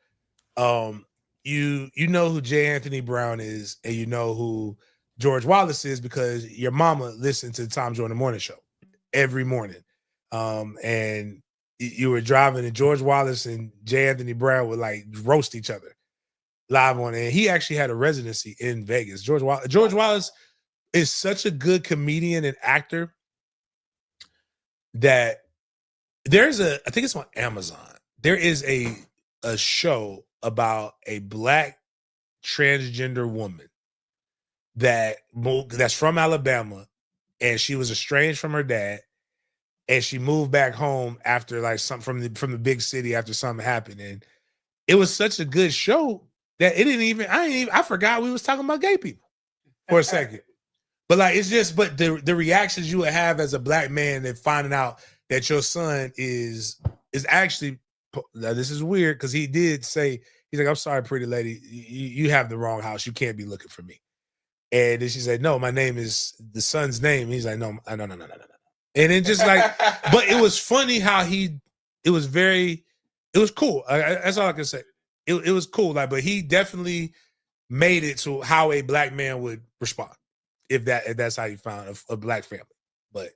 you know who J. Anthony Brown is, and you know who George Wallace is because your mama listened to the Tom Jordan Morning Show every morning. And you were driving, and George Wallace and J. Anthony Brown would like roast each other live on it. And he actually had a residency in Vegas. George Wallace is such a good comedian and actor that I think it's on Amazon. There is a show about a black transgender woman that's from Alabama, and she was estranged from her dad, and she moved back home after like something from the big city after something happened. And it was such a good show that I forgot we was talking about gay people for a second. But like it's just the reactions you would have as a black man and finding out that your son is actually, now this is weird because he did say, he's like, I'm sorry, pretty lady, you have the wrong house. You can't be looking for me. And then she said, no, my name is the son's name. And he's like, no. And then just like, but it was funny how it was cool. That's all I can say. It was cool. Like, but he definitely made it to how a black man would respond if that's how you found a black family. But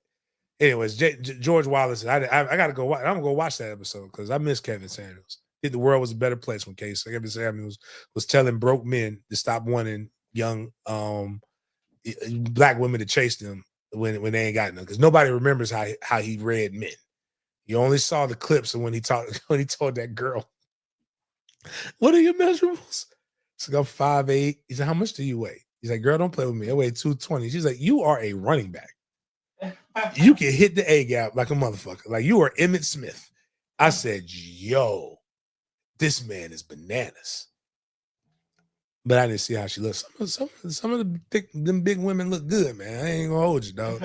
anyways, George Wallace, I gotta go. I'm gonna go watch that episode because I miss Kevin Samuels. I think the world was a better place when Kevin Samuels was telling broke men to stop wanting young black women to chase them when they ain't got none, because nobody remembers how he read men. You only saw the clips of when he told that girl, "What are your measurables?" She's like, "I'm 5'8". He said, "How much do you weigh?" He's like, "Girl, don't play with me. I weigh 220." She's like, "You are a running back. You can hit the A gap like a motherfucker. Like you are Emmitt Smith." I said, "Yo, this man is bananas." But I didn't see how she looks. Some of them big women look good, man. I ain't gonna hold you, dog.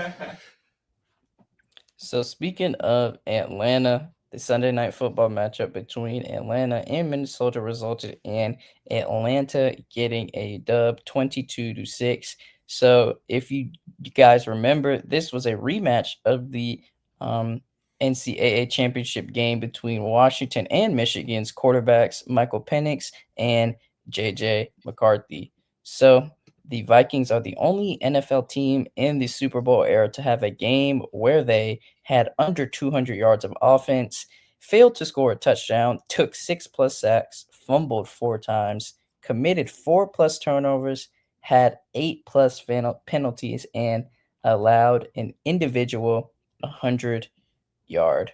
So speaking of Atlanta, the Sunday night football matchup between Atlanta and Minnesota resulted in Atlanta getting a dub 22-6. So if you guys remember, this was a rematch of the NCAA championship game between Washington and Michigan's quarterbacks Michael Penix and JJ McCarthy. So the Vikings are the only NFL team in the Super Bowl era to have a game where they had under 200 yards of offense, failed to score a touchdown, took 6+ sacks, fumbled 4 times, committed 4+ turnovers, had 8+ penalties, and allowed an individual 100-yard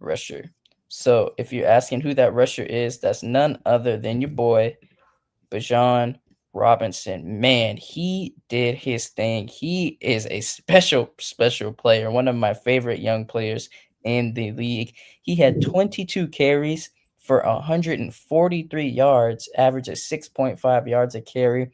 rusher. So if you're asking who that rusher is, that's none other than your boy, Bijan Robinson. Man, he did his thing. He is a special player, one of my favorite young players in the league. He had 22 carries for 143 yards, average of 6.5 yards a carry.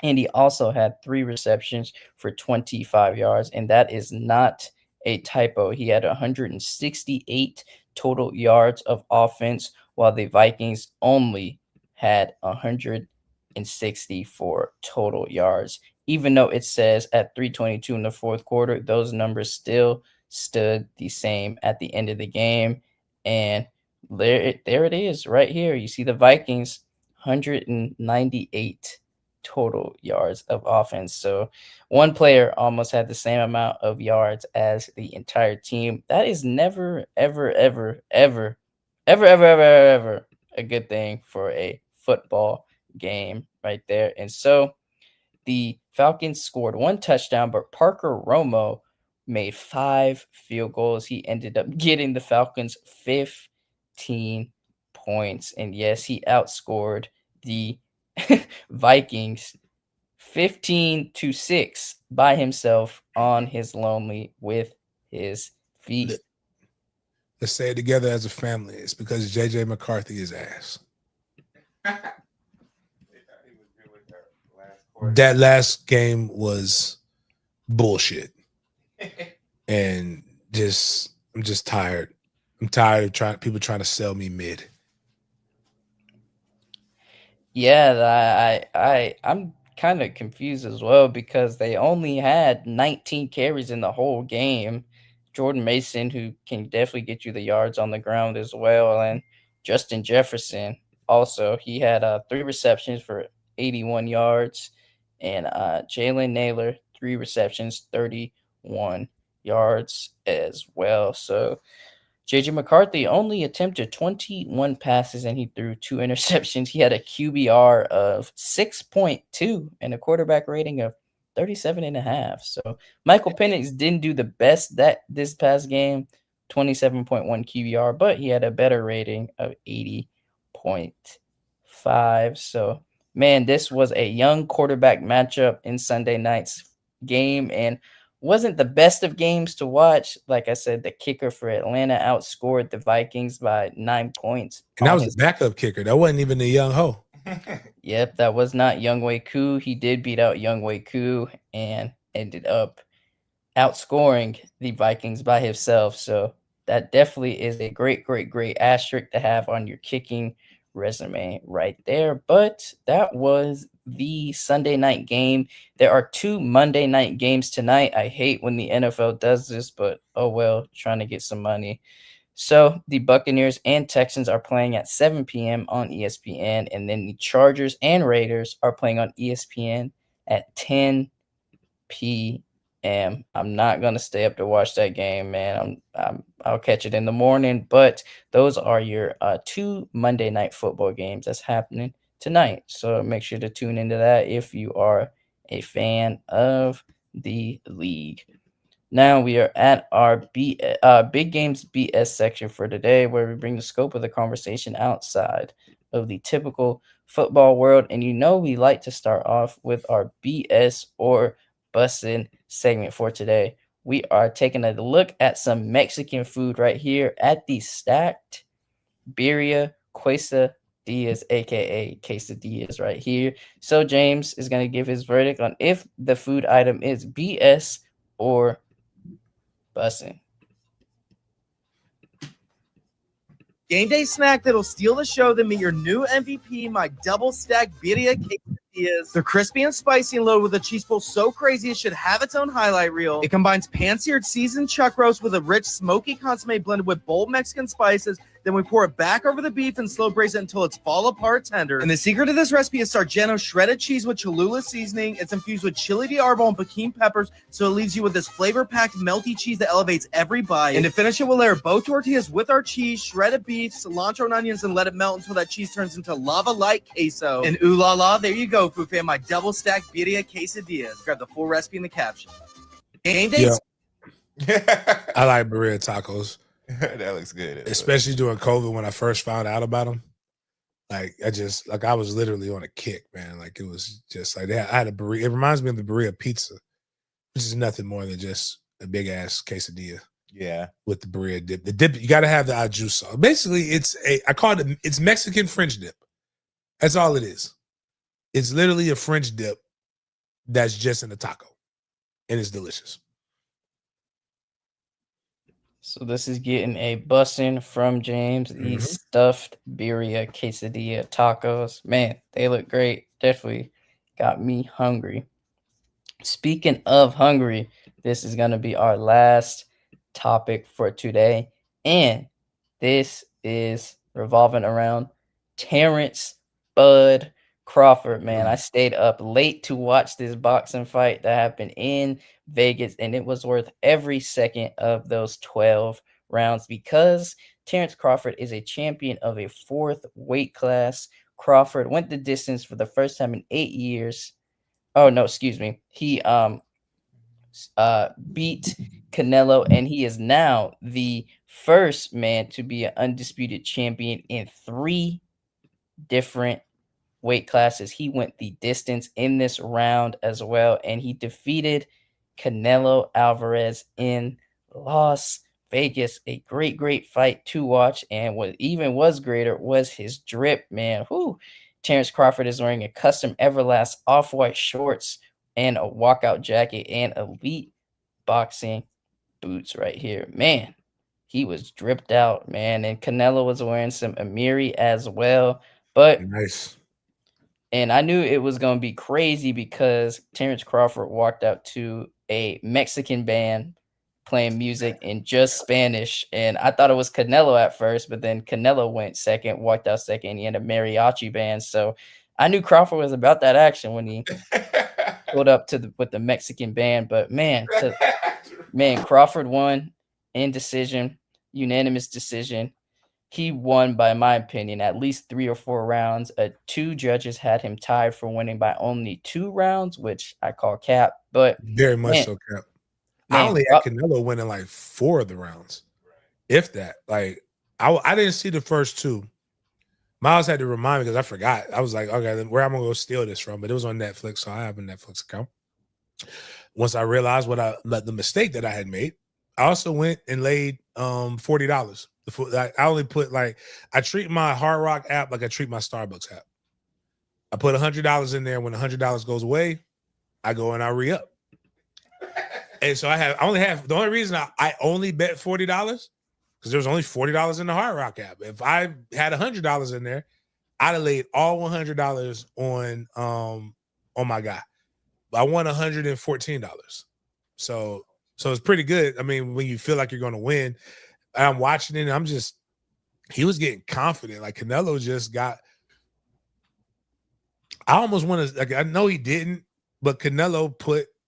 And he also had 3 receptions for 25 yards. And that is not a typo. He had 168 total yards of offense, while the Vikings only had 164 total yards. Even though it says at 3:22 in the fourth quarter, those numbers still stood the same at the end of the game. And there it is right here. You see the Vikings 198 total yards of offense. So one player almost had the same amount of yards as the entire team. That is never, ever, ever, ever, ever, ever, ever, ever a good thing for a football game right there. And so the Falcons scored 1 touchdown, but Parker Romo made 5 field goals. He ended up getting the Falcons 15 points. And yes, he outscored the Vikings 15-6 by himself on his lonely with his feet. Let's say it together as a family. It's because JJ McCarthy is ass. That last game was bullshit. And I'm just tired. I'm tired of people trying to sell me mid. Yeah, I'm kind of confused as well because they only had 19 carries in the whole game. Jordan Mason, who can definitely get you the yards on the ground as well, and Justin Jefferson also. He had 3 receptions for 81 yards, and Jalen Naylor 3 receptions, 31 yards as well. So JJ McCarthy only attempted 21 passes and he threw 2 interceptions. He had a QBR of 6.2 and a quarterback rating of 37.5. So Michael Penix didn't do the best that this past game, 27.1 QBR, but he had a better rating of 80.5. So man, this was a young quarterback matchup in Sunday night's game, and wasn't the best of games to watch. Like I said, the kicker for Atlanta outscored the Vikings by 9 points. And that was the backup kicker. That wasn't even the young ho. Yep, that was not Younghoe Koo. He did beat out Younghoe Koo and ended up outscoring the Vikings by himself. So that definitely is a great asterisk to have on your kicking resume right there. But that was the Sunday night game. There are 2 Monday night games tonight. I hate when the NFL does this, but oh well, trying to get some money. So the Buccaneers and Texans are playing at 7 p.m. on ESPN, and then the Chargers and Raiders are playing on ESPN at 10 p.m. I'm not gonna stay up to watch that game, man. I'll catch it in the morning. But those are your 2 Monday night football games that's happening tonight. So make sure to tune into that if you are a fan of the league. Now we are at our Big Games B.S. section for today, where we bring the scope of the conversation outside of the typical football world. And we like to start off with our BS or bussin' segment for today. We are taking a look at some Mexican food right here at the Stacked Birria Quesadillas, aka quesadillas, right here. So James is going to give his verdict on if the food item is BS or bussin'. Game day snack that'll steal the show, then meet your new MVP, my double stack birria quesadillas. They're crispy and spicy and loaded with a cheese pull so crazy it should have its own highlight reel. It combines pan-seared seasoned chuck roast with a rich smoky consomme blended with bold Mexican spices. Then we pour it back over the beef and slow braise it until it's fall apart tender. And the secret to this recipe is Sargento shredded cheese with Cholula seasoning. It's infused with chili de árbol and pequin peppers, so it leaves you with this flavor-packed melty cheese that elevates every bite. And to finish it, we'll layer both tortillas with our cheese, shredded beef, cilantro and onions, and let it melt until that cheese turns into lava-like queso. And ooh la la, there you go, food fan, my double-stacked birria quesadillas. Grab the full recipe in the caption. Game day. I like birria tacos. That looks good. Especially during COVID when I first found out about them. Like I was literally on a kick, man. Like it was just like that. I had a birria. It reminds me of the birria pizza, which is nothing more than just a big ass quesadilla. Yeah. With the birria dip. The dip, you gotta have the au jus sauce. Basically, it's Mexican French dip. That's all it is. It's literally a French dip that's just in a taco. And it's delicious. So this is getting a bussin' from James. These stuffed birria quesadilla tacos. Man, they look great. Definitely got me hungry. Speaking of hungry, this is going to be our last topic for today. And this is revolving around Terrence Bud Crawford, man. I stayed up late to watch this boxing fight that happened in Vegas, and it was worth every second of those 12 rounds because Terrence Crawford is a champion of a 4th weight class. Crawford went the distance for the first time in 8 years. Oh, no, excuse me. He beat Canelo, and he is now the first man to be an undisputed champion in 3 different weight classes. He went the distance in this round as well, and he defeated Canelo Alvarez in Las Vegas. A great fight to watch, and what even was greater was his drip, man. Terrence Crawford is wearing a custom Everlast off-white shorts and a walkout jacket and elite boxing boots right here. Man, he was dripped out, man, and Canelo was wearing some Amiri as well. But nice. And I knew it was going to be crazy because Terrence Crawford walked out to a Mexican band playing music in just Spanish. And I thought it was Canelo at first, but then Canelo went second, walked out second. He had a mariachi band. So I knew Crawford was about that action when he pulled up with the Mexican band. But man, Crawford won in decision, unanimous decision. He won, by my opinion, at least 3 or 4 rounds. 2 judges had him tied for winning by only 2 rounds, which I call cap. But Very much so, cap. I only had Canelo winning like 4 of the rounds, if that. Like, I didn't see the first 2. Miles had to remind me because I forgot. I was like, okay, then where am I going to go steal this from? But it was on Netflix, so I have a Netflix account. Once I realized the mistake that I had made, I also went and laid $40. I only put I treat my Hard Rock app like I treat my Starbucks app. I put $100 in there. When $100 goes away, I go and I re-up. And so the only reason I only bet $40 because there was only $40 in the Hard Rock app. If I had $100 in there, I'd have laid all $100 on my guy. I won $114. So it's pretty good. I mean, when you feel like you're going to win, I'm watching it and he was getting confident. Like Canelo just got, I almost want to, I know he didn't, but Canelo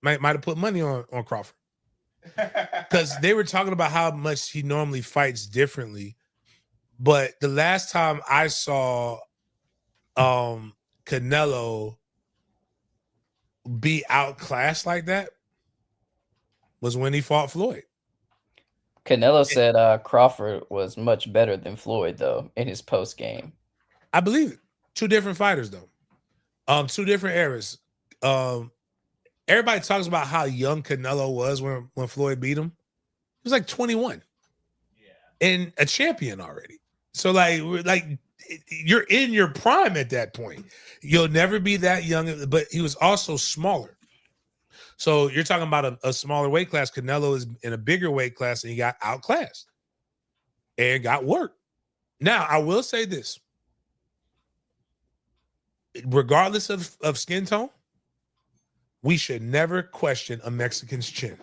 might have put money on Crawford. Because they were talking about how much he normally fights differently. But the last time I saw Canelo be outclassed like that was when he fought Floyd. Canelo said Crawford was much better than Floyd, though, in his post game. I believe it. 2 different fighters, though. 2 different eras. Everybody talks about how young Canelo was when Floyd beat him. He was like 21. Yeah. And a champion already. So you're in your prime at that point. You'll never be that young, but he was also smaller. So you're talking about a smaller weight class. Canelo is in a bigger weight class and he got outclassed and got worked. Now, I will say this. Regardless of skin tone, we should never question a Mexican's chin.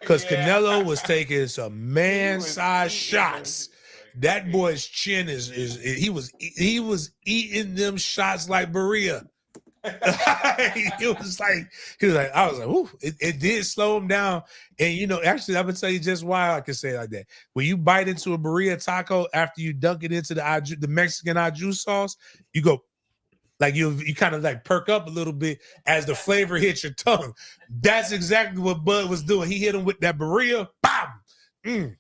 Because Canelo was taking some man-sized shots. That boy's chin he was eating them shots like Berea. He was like, I was like, ooh, it did slow him down. And actually, I'm gonna tell you just why I can say it like that. When you bite into a Berea taco after you dunk it into the Mexican au jus sauce, you go like you kind of like perk up a little bit as the flavor hits your tongue. That's exactly what Bud was doing. He hit him with that Berea, bam.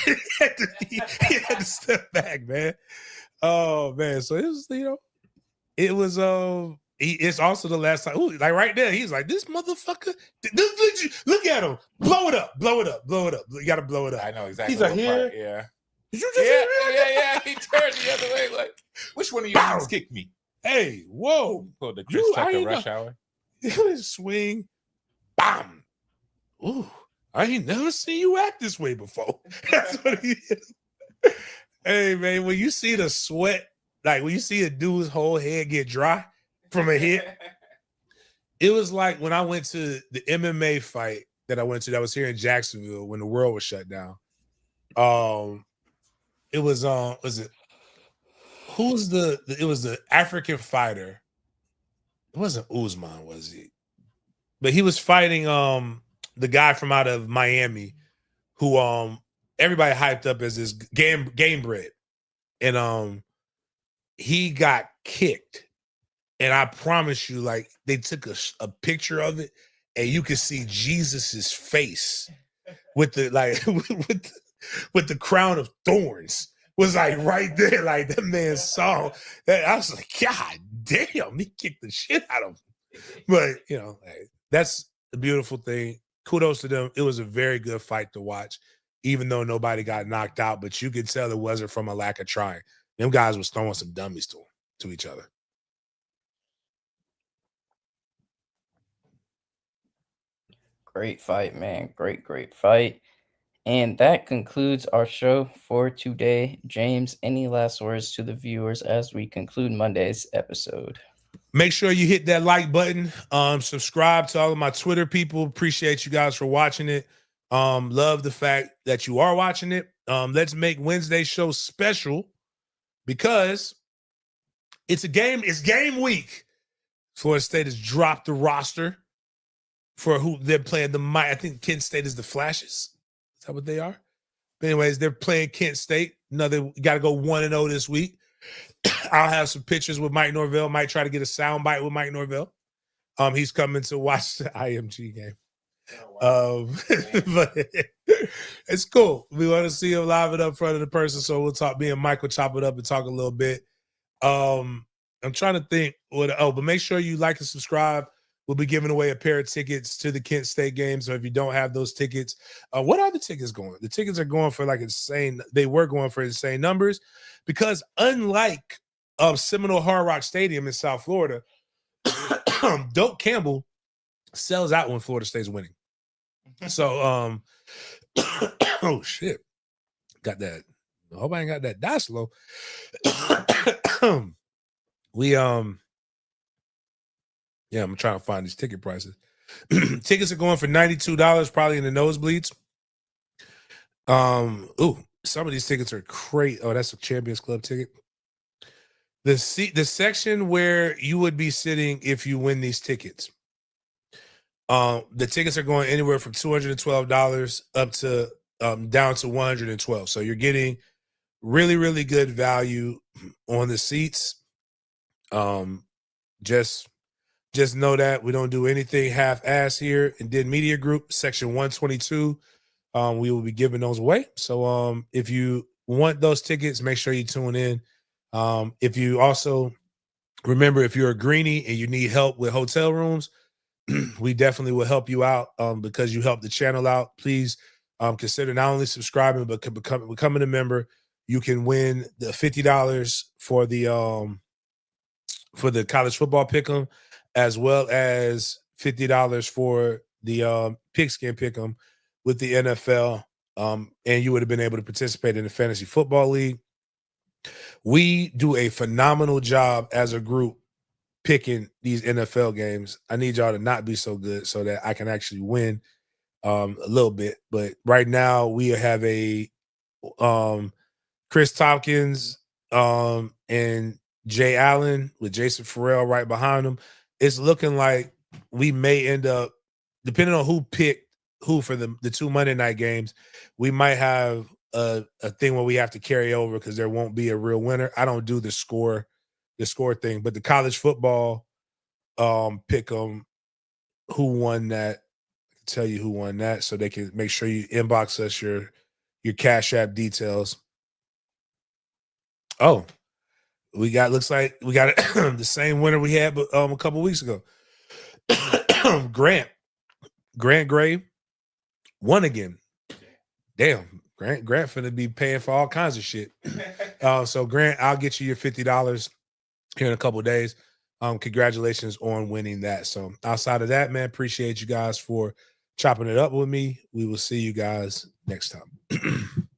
He had to step back, man. Oh man, so it was it was it's also the last time. Ooh, like right there, he's like, this motherfucker. Look at him. Blow it up. You gotta blow it up. I know exactly. He's like, here. Yeah. Did you just Yeah. He turned the other way. Like, which one of you guys kicked me? Hey, whoa. Pulled the Chris Tucker rush hour. Swing. Bam. Ooh. I ain't never seen you act this way before. That's what he is. Hey, man, when you see the sweat, like when you see a dude's whole head get dry from a hit, it was like when I went to the MMA fight that I went to that was here in Jacksonville when the world was shut down. It was it was the African fighter. It wasn't Usman, was he? But he was fighting the guy from out of Miami who everybody hyped up as this game bred. And he got kicked. And I promise you, like, they took a picture of it and you could see Jesus's face with the with the crown of thorns was like right there. Like that man saw that. I was like, God damn, he kicked the shit out of him. But hey, that's the beautiful thing. Kudos to them. It was a very good fight to watch, even though nobody got knocked out. But you could tell it wasn't from a lack of trying. Them guys was throwing some dummies to each other. Great fight, man. Great fight. And that concludes our show for today. James, any last words to the viewers as we conclude Monday's episode? Make sure you hit that like button. Subscribe to all of my Twitter people. Appreciate you guys for watching it. Love the fact that you are watching it. Let's make Wednesday show special because it's game week. Florida State has dropped the roster for who they're playing. I think Kent State is the Flashes. Is that what they are? But anyways, they're playing Kent State. Got to go 1-0 this week. I'll have some pictures with Mike Norvell. Might try to get a sound bite with Mike Norvell. He's coming to watch the IMG game. But it's cool. We want to see him live it up front of the person. So we'll talk. Me and Mike will chop it up and talk a little bit. I'm trying to think but make sure you like and subscribe. We'll be giving away a pair of tickets to the Kent State game. So if you don't have those tickets, what are the tickets going? The tickets are going for they were going for insane numbers because unlike Seminole Hard Rock Stadium in South Florida, Doak Campbell sells out when Florida State's winning. So, oh shit, got that. I hope I ain't got that die slow. I'm trying to find these ticket prices. Tickets are going for $92, probably in the nosebleeds. Some of these tickets are crazy. Oh, that's a Champions Club ticket. The section where you would be sitting if you win these tickets. The tickets are going anywhere from $212 up to down to $112. So you're getting really, really good value on the seats. Just know that we don't do anything half-ass here. In Did Media Group, section 122, we will be giving those away. So if you want those tickets, make sure you tune in. If you also remember, if you're a greenie and you need help with hotel rooms, we definitely will help you out because you help the channel out. Please consider not only subscribing but becoming a member. You can win the $50 for the college football pick'em, as well as $50 for the pigskin pick'em with the NFL. And you would have been able to participate in the fantasy football league. We do a phenomenal job as a group picking these NFL games. I need y'all to not be so good so that I can actually win a little bit. But right now we have a Chris Tompkins and Jay Allen with Jason Farrell right behind him. It's looking like we may end up, depending on who picked who for the two Monday night games, we might have a thing where we have to carry over because there won't be a real winner. I don't do the score thing, but the college football pick 'em, who won that, I can tell you who won that, so they can make sure you inbox us your Cash App details. Oh, looks like we got the same winner we had a couple weeks ago. Grant Gray won again. Damn, Grant finna be paying for all kinds of shit. So Grant, I'll get you your $50 here in a couple of days. Congratulations on winning that. So outside of that, man, appreciate you guys for chopping it up with me. We will see you guys next time.